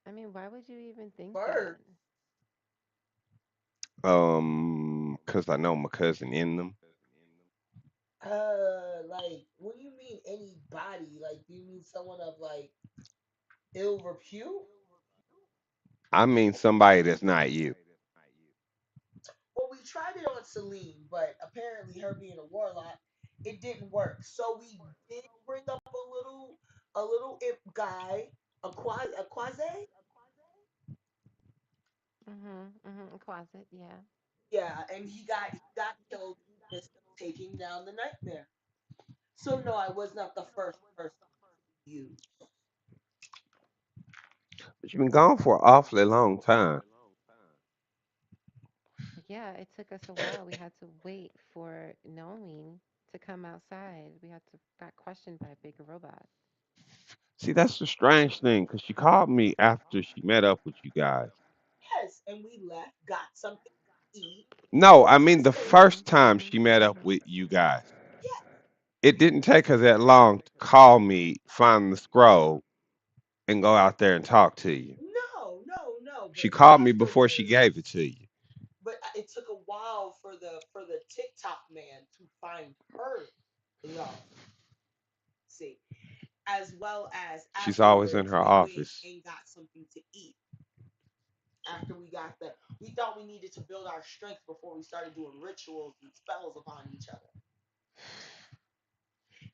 I mean, why would you even think that? first? Cause I know my cousin in them. Like, what do you mean anybody? Like, do you mean someone of like ill repute? I mean somebody that's not you. Well, we tried it on Celine, but apparently her being a warlock, it didn't work. So we did bring up a little imp guy, a quasi. Closet, yeah. Yeah, and he got killed in the midst of taking down the nightmare. So no, I was not the first person to use. But you've been gone for an awfully long time. Yeah, it took us a while. We had to wait for Nomi to come outside. We had to got questioned by a big robot. See, that's the strange thing, cause she called me after she met up with you guys. Yes, and we left, got something. eat, No, I mean the first sing. time she met up with you guys, Yeah. it didn't take her that long to call me, find the scroll, and go out there and talk to you. No, no, no. She But called me before she afterwards, gave it to you. but it took a while for the TikTok man to find her love. See, as well as She's always in afterwards her we went office. and got something to eat. After we got the, we thought we needed to build our strength before we started doing rituals and spells upon each other,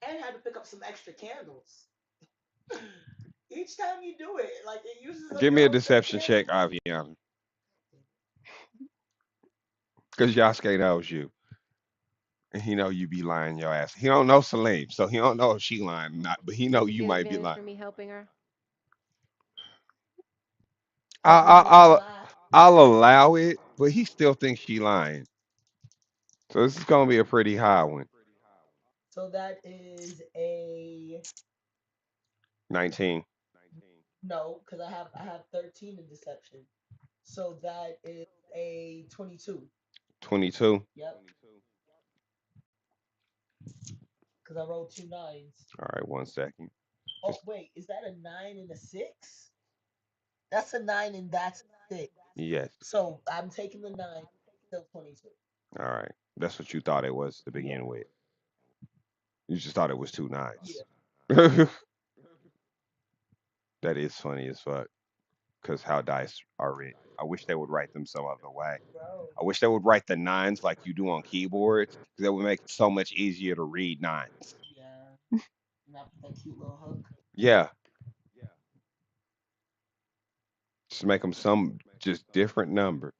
and had to pick up some extra candles. Each time you do it, like it uses up Give your me a whole set of deception check, candles. Aviana, because Yasuke knows you, and he know you be lying your ass. He don't know Celine, so he don't know if she lying or not, but he know Did you you get might be advantage lying. for me helping her? I, Helping I, you not I'll lie. I'll allow it, but he still thinks she lying. So this is gonna be a pretty high one. So that is a 19, no, because I have 13 in deception. So that is a 22. 22. Yep, because I rolled two nines. All right, 1 second. Oh wait, is that a nine and a six? That's a nine and that's a six. Yes. So I'm taking the nine, still 22. All right. That's what you thought it was to Yep. begin with. You just thought it was two Yeah. nines. That is funny as fuck. Because how dice are written. I wish they would write them some other way. Bro. I wish they would write the nines like you do on keyboards, because that would make it so much easier to read nines. Yeah. Not with that cute little hook. Yeah, just make them some just different number.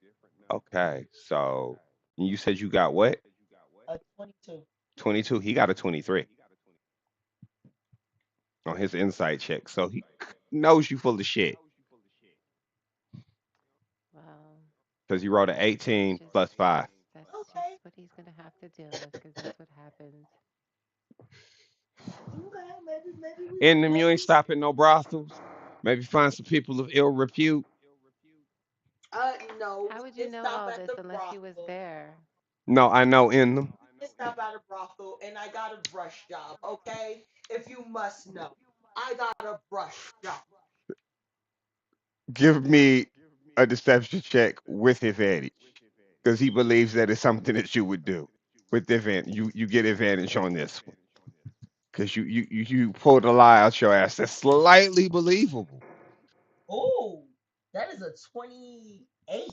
Okay, so you said you got what? A 22. 22. He got a 23 on his insight check, so he knows you full of shit Well, because you rolled an that's 18 just plus 5. that's just Okay. what he's gonna have to deal with, because that's what happens. Okay. Maybe we In them, you ain't maybe stopping no brothels. Maybe find some people of ill repute. no, How we would you did know stop all at this the unless you was brothel. there? No, I know in them. Did stop at a brothel and I got a brush job, okay? If you must know. I got a brush job. Give me a deception check with advantage because he believes that it's something that you would do with the advantage. You get advantage on this one because you pulled a lie out your ass that's slightly believable. Oh, that is a 28.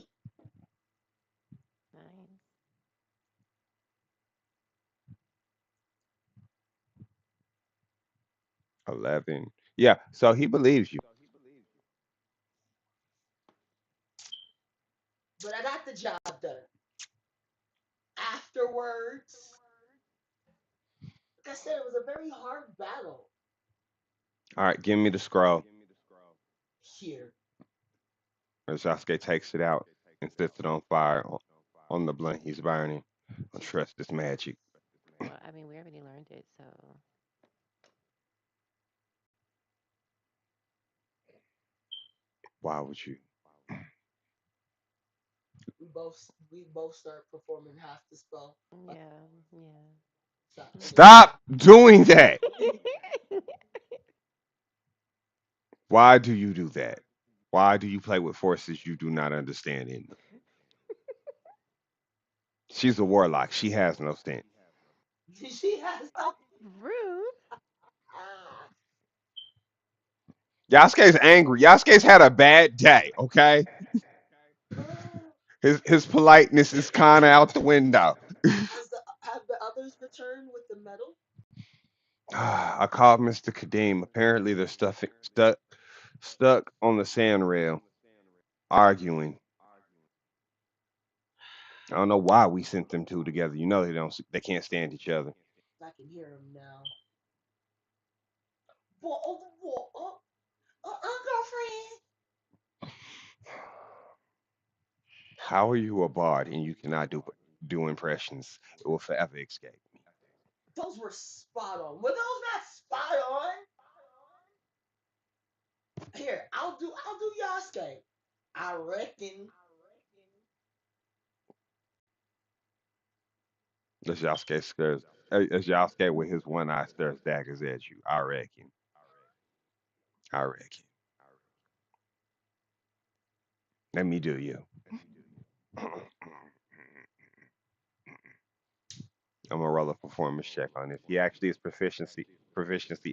9. 11. Yeah, so he believes you. But I got the job done. Afterwards, like I said, it was a very hard battle. All right, give me the scroll. Here. And Sasuke takes it out and sets it on fire on the blunt he's burning. I trust this magic. Well, I mean, we already learned it, so Why would you? We both start performing half the spell. yeah, yeah. Stop. Okay. Stop doing that. Why do you do that? Why do you play with forces you do not understand in them? She's a warlock. She has no sense. She has no. Rude. Ah. Yasuke's angry. Yasuke's had a bad day, okay? His politeness is kind of out the window. Have the others returned with the medal? I called Mr. Kadeem. Apparently they're stuck on the sand rail arguing. I don't know why we sent them two together. You know they can't stand each other. I can hear him now. Girlfriend. How are you a bard and you cannot do impressions? It will forever escape me. Those were spot on. Were those not spot on? Here, I'll do Yasuke. I reckon As Yasuke stares, as Yasuke with his one eye stares daggers at you. I reckon. I reckon. Let me do you. I'm gonna roll a performance check on this. He actually is proficiency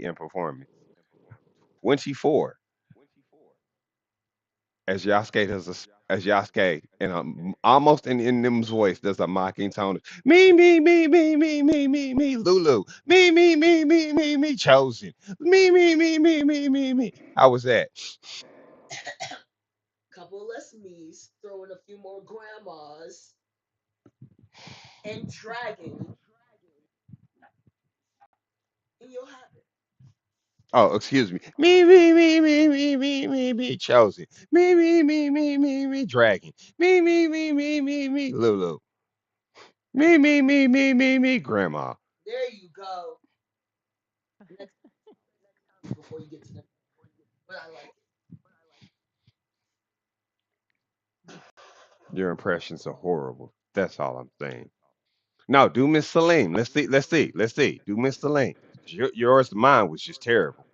in performance. 24. As Yasuke does as Yasuke and almost in them's voice does a mocking tone. Me, Lulu. Me, chosen. Me. How was that? Couple less me's, throw in a few more grandmas, and dragon, and you'll have it. Oh, excuse me. Me, chosen. Me, dragon. Lulu. Me, grandma. There you go. Next before you get to the, but I like Your impressions are horrible. That's all I'm saying. No, do Miss Salim. Let's see. Do Miss Salim. Yours, mine was just terrible.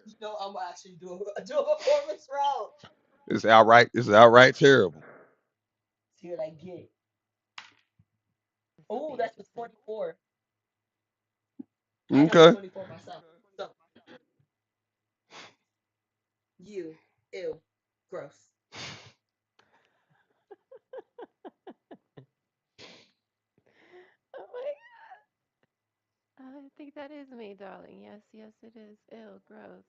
it. You know, I'm actually doing do a performance round. It's outright terrible. See what I get. This will Oh, be that's a interesting. 24. I got a Okay. 24 myself. So you, ew, gross. Oh my I think that is me, darling. Yes, yes, it is. Ew, gross.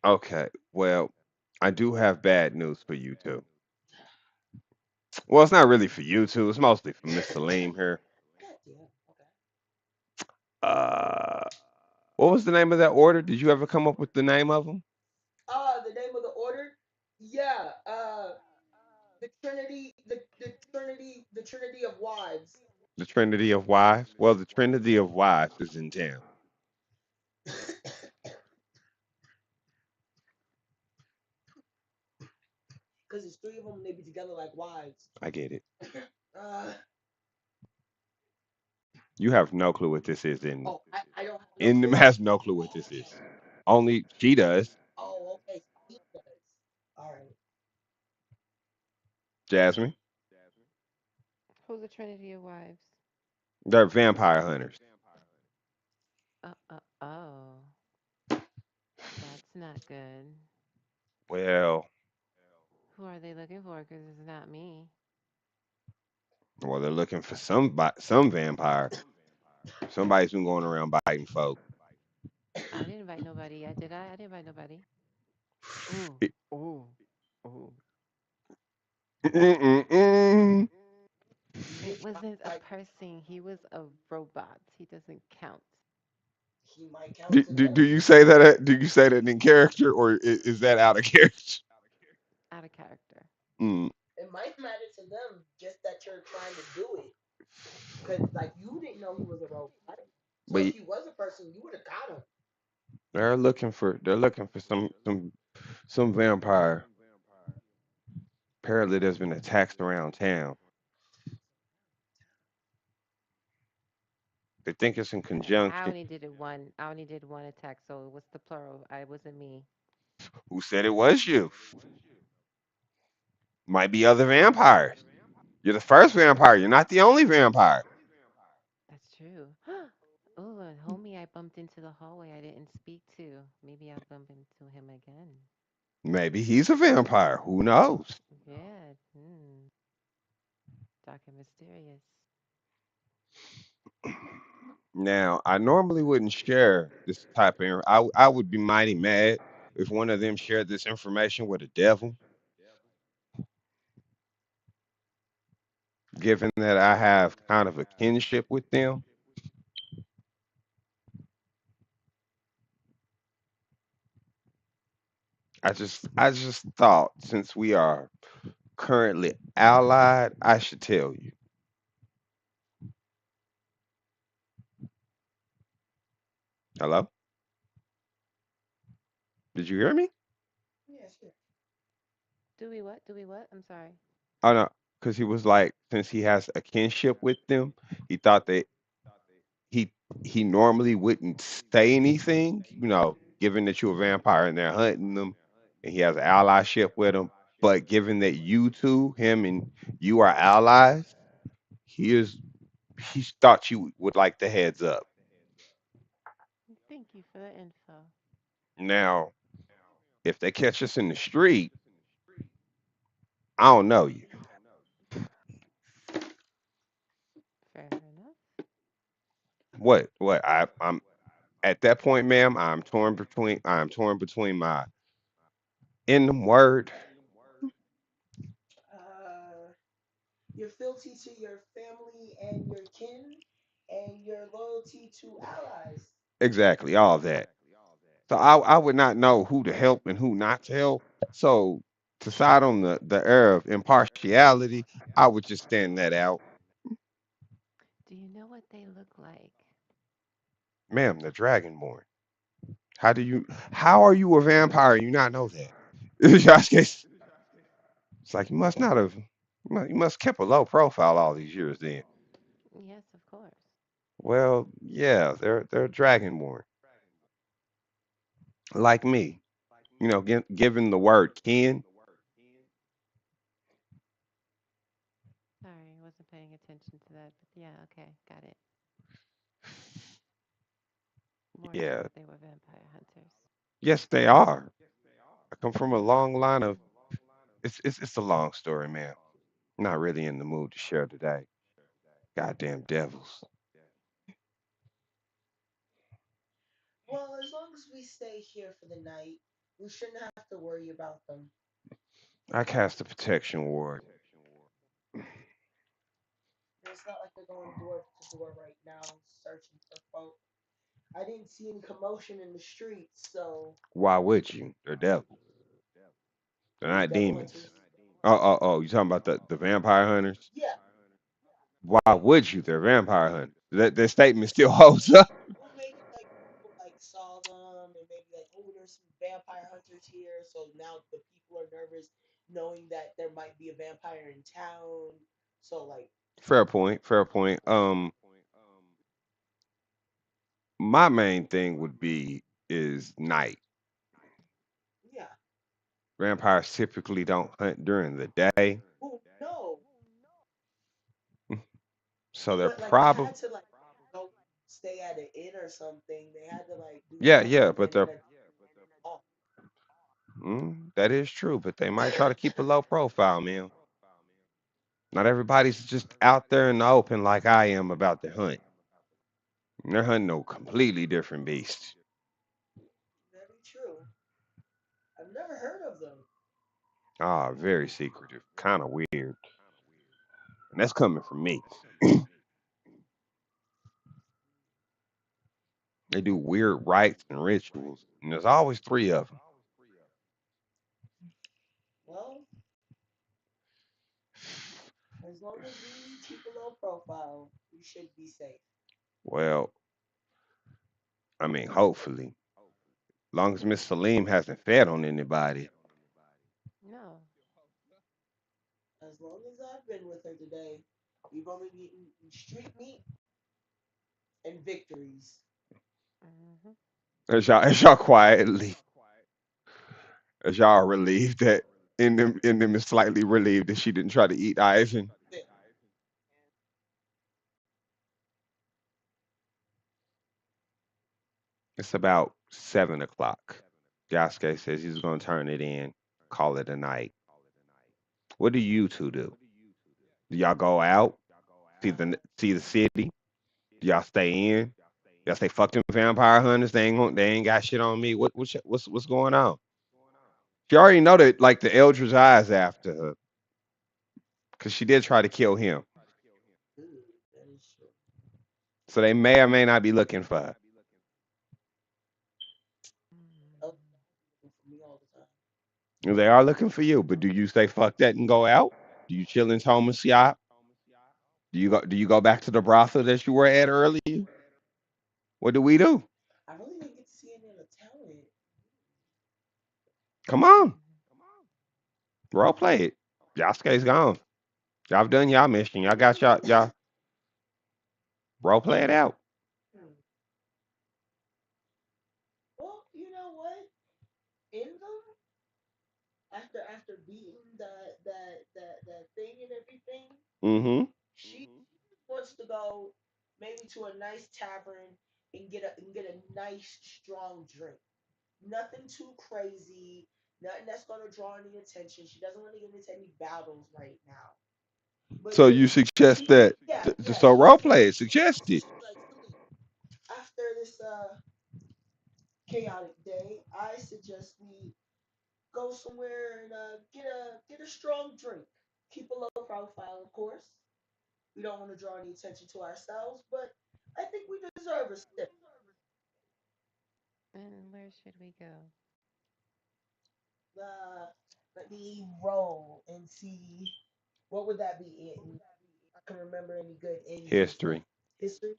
Okay. Well, I do have bad news for you too. Well, it's not really for you two. It's mostly for Miss Salim here. God damn. Okay. Uh, what was the name of that order? Did you ever come up with the name of them? The name of the order? Yeah. The Trinity, the Trinity of Wives. The Trinity of Wives. Well, the Trinity of Wives is in town. Because there's three of them, and they be together like wives. I get it. Uh, You have no clue what this is, and oh, I don't have no in them clue. has no clue what Oh, this okay. is. Only she does. Oh, okay. He does. All right. Jasmine. Who's the Trinity of Wives? They're vampire hunters. Oh. That's not good. Well, Who are they looking for? Because it's not me. they're looking for some vampire. Somebody's been going around biting folk. I didn't invite nobody. I did. I didn't invite nobody. Ooh. It- Ooh. Ooh. Mm-mm-mm. He It is wasn't a like person. He was a robot. He doesn't count. he might count Do, to do, them. do you say that? Do you say that in character, or is that out of character? Out of character. Mm. It might matter to them just that you're trying to do it. Because, like, you didn't know he was a robot. So But if he was a person, you would have got him. they're looking for some vampire apparently there's been attacks around town. They think it's in Okay. I conjunction. only did it one. I only did one attack. So what's the plural? I wasn't me. Who said it was you? Might be other vampires. You're the first vampire. You're not the only vampire. That's true. Oh, and homie, I bumped into the hallway. I didn't speak to. Maybe I'll bump into him again. Maybe he's a vampire. Who knows? Yeah. Dark and mysterious. Now, I normally wouldn't share this type of. I would be mighty mad if one of them shared this information with a devil, given that I have kind of a kinship with them. I just thought since we are currently allied, I should tell you. Hello? Did you hear me? Yeah, sure. Do we what? Do we what? I'm sorry. I know, because he was like, since he has a kinship with them, he thought that he he normally wouldn't say anything, given that you're a vampire and they're hunting them, and he has allyship with them. But given that you two, him and you are allies, he is he thought you would like the heads up. Thank you for the info. Now, if they catch us in the street, I don't know you. Fair enough. What? What? I'm at that point, ma'am. I'm torn between my in the word. Uh, your fealty to your family and your kin, and your loyalty to allies. Exactly, all that. So I would not know who to help and who not to help. So to side on the air of impartiality, I would just stand that out. Do you know what they look like? Ma'am, the Dragonborn. How are you a vampire and you not know that? Yasuke, it's like you must not have you must kept a low profile all these years then. Yes, of course. Well, yeah, they're Dragonborn. Like me. Given the word kin, Sorry, I wasn't paying attention to that, but yeah, okay, got it. More so yeah, that they were vampire hunters. yes they are. I come from a long line of it's a long story, man. Not really in the mood to share today. Goddamn devils. Well, as long as we stay here for the night, we shouldn't have to worry about them. I cast a protection ward. It's not like they're going door to door right now searching for folk. I didn't see any commotion in the streets, so Why would you? They're devils. They're they're not devil demons. hunters. Oh. You talking about the vampire hunters? Yeah, Why would you? They're vampire hunters. That statement still holds up. well, maybe like people like saw them and maybe like, oh, there's some vampire hunters here, so now the people are nervous knowing that there might be a vampire in town. So like, Fair point. Fair point. My main thing would be is night. yeah, Vampires typically don't hunt during the day, well, no, so they're but like they probably had to like go stay at an inn or something. They had to like do yeah, something, but and then they're a oh, that is true. But they might try to keep a low profile, man. Not everybody's just out there in the open like I am about to hunt. They're hunting a completely different beast. very true. I've never heard of them. Ah, very secretive, kind of weird, and that's coming from me. They do weird rites and rituals, and there's always three of them. Well, as long as we keep a low profile, we should be safe. Well, I mean, hopefully, long as Miss Salim hasn't fed on anybody. No. As long as I've been with her today, we've only eaten street meat and victories. Hmm. As y'all quietly, as y'all are relieved that in them is slightly relieved that she didn't try to eat Ivan. Th- It's about 7 o'clock. Yasuke says he's gonna turn it in, call it a night. What do you two do? Do y'all go out, see the city? Do y'all stay in? Y'all say fuck them vampire hunters. They ain't got shit on me. What's going on? She already know that like the Eldritch eyes after her because she did try to kill him. that is true. So they may or may not be looking for her. Oh, for me all the time. They are looking for you, but do you say fuck that and go out? Do you chill in Thomas shop? Do you go back to the brothel that you were at earlier? What do we do? I really didn't get to see any of the talent. Come on, role play it. Yasuke's gone. Y'all done y'all mission. Y'all got y'all role play it out. Hmm. Well, you know what? In them, after beating that thing and everything, Mm-hmm. she wants to go maybe to a nice tavern and get a nice strong drink. Nothing too crazy. Nothing that's gonna draw any attention. She doesn't want to get into any battles right now. But So just you suggest that yeah, yeah. so role play it, suggest it. Like sleep. After this chaotic day, I suggest we go somewhere and get a strong drink. Keep a low profile, of course. We don't want to draw any attention to ourselves, but I think we deserve a sip. And where should we go? Uh, Let me roll and see what would that be in. I can remember any good ins and stuff. History. History,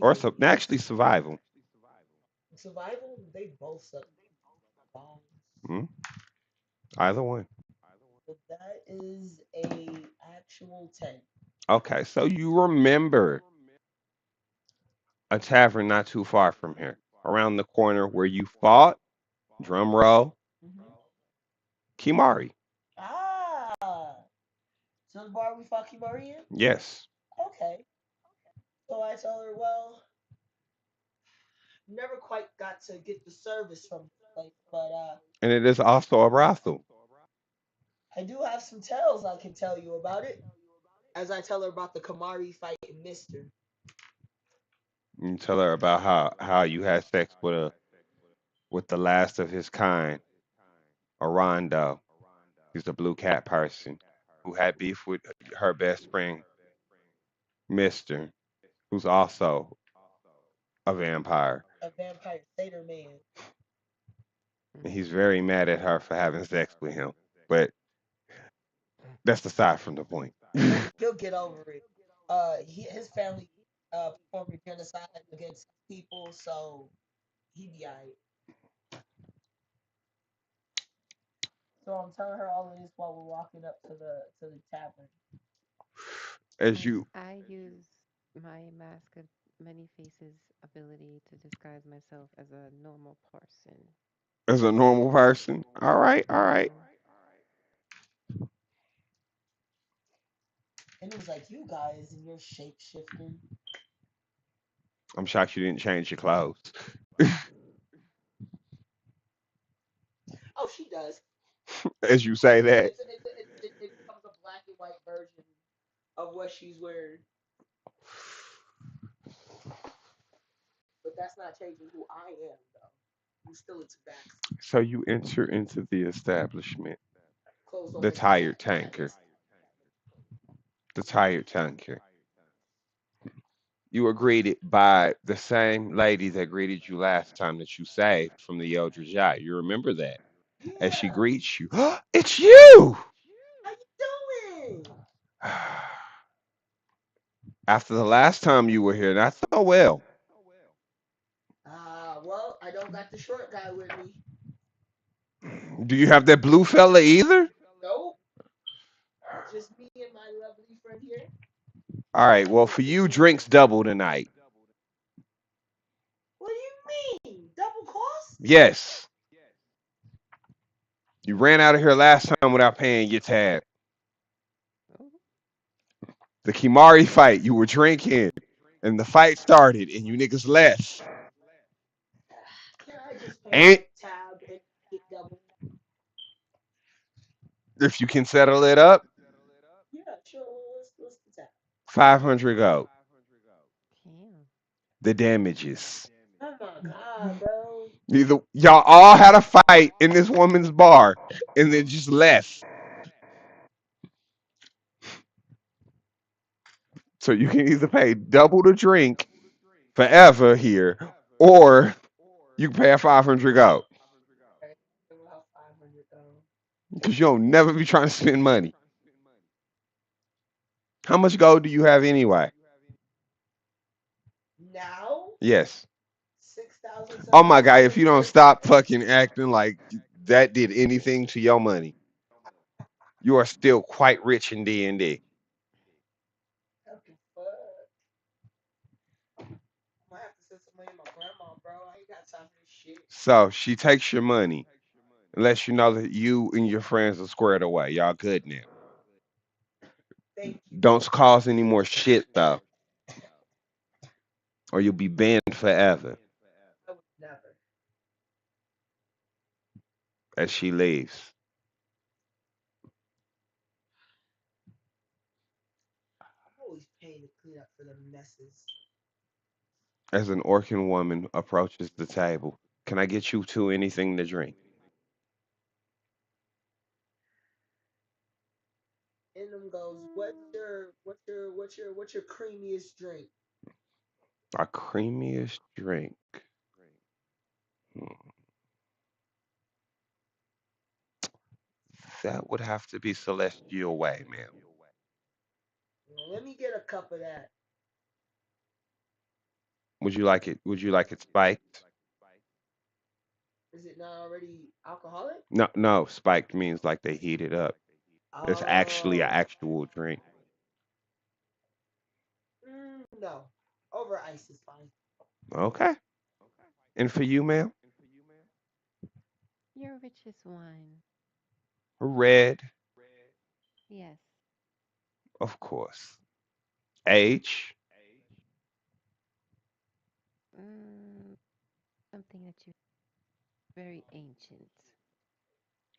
Or gee, so actually survival. survival. They both suck bombs. Mm, either one. But that is a actual 10. Okay, so you remember a tavern not too far from here, around the corner where you fought, drum roll, Hmm. Kimari. Ah, so the bar we fought Kimari in. Yes. Okay. So I tell her, well, never quite got to get the service from this place, but And it is also a brothel. I do have some tales I can tell you about it. As I tell her about the Kamari fight in Mister. You tell her about how you had sex with the last of his kind, Arondo. He's a blue cat person who had beef with her best friend, Mister, who's also a vampire. A vampire satyr man. And Mm. he's very mad at her for having sex with him. But that's aside from the point. He'll get over it. His family performed a genocide against people, so he be alright. So I'm telling her all of this while we're walking up to the tavern. As And you I use my mask of many faces ability to disguise myself as a normal person. as a normal person. All right, all right. Hmm. And it was like, you guys and your shape shifting. I'm shocked you didn't change your clothes. Oh, she does. As you say that. It becomes a black and white version of what she's wearing, but that's not changing who I am, though. I'm still a tabaxi. So you enter into the establishment. Clothes don't The make me tire look tanker. fabulous. The tire tanker. You were greeted by the same lady that greeted you last time that you saved from the Eldritch Eye. You remember that? As she Yeah. greets you, it's you! How you doing? After the last time you were here, not so well. Well, I don't got the short guy with me. Do you have that blue fella either? Nope. Just me and my lovely friend here. All right, well, for you, drinks double tonight. What do you mean? Double cost? Yes, you ran out of here last time without paying your tab. Oh, The Kimari fight, you were drinking, and the fight started, and you niggas left. Can I just pay And my tab and get double? if you can settle it up, Yeah, sure. What's the tab? 500 gold. damn. The damages. Oh my god, bro. Either y'all all had a fight in this woman's bar, and then just left. So you can either pay double the drink forever here, or you can pay a 500 gold. Okay, about 500 though. Because you'll never be trying to spend money. How much gold do you have anyway? Now, Yes. Oh my god, if you don't 6,730. stop fucking acting like that did anything to your money. You are still quite rich in D&D. What the fuck? I might have to send some money to my grandma, bro. I ain't got time for this shit. So she takes your money and lets you know that you and your friends are squared away. Y'all good now. Thank you. Don't cause any more shit though, or you'll be banned forever. I would never. As she leaves. I'm always paying to clean up for the messes. As an Orcan woman approaches the table, can I get you two anything to drink? In them goes, what's your creamiest drink? Our creamiest drink. Hmm, That would have to be Celestial Way, ma'am. Let me get a cup of that. Would you like it? Would you like it spiked? Is it not already alcoholic? No, no. Spiked means like they heat it up. It's actually an Oh, actual drink. no. Over ice is fine. Okay. And for you, ma'am, Your richest wine. red, Yes. of course. Age. Mm, something that you very ancient.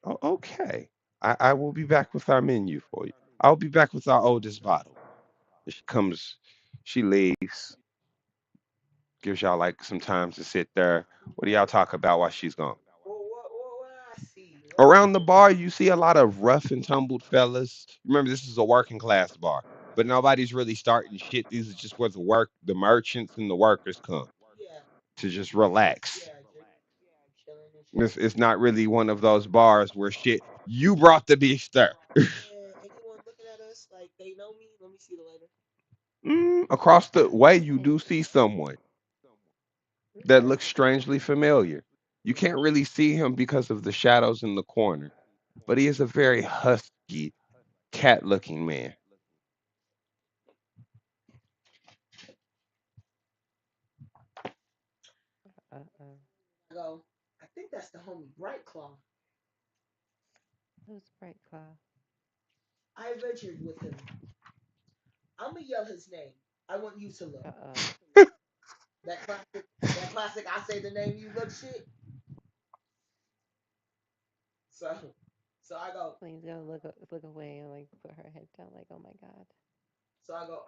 Oh, okay. I will be back with our menu for you. I'll be back with our oldest bottle. She comes, she leaves, gives y'all like some time to sit there. What do y'all talk about while she's gone? Well, what I see? Around the bar, you see a lot of rough and tumbled fellas. Remember, this is a working class bar, but nobody's really starting shit. These are just where the merchants and the workers come Yeah, to just relax. yeah, just chilling and shit. It's not really one of those bars where shit, you brought the beef stir. Yeah, anyone looking at us like they know me? Let me see the letter. Across the way, you do see someone that Okay. looks strangely familiar. You can't really see him because of the shadows in the corner, but he is a very husky, cat looking man. Uh-oh. I go. I think that's the homie Bright Claw. Who's Bright Claw? I ventured with him. I'm gonna yell his name. I want you to look. Uh-oh. That classic. That classic. I say the name. You look shit. So, so I go. Queen's gonna look away and like put her head down like, oh my god. So I go.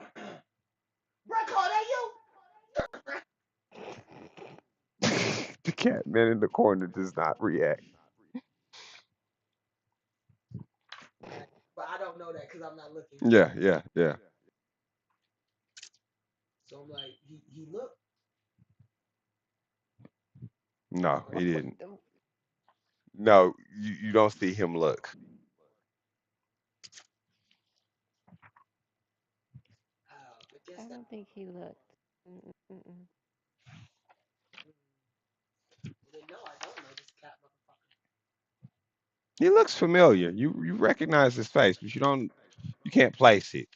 Bright Claw, that you? The cat man in the corner does not react. But I don't know that because I'm not looking. Yeah, yeah, yeah. So I'm like, he looked. No, he What didn't. the? No, you don't see him look. But I just that. don't think he looked. Mm-mm. Then no, I don't know this cat motherfucker. He looks familiar. You recognize his face, but you can't place it.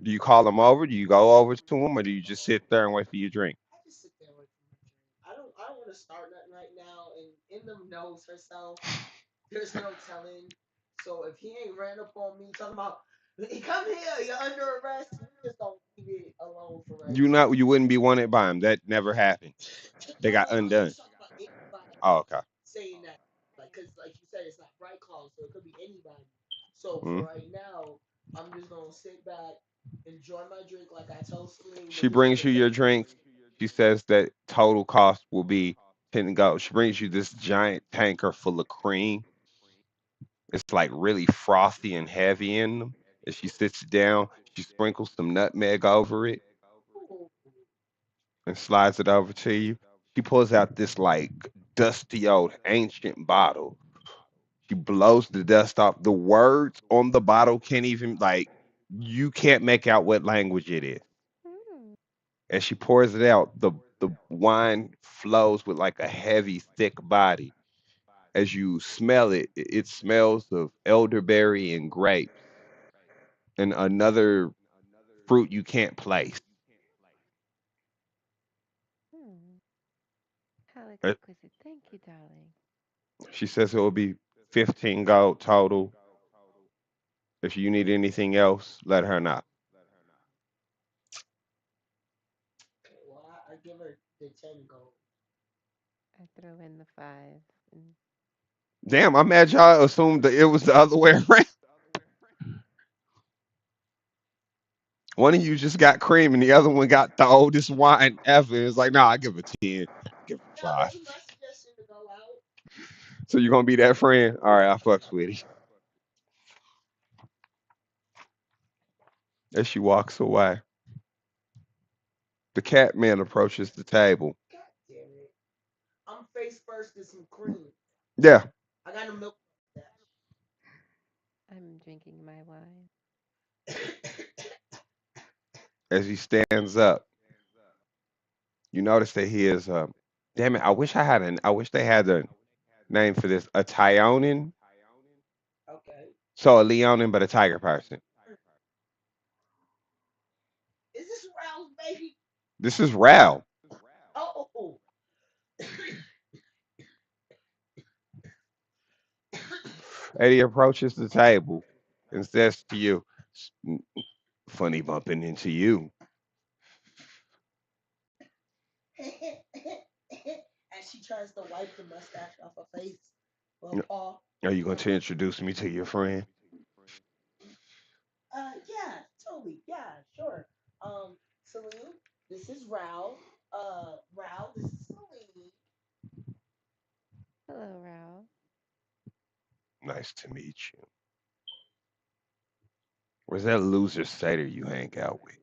Do you call him over? Do you go over to him, or do you just sit there and wait for your drink? I just sit there and wait for my drink. I don't want to start nothing right now. And in them knows herself. There's no telling. So if he ain't ran up on me talking about, come here, you're under arrest. We just don't leave it alone for right now. You wouldn't be wanted by him. That never happened. They got No. I'm undone. just talking about anybody Oh, okay. saying that, like, cause like you said, it's not Bright Claw, so it could be anybody. So Hmm. for right now, I'm just gonna sit back, enjoy my drink, like I told Celine, She look into brings the you your face of drinks. it. She says that total cost will be 10 gold. She brings you this giant tanker full of cream. It's like really frothy and heavy in them. As she sits down, she sprinkles some nutmeg over it Ooh, and slides it over to you. She pulls out this like dusty old ancient bottle. She blows the dust off. The words on the bottle can't even like you can't make out what language it is. Mm. As she pours it out, the wine flows with like a heavy, thick body. As you smell it, it smells of elderberry and grapes and another fruit you can't place. Hmm. How Uh, exquisite. Thank you, darling. She says it will be 15 gold total. If you need anything else, let her know. Okay, well, I give her the 10 gold. I throw in the five. And Damn, I'm mad y'all assumed that it was the other way around. One of you just got cream and the other one got the oldest wine ever. It's like, nah, I give her 10. Give her That 5. was my suggestion to go out. So you gonna be that friend? All right, I fucks with it. As she walks away, the cat man approaches the table. God damn it. I'm face first to some cream. Yeah, I got a milk I'm drinking my wine. mustache. as he stands up, you notice that he is. Damn it! I wish I had an. I wish they had a name for this. A Tyonin. Okay. So a Leonin, but a tiger person. Is this Raoul's baby? This is Ral. Oh. Eddie approaches the table and says to you, "Funny bumping into you." And she tries to wipe the mustache off her face with a paw. Are you going to introduce me to your friend? Yeah, totally. Yeah, sure. Celine, this is Raoul. Raoul, this is Celine. Hello, Ralph. Nice to meet you. Where's that loser satyr you hang out with?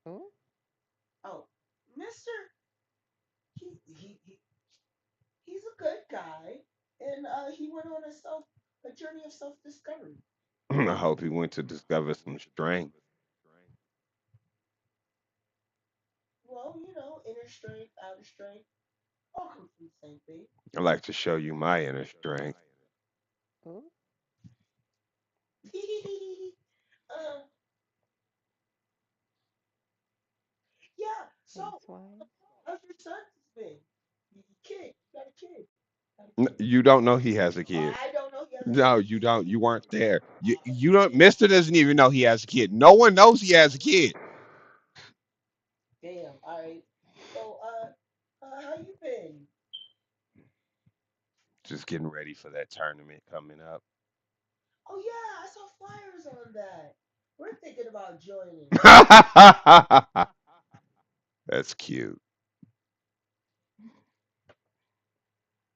Oh, Oh, Mister, he he's a good guy, and he went on a journey of self discovery. I hope he went to discover some strength. Well, inner strength, outer strength, all come from the same thing. I like to show you my inner strength. oh, um, yeah. So, nice wine. how's your son's been? Kid, you got a kid. Got a kid. You don't know he has a Oh, kid. I don't know he has a No, kid. you don't. You weren't there. You don't. Mister doesn't even know he has a kid. No one knows he has a kid. Damn. All right. So, how you been? Just getting ready for that tournament coming up. Oh yeah, I saw flyers on that. We're thinking about joining. That's cute.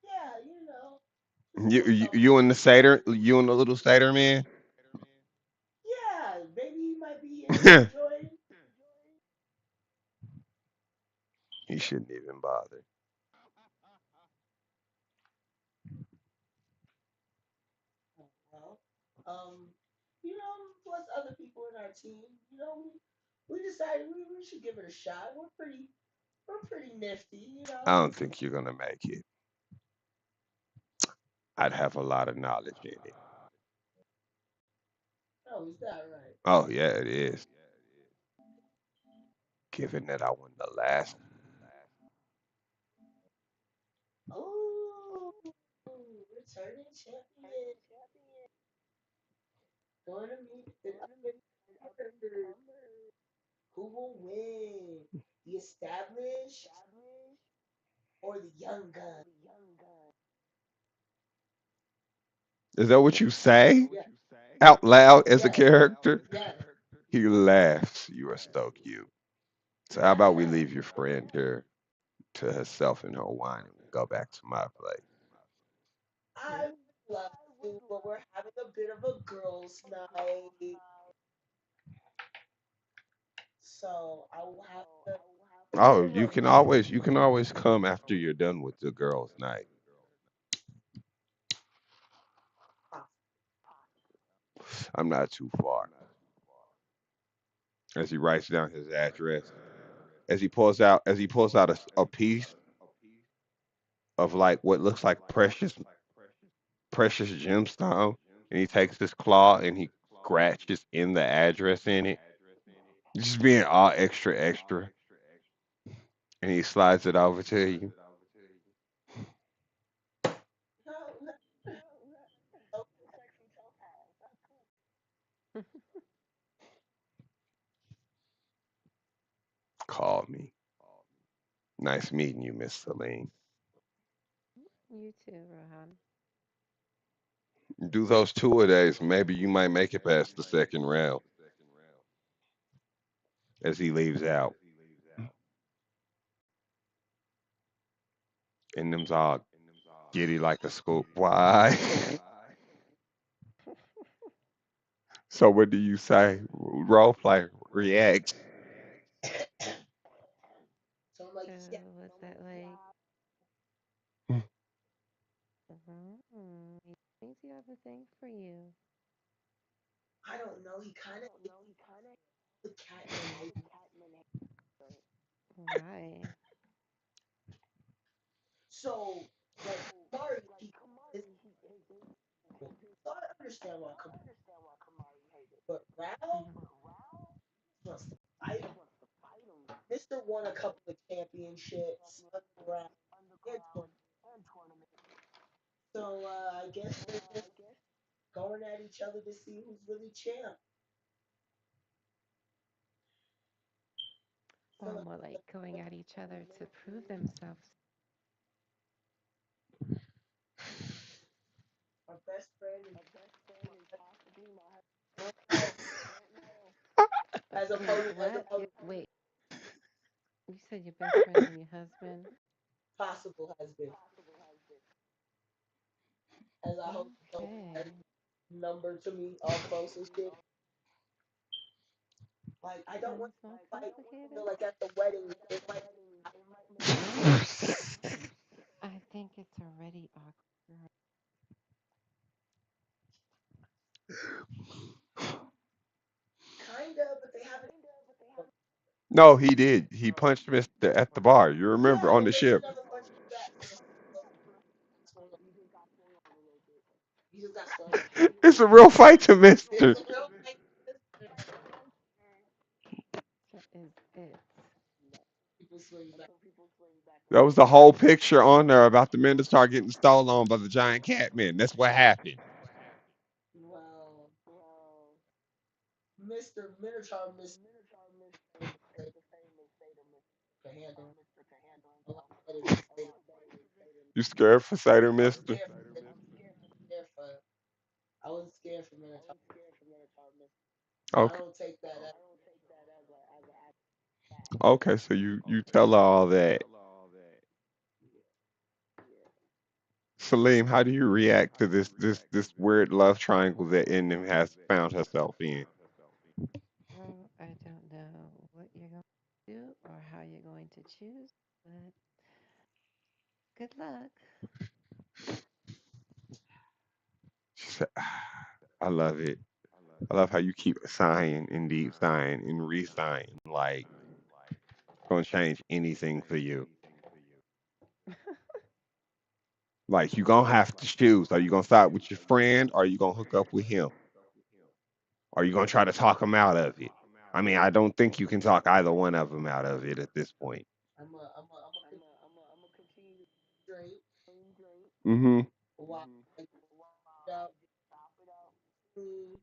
Yeah, just a You, little you something. you and the satyr, you and the little satyr man. Yeah, maybe he might be here to join. He shouldn't even bother. Well, um, plus other people in our team. We decided we should give it a shot. We're pretty nifty. I don't think you're gonna make it. I'd have a lot of knowledge in it. Oh, is that right? Oh yeah, it is. Given that I won the last, Oh, returning champion. Going to meet the upper. Who will win? The established or the young gun? is that what you say Yeah, out loud as a yes, character? yes. He laughs. You are so cute. So how about we leave your friend here to herself and her wine and we go back to my place? I would love to, but we're having a bit of a girls' night, so I will have to Oh, interrupt. you can always come after you're done with the girls' night. I'm not too far. As he writes down his address, as he pulls out a piece of like what looks like precious gemstone, and he takes his claw and he scratches in the address in it, just being all extra extra, and he slides it over to you. Call me. Nice meeting you, Miss Celine. You too, Rohan. Do those two a days, maybe you might make it past the second round as he leaves out. And them's all giddy like a school. Why? So what do you say? Role play, react. So I'm like, So yeah, what's that like? He thinks you have a thing for you. I don't know. He kind of the Catman hate. Why? So like Mari, he is cool. So I understand why Kamari, but Rao Mhm. wants to fight him. Mister won a couple of championships underground and tournament. So I guess they're just going at each other to see who's really champ. Or So more like going at each other to prove themselves. my best friend is no, Wait, as what? opposed Wait, you said your best friend and your husband? possible husband. As I hope you know Okay. that number to me all close and shit. Like I don't want Sounds more to fight. complicated. So like at the wedding, it might I think it's already awkward. kind of, but they haven't. No, he did. He punched Mister at the bar. You remember Yeah, on but the Mister ship. never punched me back. So he just got swung on. It's a real fight to It's Mister. a real fight. That is it. People swing back. That was the whole picture on there about the Minotaur getting stolen by the giant catman. That's what happened. Well, Mister Minotaur missed to handle a lot better than Satan. You scared for Seder, I was Mister? scared. Scared for. I wasn't scared for Minotaur. I Okay. don't take that as Okay. So you tell her all that. Salim, how do you react to this weird love triangle that Enem has found herself in? Well, I don't know what you're going to do or how you're going to choose, but good luck. She said, I love it. I love how you keep sighing and deep sighing and re-sighing. Like, gonna change anything for you. Like, you gonna have to choose. Are you gonna side with your friend or are you gonna hook up with him? Are you gonna try to talk him out of it? I mean, I don't think you can talk either one of them out of it at this point. I'm a straight. Mm-hmm. Why? Like, out me,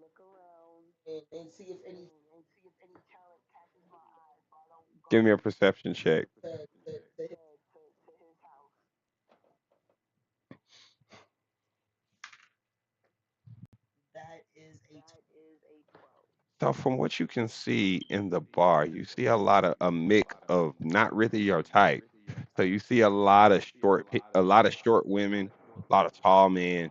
look around, and see if any Give me a perception check. to hit. That is a So from what you can see in the bar, you see a lot of a mix of not really your type. So you see a lot of short women, a lot of tall men.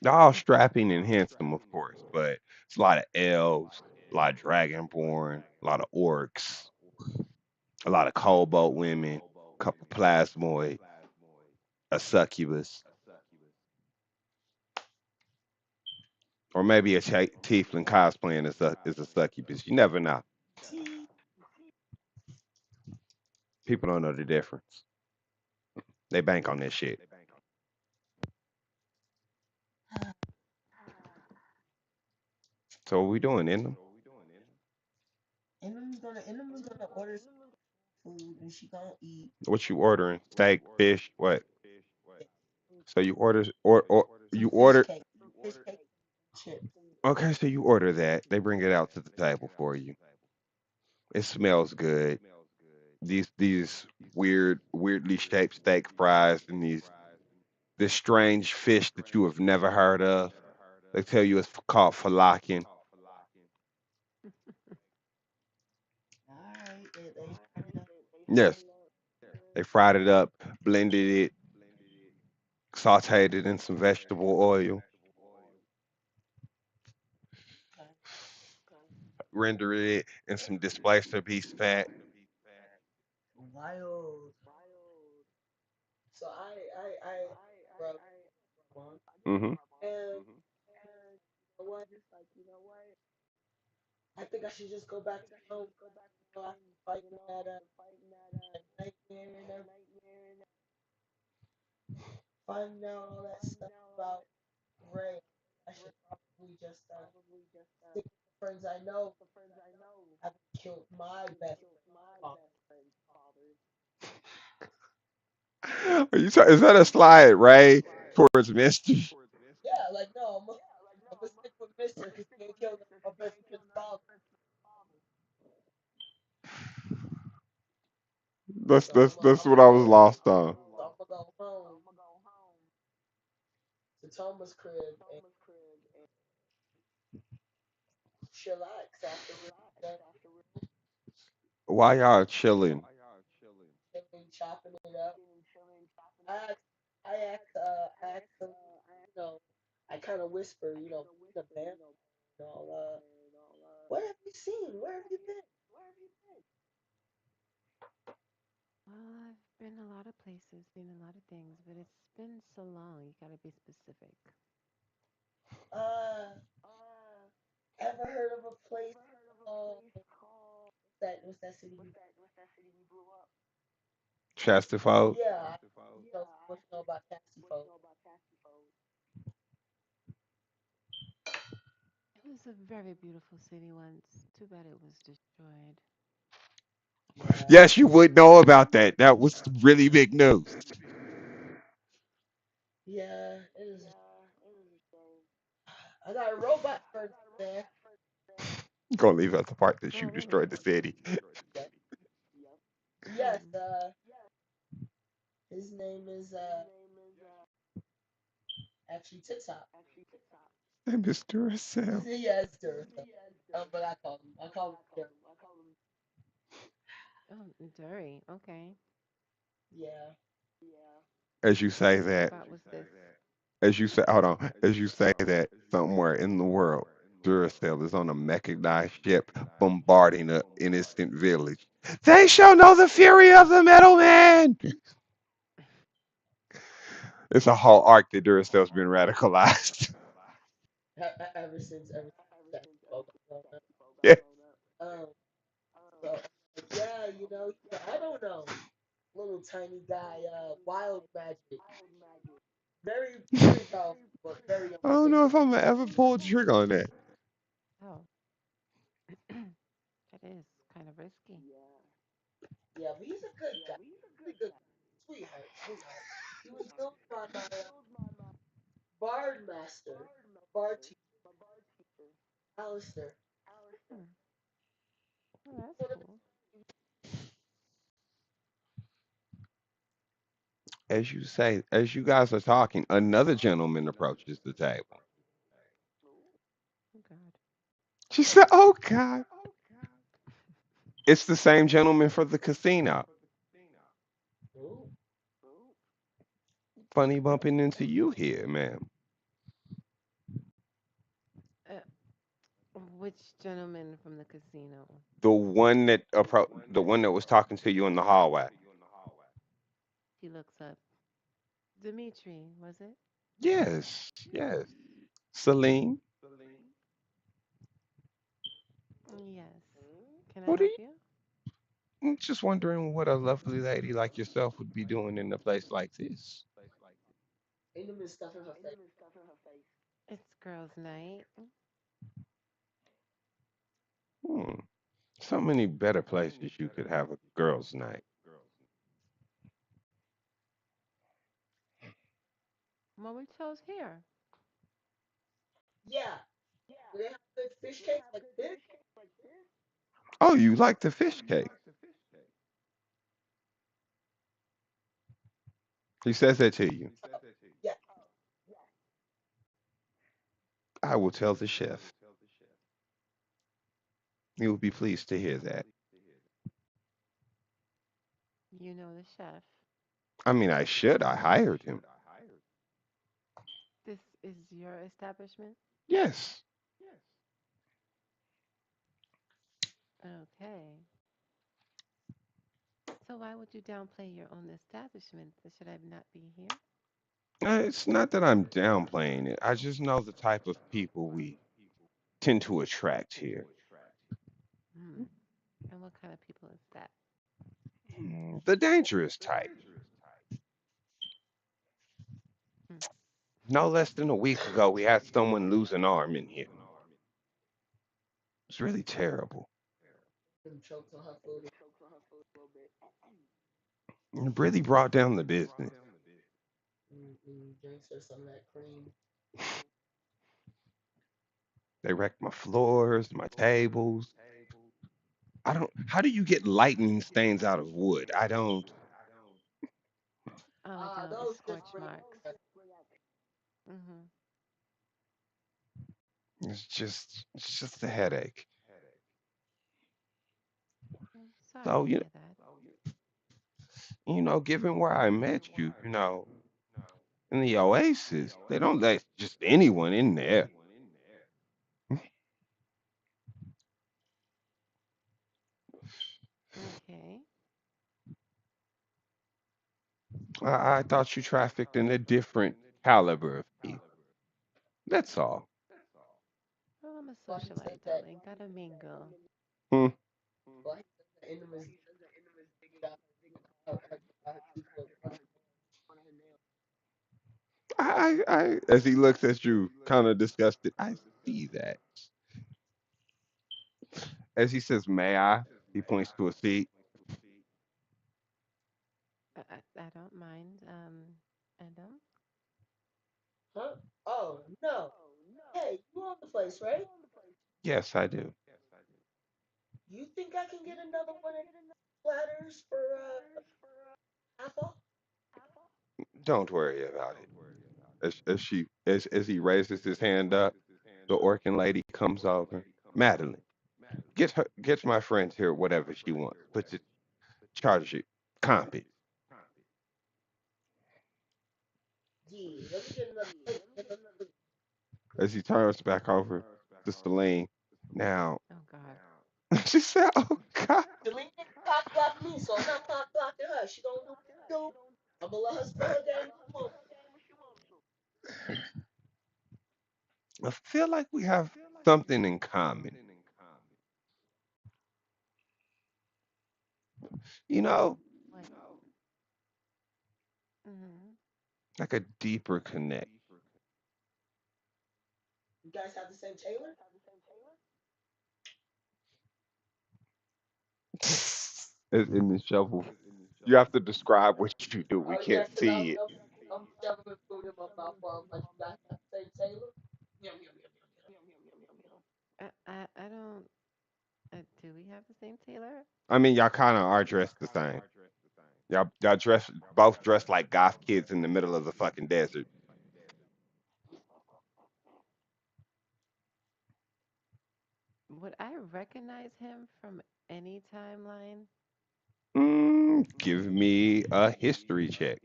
They're all strapping and handsome, of course, but it's a lot of elves, a lot of dragonborn, a lot of orcs, a lot of cobalt women, a couple plasmoid, a succubus, or maybe a tiefling cosplaying as a succubus. You never know. T. People don't know the difference. They bank on this shit. So what we doing in them? In them gonna order food and she gonna eat. What you ordering? Steak, fish, what? Yeah, So you or you some fish ordered. cake, fish cake, chips. Okay, so you order that. They bring it out to the table for you. It smells good. These weirdly shaped steak fries and this strange fish that you have never heard of. They tell you it's called falafel. All right, they fried it up. Yes, they fried it up, blended it, sauteed it in some vegetable oil, Okay. rendered it in some displacer beef fat. Wild. So I bro, one. Hmm. And you know what? I think I should just go back to home. After fighting that nightmare and finding out all that stuff about Ray. I should probably just stick with the friends I know. I've killed my best friend. Is that a slide, Ray, towards Misty? Yeah, like no, I'm gonna stick with Mister because he ain't killed my best friend's father. That's So that's that's what I was lost on. I'm gonna go home to Thomas' crib and chillax after we're done Why y'all chilling? chilling, chopping it up. I asked, I asked him, you know, I kind of whisper, the band, what have you seen? Where have you been? Well, I've been a lot of places, seen a lot of things, but it's been so long. You gotta be specific. Uh, ever heard of a place called what's that city? Chesterfield? Yeah, I know so much know about Taxi Folk. It was a very beautiful city once. Too bad it was destroyed. Yeah, Yes, you would know about that. That was really big news. yeah, it is. I got a robot friend there. Gonna leave out the part that Oh, you really? destroyed the city. Yep. Yes, Hmm. his name is actually TikTok. Mr. Sam. Yes, Duracell. But I call him Dirt. Oh, Dury. Okay. Yeah. As you say What that, about was this? as you say, hold on, as you say that, somewhere in the world, Duracell is on a mechanized ship bombarding an innocent village. They shall know the fury of the Metal Man. It's a whole arc that Duracell's been radicalized. Ever since that spoke up. Yeah. Um. So yeah, I don't know. Little tiny guy, wild magic, very very powerful, but very I don't know if unpredictable. I'm gonna ever pull the trigger on that. Oh, that is kind of risky. Yeah, but he's a good guy. Really good, sweetheart. He was built by my bard master, bard teacher, Alistair. Hmm. Oh, that's One of cool. As you say, as you guys are talking, another gentleman approaches the table. Oh God. She said, "Oh God, it's the same gentleman for the casino." Ooh, Funny bumping into you here, ma'am. Which gentleman from the casino? The one that was talking to you in the hallway. He looks up. Dimitri, was it? Yes, yes. Celine, Yes. Can I what are help you? you? Just wondering what a lovely lady like yourself would be doing in a place like this. Intimate stuff in her face. It's girls' night. Hmm. So many better places you could have a girls' night. Well, we chose here. Yeah. Do they have good fish cakes like this? Oh, you like the fish cake? He says that to you. Yeah. I will tell the chef. He will be pleased to hear that. You know the chef. I mean, I should. I hired him. This is your establishment? Yes. Okay. So why would you downplay your own establishment? Should I not be here? It's not that I'm downplaying it. I just know the type of people we tend to attract here. Hmm. And what kind of people is that? The dangerous type. Hmm. No less than a week ago, we had someone lose an arm in here. It's really terrible. Them chokes on her food. It really brought down the business. Drinks her some of that cream. They wrecked my floors, my tables. I don't. How do you get lightning stains out of wood? I don't. Oh, I don't. It's Those just scorch bring marks. out Mm-hmm. It's just a headache. I'm sorry So to hear that. given where I met you, in the Oasis, they don't let just anyone in there. Okay. I thought you trafficked in a different caliber of people. That's all. Well, I'm a why he said socialite, that. darling. Gotta mingle. Hmm. Why he said the intimate got her teeth look As he looks at you, kind of disgusted. I see that. As he says, "May I?" He points to a seat. I don't mind. Adam. huh? Oh no. Hey, you own the place, right? Yes, I do. You think I can get another one of these platters for half off? Don't worry about it. As he raises his hand up, the Orkin lady comes over. Madeline, get my friend here whatever she wants, but just charge it, comp it. Yeah, let me get another plate. As he turns back over to Celine, now Oh God. she said, "Oh God." Celine didn't cock block me, so I'm not cock blocking her. She gonna do what she do. I'm gonna let her spit her game if she wants. I feel like we have something in common. You know, What? Mm-hmm. like a deeper connect. You guys have the same tailor? In the shovel, you have to describe what you do. We Oh yeah, can't cause see it. I'm shoveling food in my mouth while I'm like, you guys have the same tailor? Yum yum yum yum yum. I don't. Do we have the same tailor? I mean, y'all kind of are dressed the same. Y'all both dressed like goth kids in the middle of the fucking desert. Would I recognize him from any timeline? Give me a history check.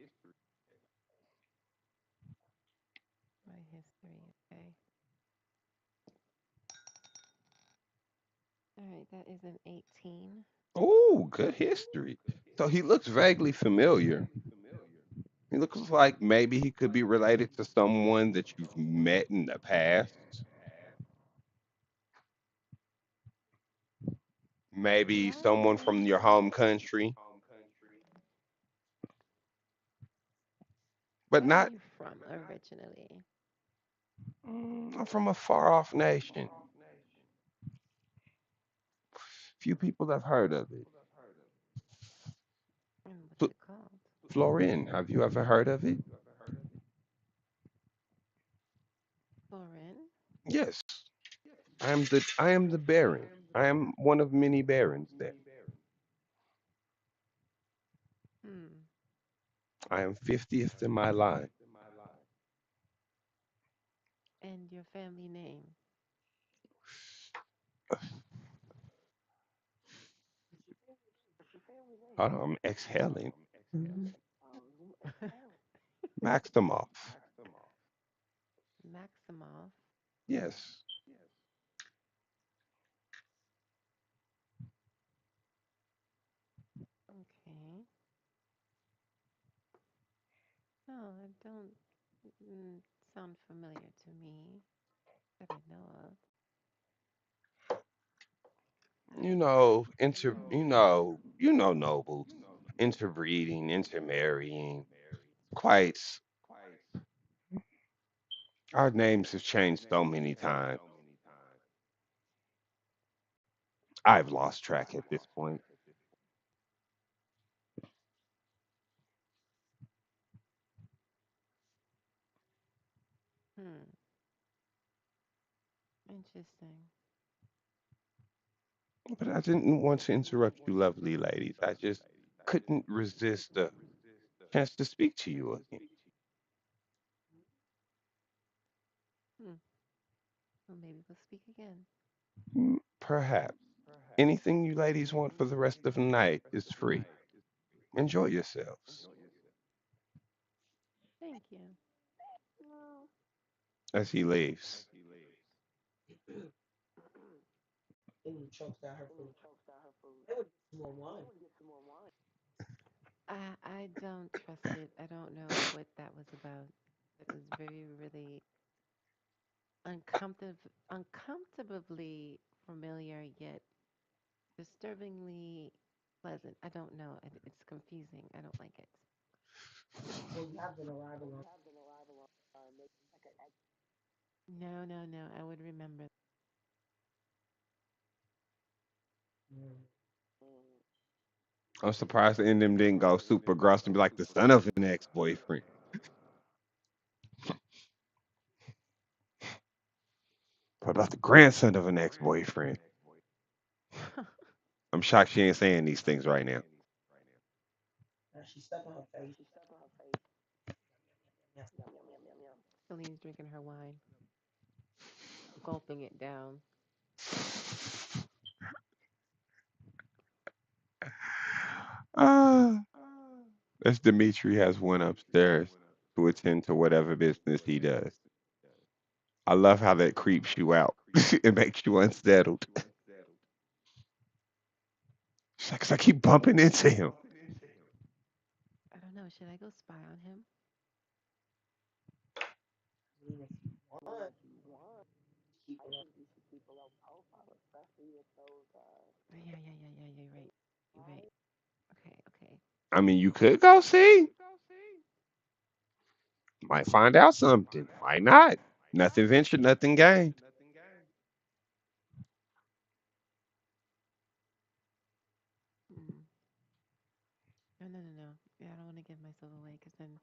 My history. Okay. All right. That is an 18. Oh, good history. So he looks vaguely familiar. He looks like maybe he could be related to someone that you've met in the past. Maybe someone Where from your home country, but where are not. you from originally? I'm from a far off nation. Few people have heard of it. And what's Fl- it called? Florin, have you ever heard of it? Lauren? Yes, I am the Baron. I am one of many barons there. Hmm. I am 50th in my line. And your family name? Hold on, I'm exhaling. Oh. Maximoff. Maximoff. Yes. Okay. No, I don't mm, sound familiar to me that I know of. Nobles. Interbreeding, intermarrying. Quite. Our names have changed so many times. I've lost track at this point. Hmm. Interesting. But I didn't want to interrupt you, lovely ladies. I just couldn't resist the chance to speak to you again. Hmm. Well, maybe we'll speak again. Perhaps. Anything you ladies want for the rest of the night is free. Enjoy yourselves. Thank you. Well, As he leaves. They would choked out her food. They would get some more wine. I don't trust it. I don't know what that was about. It was very, really uncomfortably familiar yet disturbingly pleasant. I don't know. It's confusing. I don't like it. Well, you have been arriving on. No, no, no. I would remember. Mm. I'm surprised the them didn't go super gross and be like the son of an ex-boyfriend. What about the grandson of an ex-boyfriend? I'm shocked she ain't saying these things right now. Now she stuck on her face. Yes. Celine's drinking her wine, gulping it down. Ah, as Dimitri has went upstairs to attend to whatever business he does. I love how that creeps you out. It makes you unsettled. She's like, 'cause I keep bumping into him. I don't know. Should I go spy on him? I mean, if you want, keep it up. Yeah, yeah, yeah, yeah. You're right. You're right. Okay, okay. I mean, you could go see. Might find out something. Might not. Nothing ventured, nothing gained. Hmm. No, no, no, no. Yeah, I don't want to give myself away because then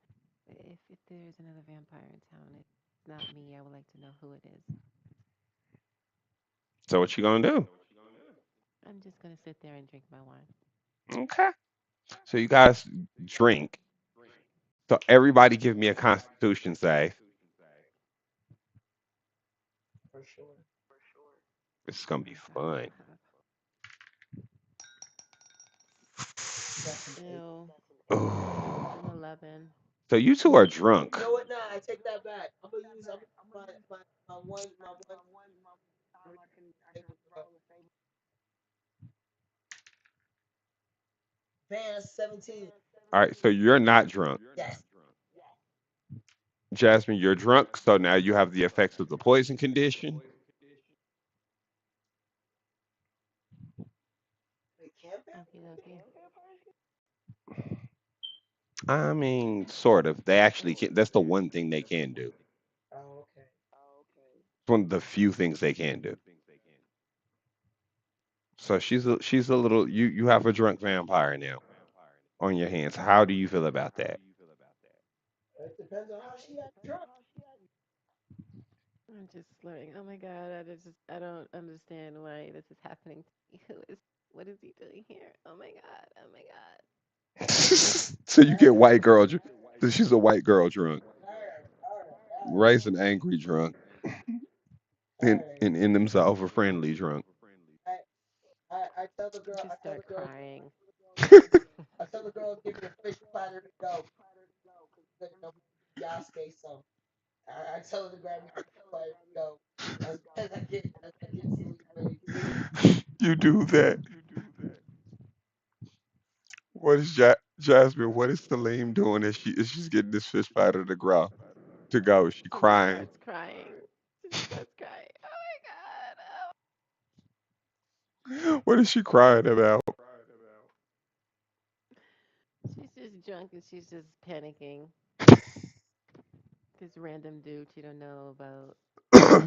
if there's another vampire in town, it's not me. I would like to know who it is. So what you gonna do? I'm just gonna sit there and drink my wine. Okay. So you guys drink. So everybody give me a Constitution save. For sure. This is gonna Oh be God, I fun. don't have. That's an eight. Ew, Oh. an 11. So you two are drunk. You know what? Nah, I take that back. I'm gonna use my one advanced 17. All right. So you're not drunk. Yes. Jasmine, you're drunk. So now you have the effects of the poison condition. I mean, sort of. They actually can. That's the one thing they can do. Oh, okay. It's one of the few things they can do. So she's a little. You have a drunk vampire now on your hands. How do you feel about that? It depends on how she got drunk. I'm just slurring. Oh my God, I don't understand why this is happening to me. What is he doing here? Oh my God, oh my God. So you get white girl. So she's a white girl drunk, All right, all right, raised an angry drunk, all and right. and themselves a friendly drunk. I, I tell the girl, Just start crying. I tell the girl, give me a fish platter to go. You know, Yasuke some. I tell her to grab me a fish platter to go. As I get sleepy. You do that. What is Jasmine? What is Salim doing as she's getting this fish platter to grow to go? Is she She just crying? starts crying. She just starts crying. Oh my God. Oh. What is she crying about? She's just drunk and she's just panicking. This random dude she don't know about.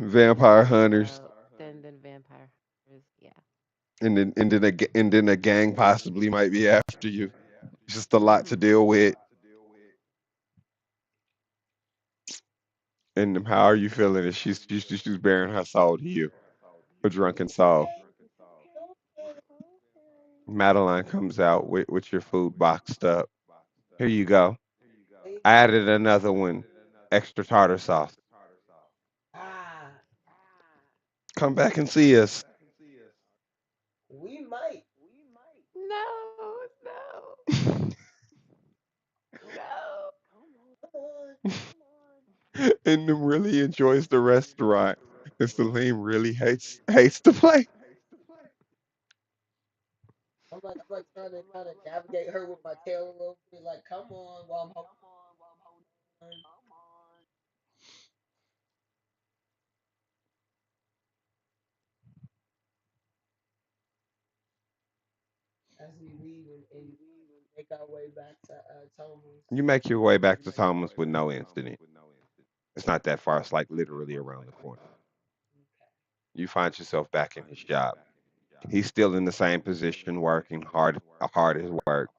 Vampire Knows hunters, about. Then vampire. Yeah. and then a gang possibly might be after you. Just a lot to Mhm. deal with. And how are you feeling? As she's bearing her soul to you, her drunken soul. Okay, okay. Madeline comes out with your food boxed up. Here you go. There you I go. added another one, extra tartar sauce. Ah, Come back and see us. we might. No, no, no. Come on. And them really enjoys the restaurant. And Celine really hates the place. I'm like trying to navigate her with my tail a little bit. Like, come on, while I'm holding on as we leave and make our way back to Thomas. You make your way back to Thomas with no incident. It's not that far. It's like literally around the corner. Okay. You find yourself back in his job. He's still in the same position, working hard as work.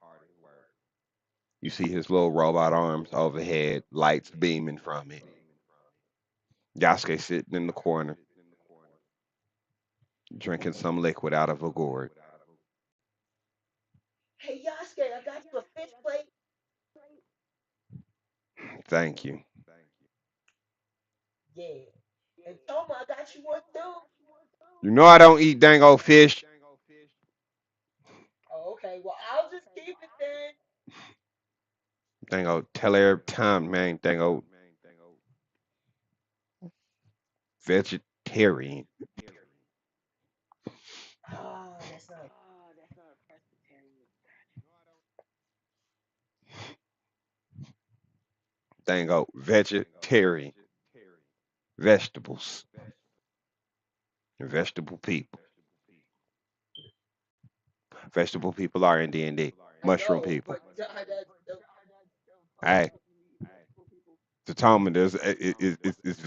You see his little robot arms overhead, lights beaming from it. Yasuke sitting in the corner, drinking some liquid out of a gourd. Hey Yasuke, I got you a fish plate. Thank you. Yeah. And Toma, I got you one too. You know I don't eat dango fish. Oh, okay. Well, I'll just keep it then. Dango tell every time, man. Dango vegetarian. Ah, that's not. Dango vegetarian. Vegetables. Vegetable people. Vegetable people are in D&D. I Mushroom know, people. but Hey, the Talmud is it's it's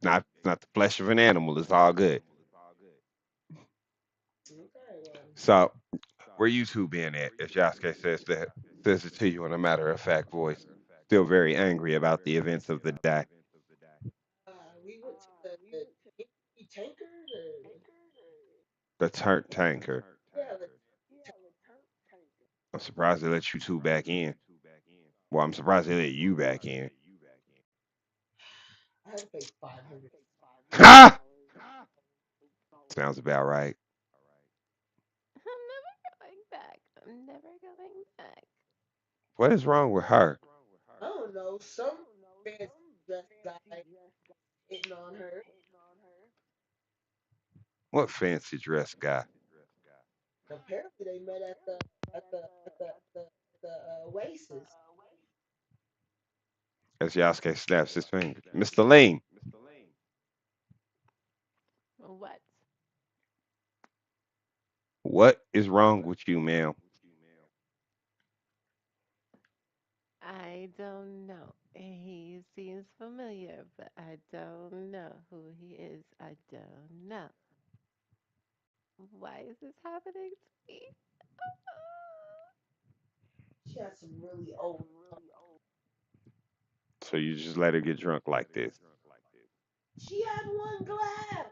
not the flesh of an animal. It's all good. okay. Well, So where you two been at? As Yasuke says it to you in a matter of fact voice. Still very angry about the events of the day. we went to the tanker. The turnt tanker. Yeah, I'm surprised they let you two back in. Well, I'm surprised they let you back in. I had to pay 500. Ha! Sounds about right. I'm never going back. I'm never going back. What is wrong with her? I don't know. Some fancy dress guy hitting on her. What fancy dress guy? Apparently, they met at the Oasis. As Yasuke snaps his fingers. Mr. Lean, What? what is wrong with you, ma'am? I don't know. He seems familiar, but I don't know who he is. I don't know. Why is this happening to me? She has some really old. So you just let her get drunk like this. She had one glass.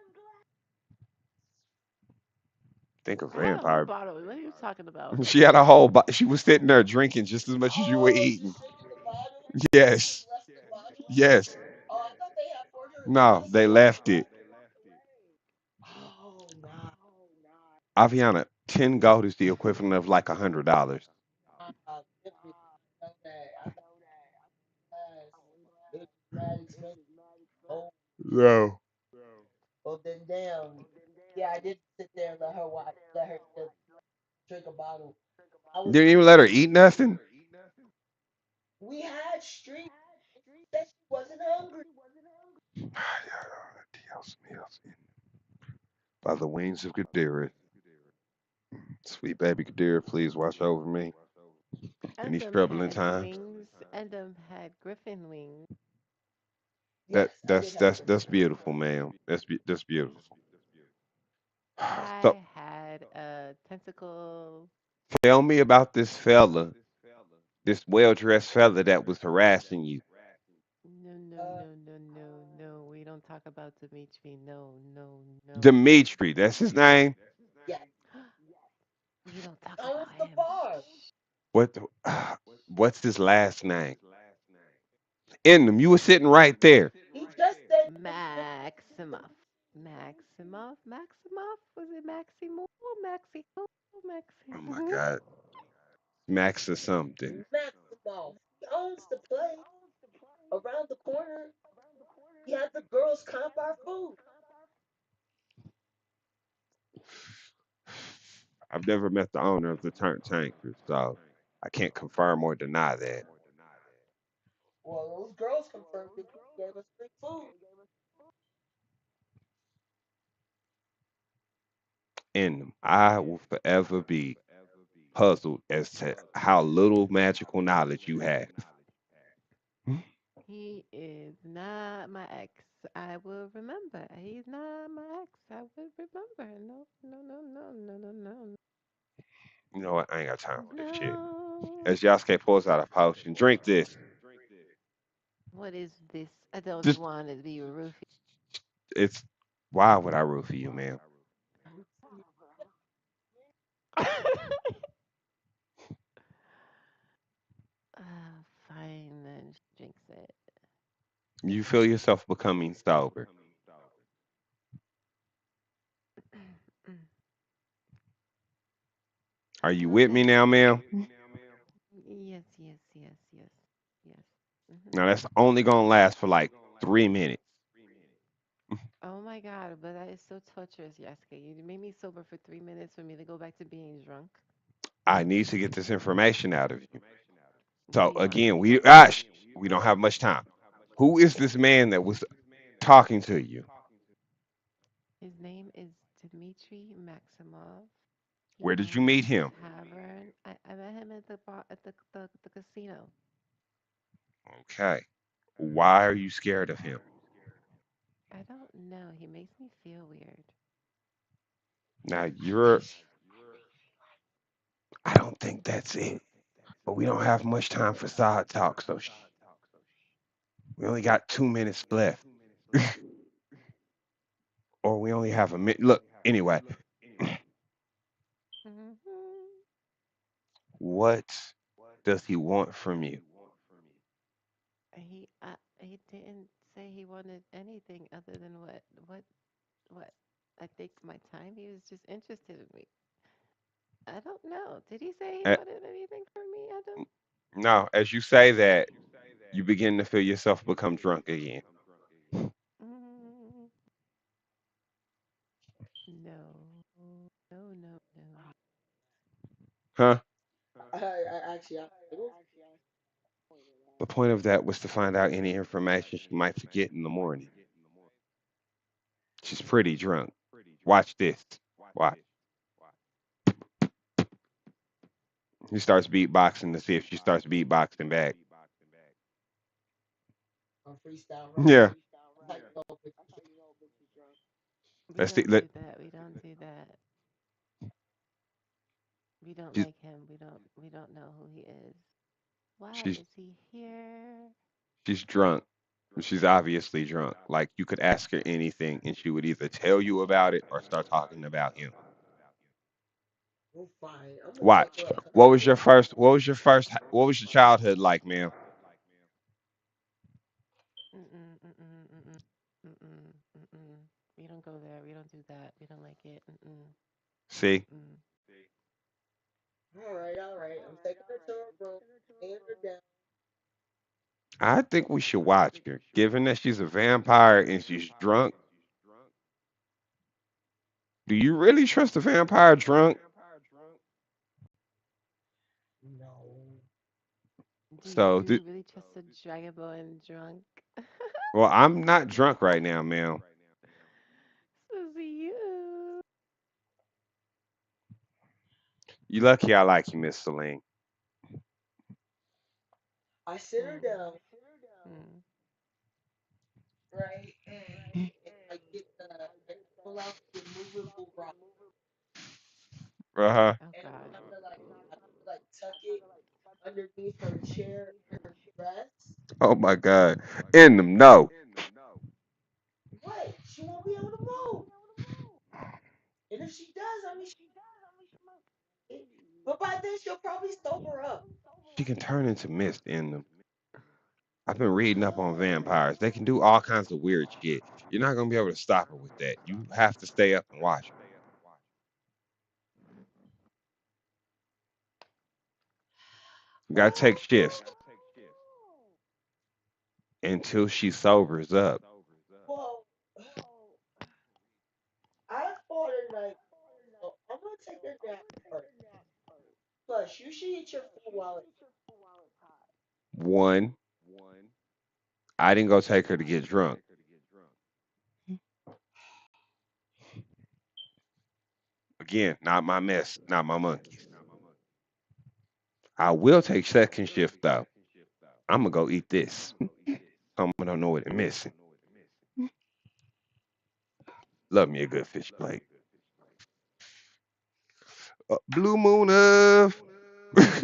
Think of I had a whole vampire. bottle. What are you talking about? She had a whole. She was sitting there drinking just as much as you were Oh, eating. just drinking the bottle. They just Yes, left the bottle. yes. Oh, I thought they had poured her a No, glass they of wine. left it. Oh, nah. Aviana, 10 gold is the equivalent of like $100. Tiffany, know that. I got glass. It was mad expensive. Oh, No. well then, damn. Yeah, I did sit there and let her just drink a bottle. I was Didn't even let her eat nothing. We had street that she wasn't hungry. By the wings of Gadara. Sweet baby Gadara, please watch over me in these Endem troubling had times. wings. Endem had griffin wings. Yes, I did have griffin. That's beautiful, ma'am. That's beautiful. So I had a tentacle. tell me about this fella, this well dressed fella that was harassing you. No, no, Uh, no, no, no, no. We don't talk about Dimitri. No, no, no. Dimitri, that's his name. yes, We don't talk owns about the him. bar. What what's his last name? In them, you were sitting right there. He just said the name. Maximoff. Maximoff? Maximoff? Was it Maximo? Maxi who? Oh Maxi my who? God, Max or something. Maximo. He owns the place around the corner. He had the girls comp our food. I've never met the owner of the Turnt Tanker, so I can't confirm or deny that. Well, those girls confirmed it. He gave us free food. In them, I will forever be puzzled as to how little magical knowledge you have. He is not my ex. I will remember. He's not my ex. I will remember. No, no, no, no, no, no, no. You know what? I ain't got time for this shit. No. As Yasuke pulls out a potion, drink this. What is this? I don't Just want to be roofied. it's why would I root for you, man? Fine, then she drinks it. You feel yourself becoming sober. Are you with me Okay. now, ma'am? Yes, yes, yes, yes, yes. Now that's only gonna last for like 3 minutes. Oh my God, but that is so torturous, Yasuke. You made me sober for 3 minutes for me to go back to being drunk. I need to get this information out of you. What do So you want? again, we don't have much time. Who is this man that was talking to you? His name is Dmitry Maximov. He Where did you owns meet the him? tavern. I met him at the bar at the casino. Okay. Why are you scared of him? I don't know. He makes me feel weird. Now you're I don't think that's it. But we don't have much time for side talk, so we only got 2 minutes left. Or we only have a minute. Look, anyway, Hmm. what does he want from you? He didn't say he wanted anything other than what I think my time. He was just interested in me. I don't know. Did he say he Uh, wanted anything from me? I don't. no, as you say that, you begin to feel yourself become drunk again. Mm, no, no, no, no. Huh? I actually, The point of that was to find out any information she might forget in the morning. She's pretty drunk. Watch this. Watch. He starts beatboxing to see if she starts beatboxing back. on freestyle Yeah. rap. How you know if you drunk? We Let's see. don't do that. We don't do that. We don't She's, like him. We don't know who he is. Why she's is he here? she's drunk. She's obviously drunk. Like you could ask her anything, and she would either tell you about it or start talking about him. Well, fine. I'm gonna take Watch. her up. 'Cause What I was think your first? What was your first? What was your childhood like, ma'am? Mm-mm, mm-mm, mm-mm, mm-mm, mm-mm. We don't go there. We don't do that. We don't like it. Mm-mm, See, mm-mm. all right, all right. I'm taking her to her room, laying her down. I think we should watch her. Given that she's a vampire and she's drunk, do you really trust a vampire drunk? No. Do So, you really trust a dragonborn drunk? well, I'm not drunk right now, ma'am. Susie, you. You lucky I like you, Miss Celine. I sit her Mm, down, mm. right, and I get and I pull out the removable rock, Uh huh. Oh and God. I have to like tuck it underneath her chair, her dress. Oh my God. In them, no. What? She won't be able to move. And if she does, I mean, but by then she'll probably sober up. She can turn into mist in them. I've been reading up on Oh. vampires. They can do all kinds of weird shit. You're not gonna be able to stop her with that. You have to stay up and watch her. You gotta Well, take shifts until she sobers up. well, I fought her night, so I'm gonna take her down first. Plus, you should eat your food while it's One, I didn't go take her to get drunk. Again, not my mess, not my monkeys. I will take second shift though. I'm gonna go eat this. I don't know what I'm missing. Love me a good fish plate. Blue moon of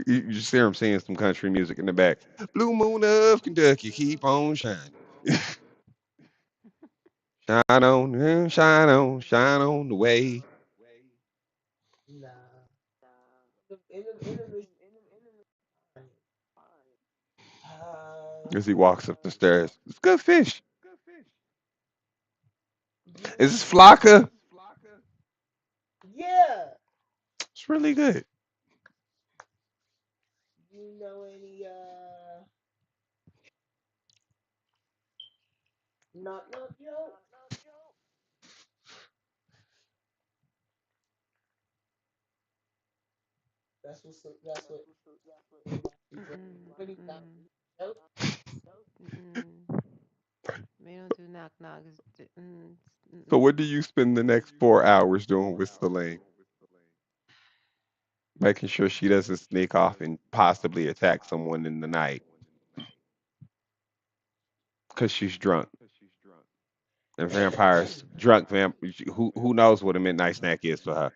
you just hear him singing some country music in the back. Blue moon of Kentucky, keep on shining. Shine on the way. nah. In the As he walks up the stairs. It's good fish. Is you this Flocka? yeah. It's really good. You know any knock knock yo? That's what he drinks. Mm-mm, What he got? mm-mm, Nope. mm-mm. We don't do knock knocks. So Mm-mm. what do you spend the next 4 hours doing with Celine? Making sure she doesn't sneak off and possibly attack someone in the night because she's drunk. And vampires, drunk vamp. Who knows what a midnight snack is for her?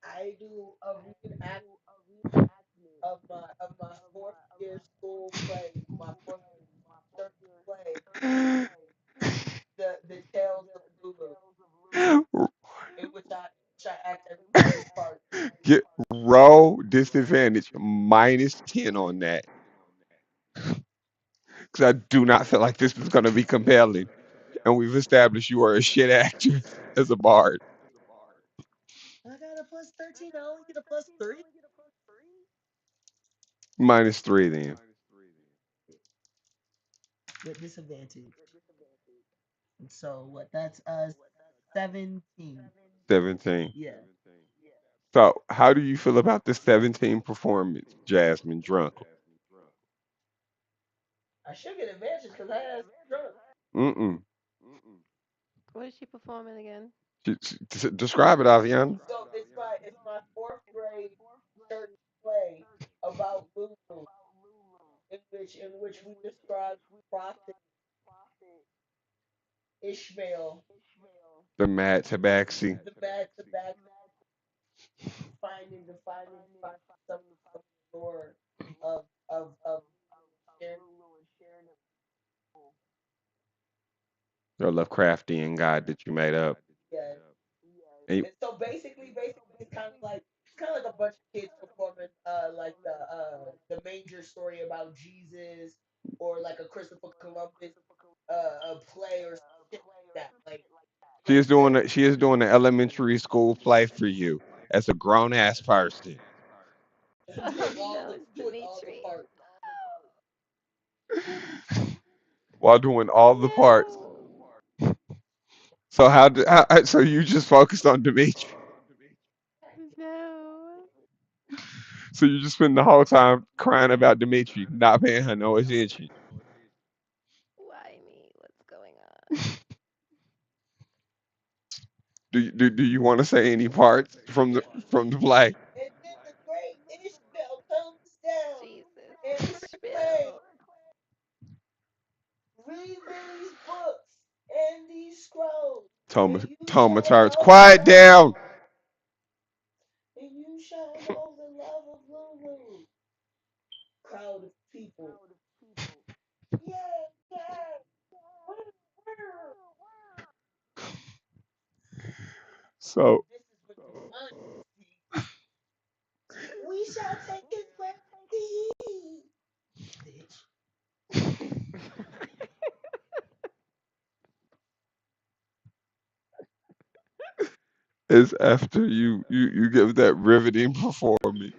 I do a reenactment of my fourth year school play, my fourth year circus play, the Tales of Lulu, in which I act everybody's part. Get roll disadvantage -10 on that because I do not feel like this is going to be compelling. And we've established you are a shit actress as a bard. I got a plus 13. I only get a plus 3. -3 then. With disadvantage. So what? That's 17. 17. Yeah. So how do you feel about the 17 performance, Jasmine drunk? I should get advantage because I had drunk. Mm-mm. What is she performing again? Describe it, Aviana. So it's my fourth grade church play about Lulu, in in which we describe prophet Ishmael, The mad tabaxi. the bad tobacco, finding some lore of sharing. Your Lovecraftian god that you made up. Yeah. And you, And so basically, it's kind of like a bunch of kids performing like the manger story about Jesus, or like a Christopher Columbus a play or shit like that. she is doing the elementary school play for you as a grown ass person. Oh no, it's doing all the Dimitri. parts. While doing all the parts. No. So so you just focused on Dimitri. No. So you just spend the whole time crying about Dimitri, not paying her no attention. Why me? What's going on? Do you want to say any parts from the play? And then the great Ishmael comes down Jesus. and say, Ishmael. read these books and these scrolls, Thomas and you Thomas shall Hurts, know the quiet love, down. and you shall know the love of Lulu. Crowd of people. Yeah, yeah. Woo, woo. So This is what you want to see. We shall take his remedy. Bitch. it's after you give that riveting performance.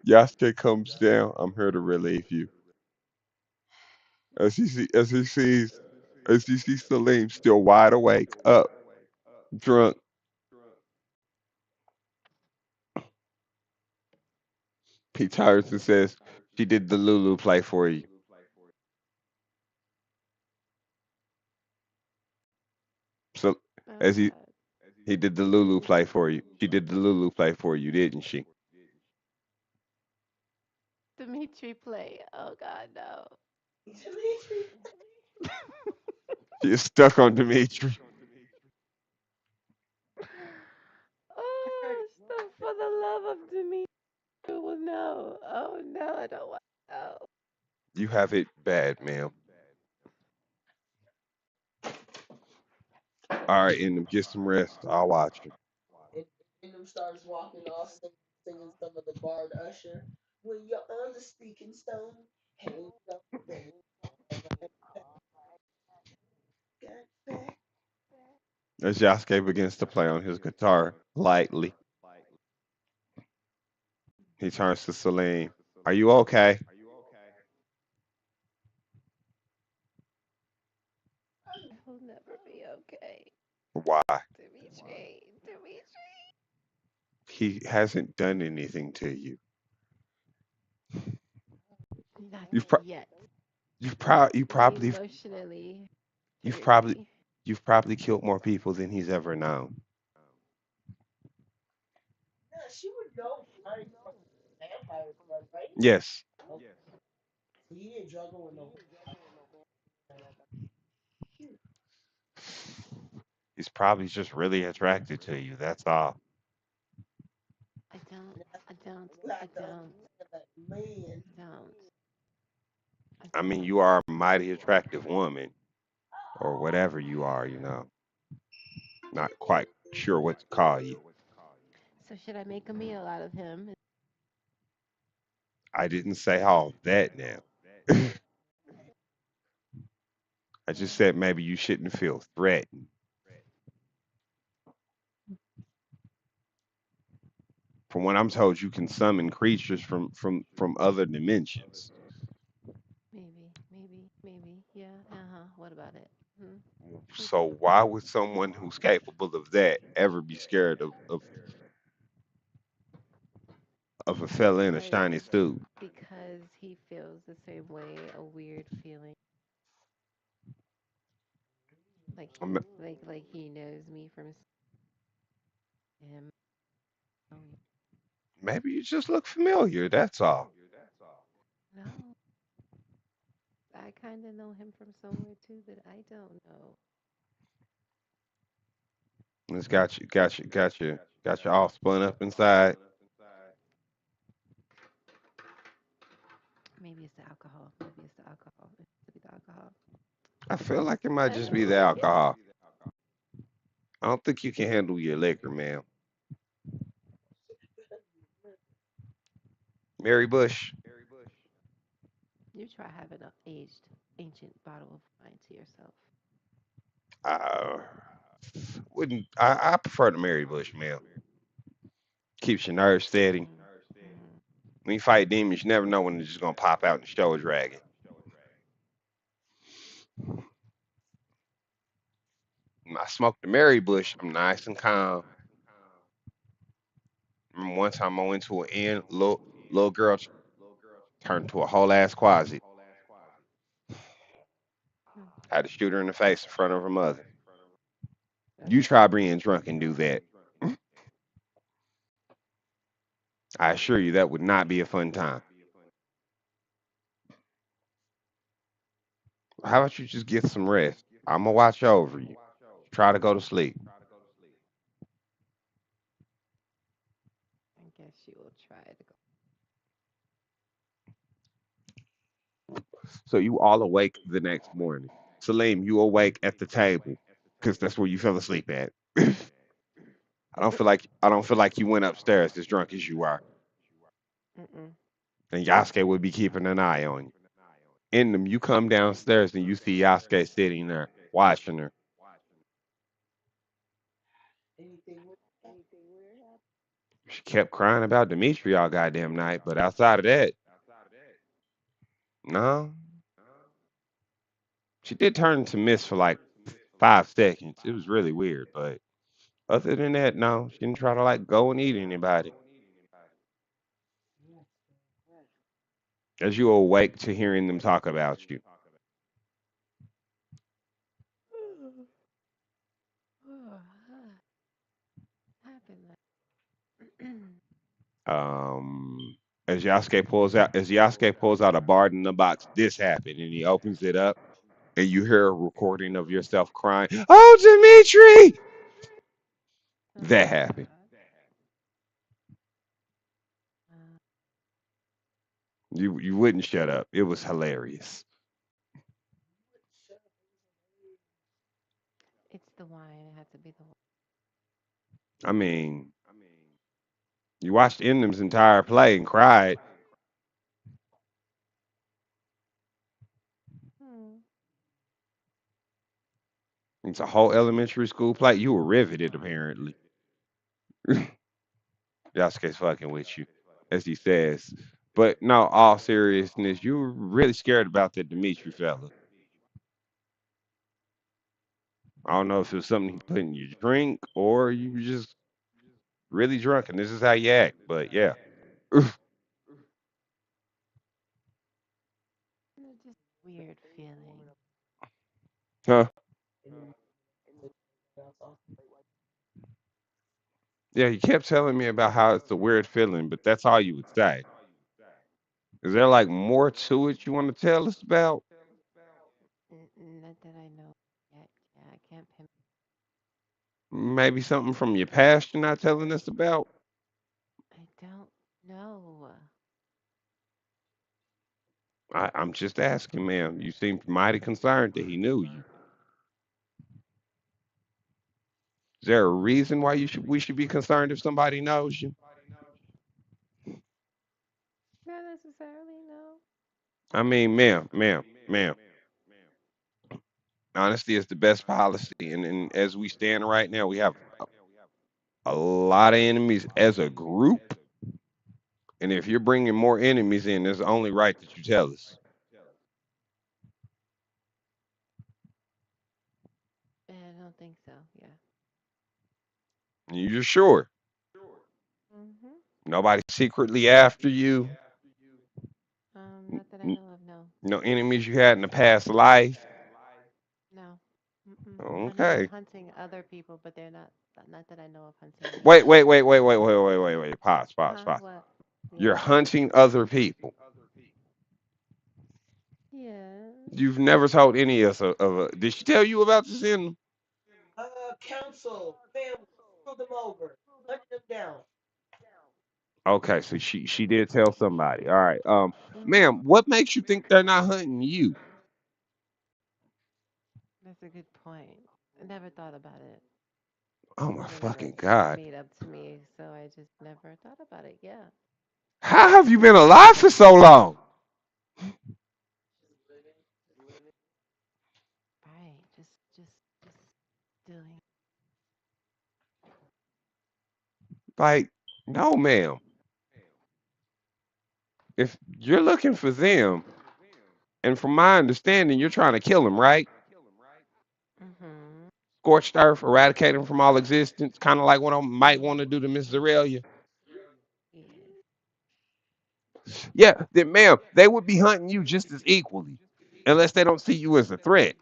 Yasuke comes down. I'm here to relieve you. As he sees Salim still wide awake, up, drunk. He turns and says, "She did the Lulu play for you." So Oh as God. he did the Lulu play for you. She did the Lulu play for you, didn't she? Dimitri play. Oh God, no. Dimitri. She is stuck on Dimitri. Oh, stuff for the love of Dimitri. Well, no. Oh no, I don't want. Oh. You have it bad, ma'am. All right, and get some rest. I'll watch you. And Kingdom starts walking off, singing some of the Bard Usher. When you're on the speaking stone, hey, go, hey, got back. As Yasuke begins to play on his guitar lightly, he turns to Celine. Are you okay? He'll never be okay. Why? Dimitri. Dimitri. He hasn't done anything to you. Not You've pro- yet. you He probably emotionally you've hurt probably me. you've probably killed more people than he's ever known. Yeah, she would know Barney from Vampire Blood, right? Yes, Okay. So he didn't juggle with no. he's probably just really attracted to you. That's all. I don't. I don't. You I have to don't. understand that man. I don't. I I mean, don't. you are a mighty attractive woman, or whatever you are. Not quite sure what to call you. So should I make a meal out of him? I didn't say all that now. I just said maybe you shouldn't feel threatened. From what I'm told, you can summon creatures from other dimensions. Maybe. Maybe. Maybe. Yeah. Uh huh. What about it? Hmm? So why would someone who's capable of that ever be scared of a fella in a Because shiny suit? because he feels the same way. A weird feeling. Like M- like he knows me from him. Oh, Maybe you just look familiar. That's all. no. I kind of know him from somewhere too that I don't know. It's got you all spun up inside. Maybe it's the alcohol. Maybe it's the alcohol. It could be the alcohol. I feel like it might just be the alcohol. I don't think you can handle your liquor, man. Mary Bush. You try having an aged, ancient bottle of wine to yourself. Uh, wouldn't I prefer the Mary Bush, man. Keeps your nerves steady. Mm-hmm. When you fight demons, you never know when they're just gonna pop out and show a dragon. When I smoke the Mary Bush, I'm nice and calm. Remember one time I went to an inn, little girl turned into a whole ass closet. Had to shoot her in the face in front of her mother. You try being drunk and do that. I assure you that would not be a fun time. How about you just get some rest? I'm gonna watch over you. Try to go to sleep. I guess she will try to go. So you all awake the next morning. Salim, you awake at the table because that's where you fell asleep at. I don't feel like you went upstairs as drunk as you are, Mm-mm. and Yasuke would be keeping an eye on you. In them, you come downstairs and you see Yasuke sitting there watching her. She kept crying about Dimitri all goddamn night, but outside of that, no. She did turn into Miss for like 5 seconds. It was really weird, but other than that, no. She didn't try to like go and eat anybody. As you awake to hearing them talk about you. Happened Um, as Yasuke pulls out a Bard in the box, this happened, and he opens it up, and you hear a recording of yourself crying. Oh, Dimitri! oh That my happened. god. Uh, You wouldn't shut up. It was hilarious. it's the wine. It has to be the wine. I mean, you watched Endem's entire play and cried. Hmm. It's a whole elementary school play. You were riveted, apparently. Yasuke's fucking with you, as he says. But no, all seriousness, you were really scared about that Dimitri fella. I don't know if it was something he put in your drink or you were just really drunk and this is how you act. But yeah. It's just weird feeling. Huh? Yeah, you kept telling me about how it's a weird feeling, but that's all you would say. Is there like more to it you want to tell us about? Not that I know yet. Yeah, I can't pin. Maybe something from your past you're not telling us about? I don't know. I'm just asking, ma'am. You seemed mighty concerned that he knew you. Is there a reason why we should be concerned if somebody knows you? Not necessarily, no. I mean, ma'am. Honesty is the best policy, and as we stand right now, we have a lot of enemies as a group. And if you're bringing more enemies in, it's only right that you tell us. I don't think so. Yeah. You're sure Mhm. nobody secretly after you? Not that I know of. No. No enemies you had in the past life? No. Mm-mm. I know I'm Okay. hunting other people, but they're not. Not that I know of hunting me. Wait. Pause. What? You're Yeah. hunting other people. Yeah. You've never told any of us did she tell you about this in? Council, family, threw them over, hunted them down. Okay, so she did tell somebody. All right. Ma'am, Hmm. what makes you think they're not hunting you? That's a good point. I never thought about it. Oh my Wasn't fucking God. made up to me, so I just never thought about it. Yeah. How have you been alive for so long? Just living, just living. Right. Just doing. Like, no, ma'am. If you're looking for them, and from my understanding, you're trying to kill them, right? Mm-hmm. Scorched earth, eradicate them from all existence, kind of like what I might want to do to Miss Zerelia. Yes. Yeah, then, ma'am, they would be hunting you just as equally, unless they don't see you as a threat.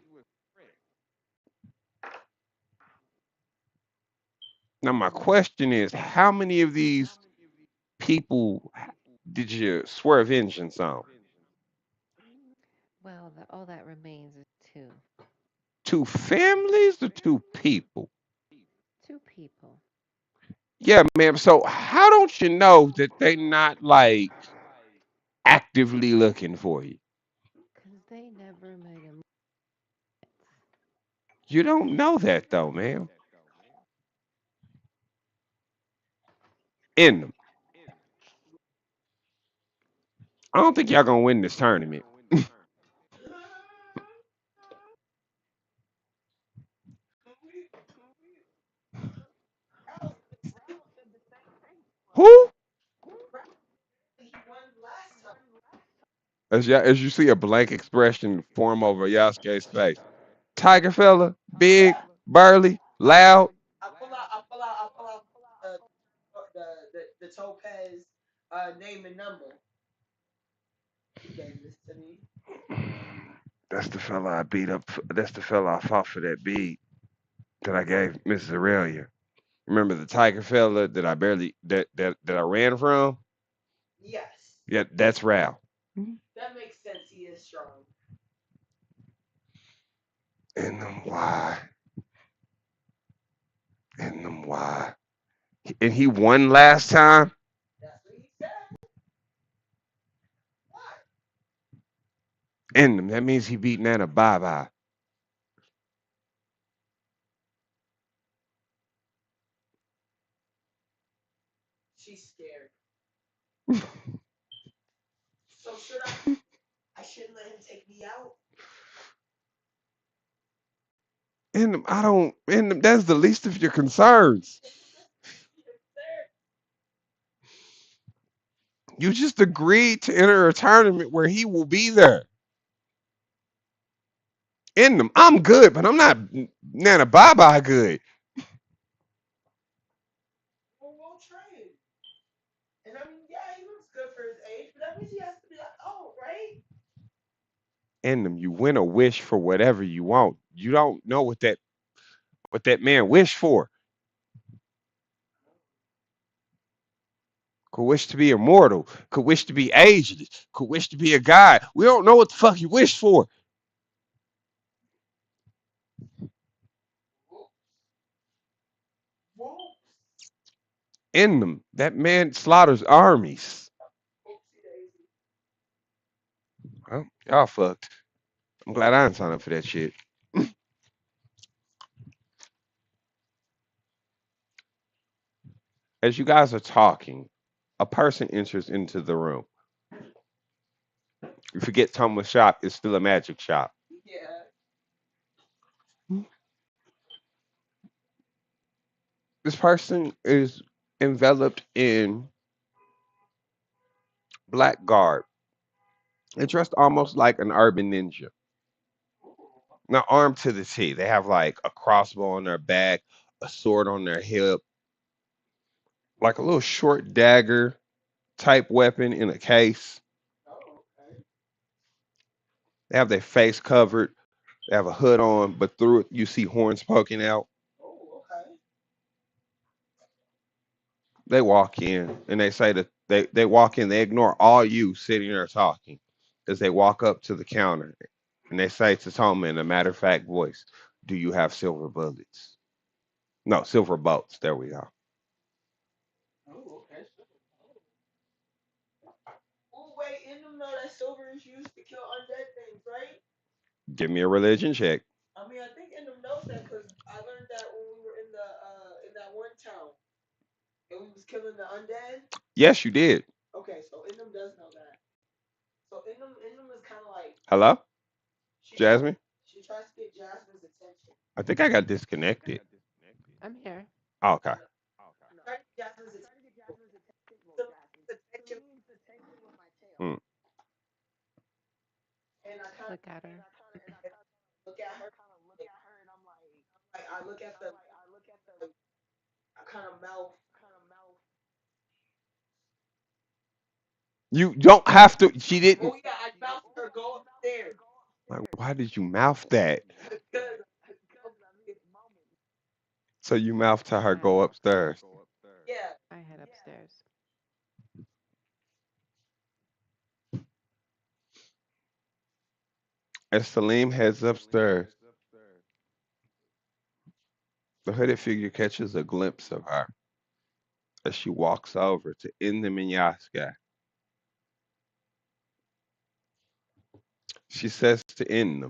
Now, my question is, how many of these people did you swear vengeance on? Well, all that remains is two. Two families or two people? Two people. Yeah, ma'am. So how don't you know that they not like actively looking for you? Because they never made a move. You don't know that though, ma'am. In them. I don't think y'all gonna win this tournament. Ralph said the same thing. Who? Ralph said he won last time. As you see a blank expression form over Yasuke's face. Tiger fella, big, Yeah. burly, loud. I pull out uh, the Topaz name and number. He gave this to me. That's the fella I beat up. That's the fella I fought for that beat that I gave Miss Aurelia. Remember the tiger fella that I barely that I ran from? Yes, Yeah, that's Rao. that makes sense. He is strong. And them why? And them why? And he won last time. That's what he said. What? And them. That means he beat Nana Bye Bye. She's scared. So should I? I shouldn't let him take me out. And them, I don't. And them, that's the least of your concerns. Yes, sir. You just agreed to enter a tournament where he will be there. In them, I'm good, but I'm not Nana Bye Bye good. We'll train. And I mean, yeah, he looks good for his age, but that means he has to be like, oh, right? In them, you win a wish for whatever you want. You don't know what that man wished for. Could wish to be immortal. Could wish to be ageless. Could wish to be a god. We don't know what the fuck he wished for. Whoops. Whoops. In them, that man slaughters armies. Oopsie daisy. Well, y'all fucked. I'm glad I didn't sign up for that shit. As you guys are talking, a person enters into the room. You forget Thomas' shop is still a magic shop. Yeah. This person is enveloped in black garb and dressed almost like an urban ninja. Now, armed to the T, they have like a crossbow on their back, a sword on their hip, like a little short dagger type weapon in a case. Oh, okay. They have their face covered. They have a hood on, but through it you see horns poking out. Oh, okay. They walk in and they say that they walk in, they ignore all you sitting there talking as they walk up to the counter. And they say to Toma in a matter of fact voice, "Do you have silver bullets?" No, silver bolts. There we go. Oh, okay. Oh, wait, in them know that silver is used to kill undead things, right? Give me a religion check. I mean, I think in them knows that because I learned that when we were in that one town and we was killing the undead. Yes, you did. Okay, so in them does know that. So in them is kind of like Hello, she tries Jasmine. she tries to get Jasmine's attention. I think I got disconnected. I'm here. Oh, okay. Try to get Jasmine's attention. Attention. Hmm. And I kind of Look at her. look at her. Like I look at the I kind of mouth. You don't have to. She didn't. Oh yeah, I mouth her go upstairs. Like, why did you mouth that? Because So you mouth to her I go upstairs. yeah. I head upstairs. As Salim heads upstairs, the hooded figure catches a glimpse of her as she walks over to Inna Minyaska. She says to Inna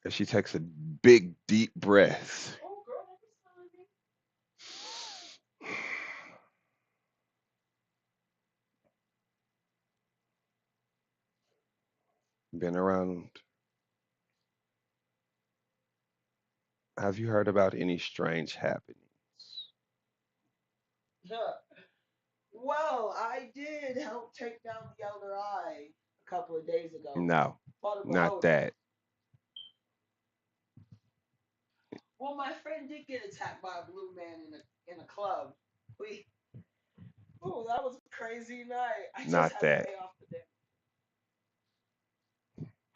as she takes a big, deep breath. Oh girl, don't be silly. Been around. Have you heard about any strange happenings? Yeah. Well, I did help take down the Elder Eye a couple of days ago. No, Father not Behold. that. Well, my friend did get attacked by a blue man in a club. We Oh, that was a crazy night. I just Not had to that. pay off the debt.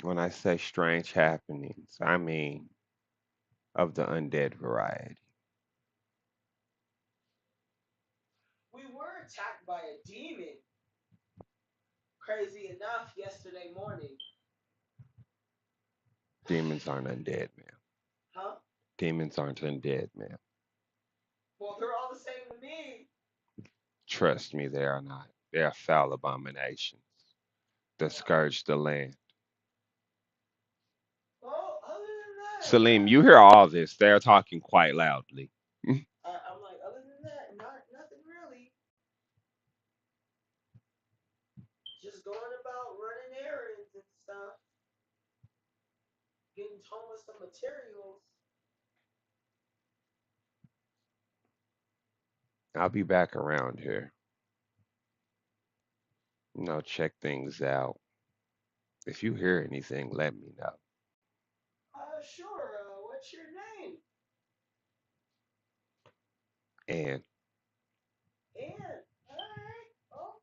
When I say strange happenings, I mean of the undead variety. We were attacked by a demon. Crazy enough, yesterday morning. Demons aren't undead, man. Huh? Demons aren't undead, man. Well, they're all the same to me. Trust me, they are not. They are foul abominations that scourge the land. Well, other than that, Salim, you hear all this. They are talking quite loudly. I'm like, other than that, nothing really. Just going about running errands and stuff, getting Thomas some materials. I'll be back around here. Check things out. If you hear anything, let me know. Sure. What's your name? And Ann. All right. Oh,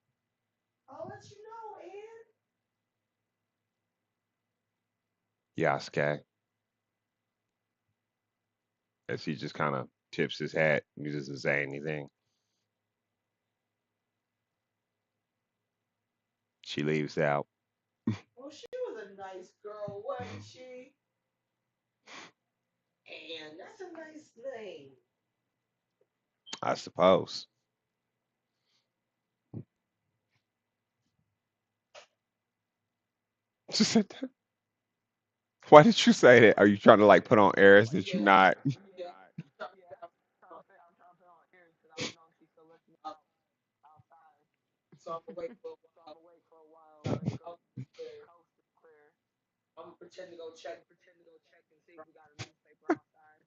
I'll let you know, Ann. Yasuke, as he just kind of tips his hat, he doesn't say anything. She leaves out. Well, she was a nice girl, wasn't she? Ann, that's a nice name. I suppose. She said that. Why did you say that? Are you trying to like put on airs that you're Yeah. not? Yeah. So I'm gonna wait for a while. I'll clear. I'm gonna pretend to go check and see if we got a newspaper outside.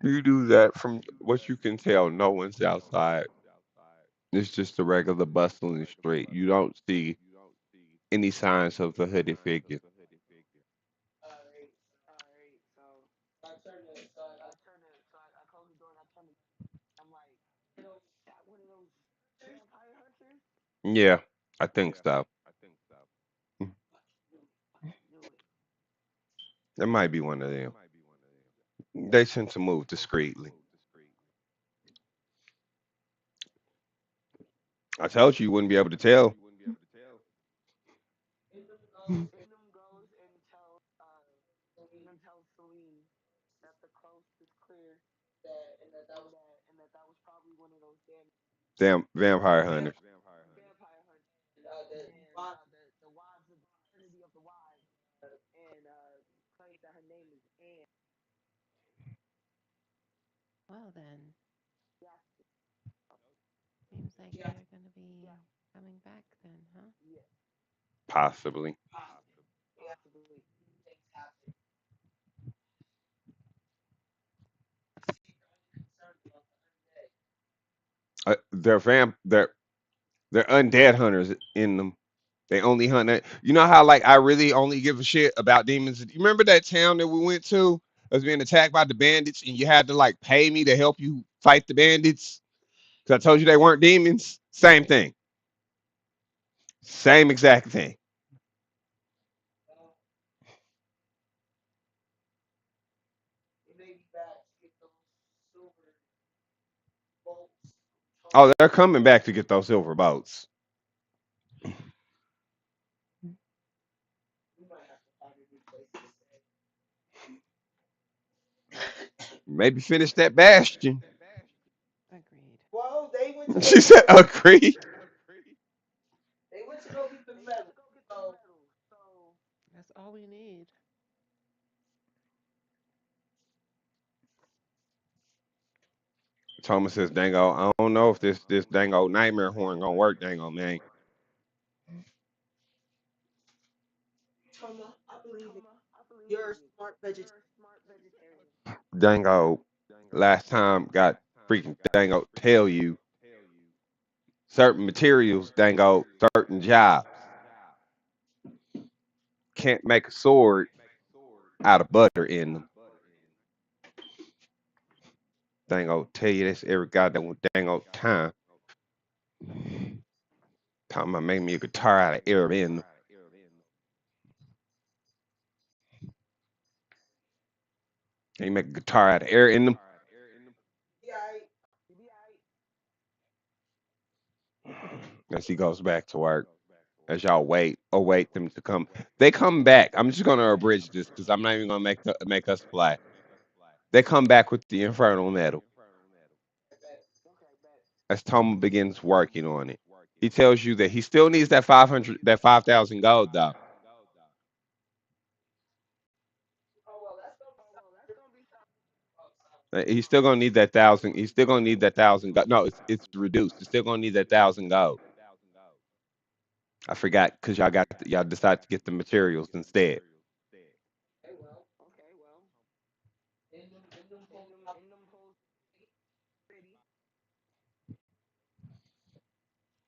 You do that from what you can tell. No one's outside. It's just a regular bustling street. You don't see any signs of the hooded figure. Alright. So I turn the so I close the door and I turn the I'm like, that one of those vampire hunters? Yeah, I think so. Knew it. It might be one of them. They tend to move discreetly. I told you wouldn't be able to tell. Damn vampire hunter. Well then, seems like they're gonna be coming back then, huh? Possibly. They're undead hunters in them. They only hunt that. You know how like I really only give a shit about demons. You remember that town that we went to that was being attacked by the bandits, and you had to like pay me to help you fight the bandits because I told you they weren't demons. Same thing. Same exact thing. Oh, they're coming back to get those silver boats. Maybe finish that bastion. Agreed. Well, they went to go She get said, the "Agreed." they went to go get the medal. So That's all we need. Thomas says, "Dango, I don't know if this dango nightmare horn gonna work, dango man. Toma, I believe it. You're a smart vegetarian. Dango, last time got freaking dango tell you certain materials, dango, certain jobs. Can't make a sword out of butter in them. Dango tell you this every goddamn dango time. Talking about make me a guitar out of air in them. Can you make a guitar out of air in them? Yeah, As he goes back to work. As y'all await them to come. They come back. I'm just gonna abridge this because I'm not even gonna make us play. They come back with the infernal metal as Tom begins working on it. He tells you that he still needs that 500, that 5,000 gold though. He's still gonna need that thousand. He's still gonna need that thousand. No, it's reduced. He's still gonna need that 1,000 gold. I forgot because y'all decided to get the materials instead.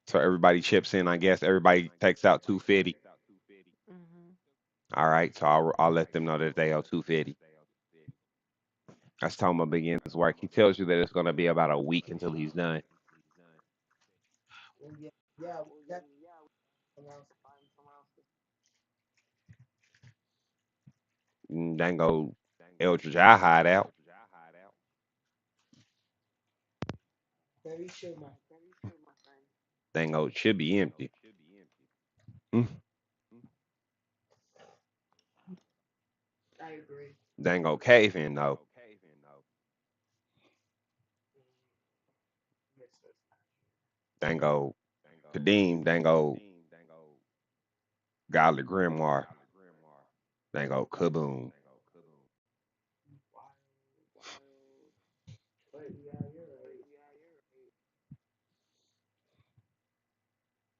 So everybody chips in. I guess everybody takes out 250. Mhm. All right, so I'll let them know that they owe 250. As Toma begins work, he tells you that it's gonna be about a week until he's done. yeah, that's Dango Eldridge I hide out. very sure, my Dango should be empty. Mm. I agree. Dango cave in though. Dango Kadeem. Dango Godly Grimoire. Dango Kaboom. But yeah, you're right.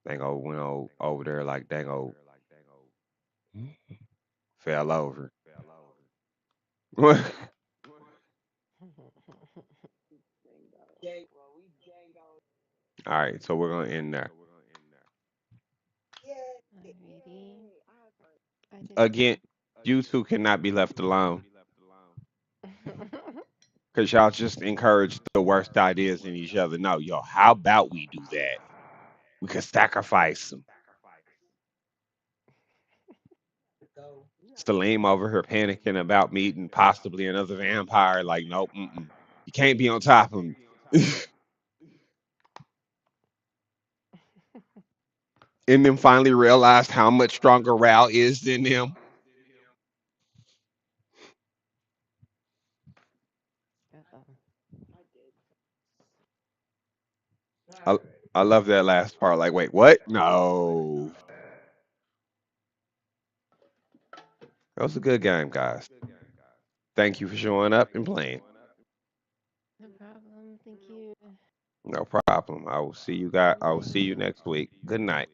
Dango went over there like Dango fell over. All Yeah, right, so we're gonna end there. yeah. Alrighty. I did Again, too. you two cannot be left alone because y'all just encourage the worst ideas in each other. No, yo, how about we do that? We could sacrifice them. Go. Salim over here panicking about meeting possibly another vampire. Like, nope, you can't be on top of him. and then finally realized how much stronger Ral is than them. Uh-oh. I, I love that last part. Like, wait, what? No. That was a good game, guys. Thank you for showing up and playing. No problem. Thank you. No problem. I will see you guys. I will see you next week. Good night.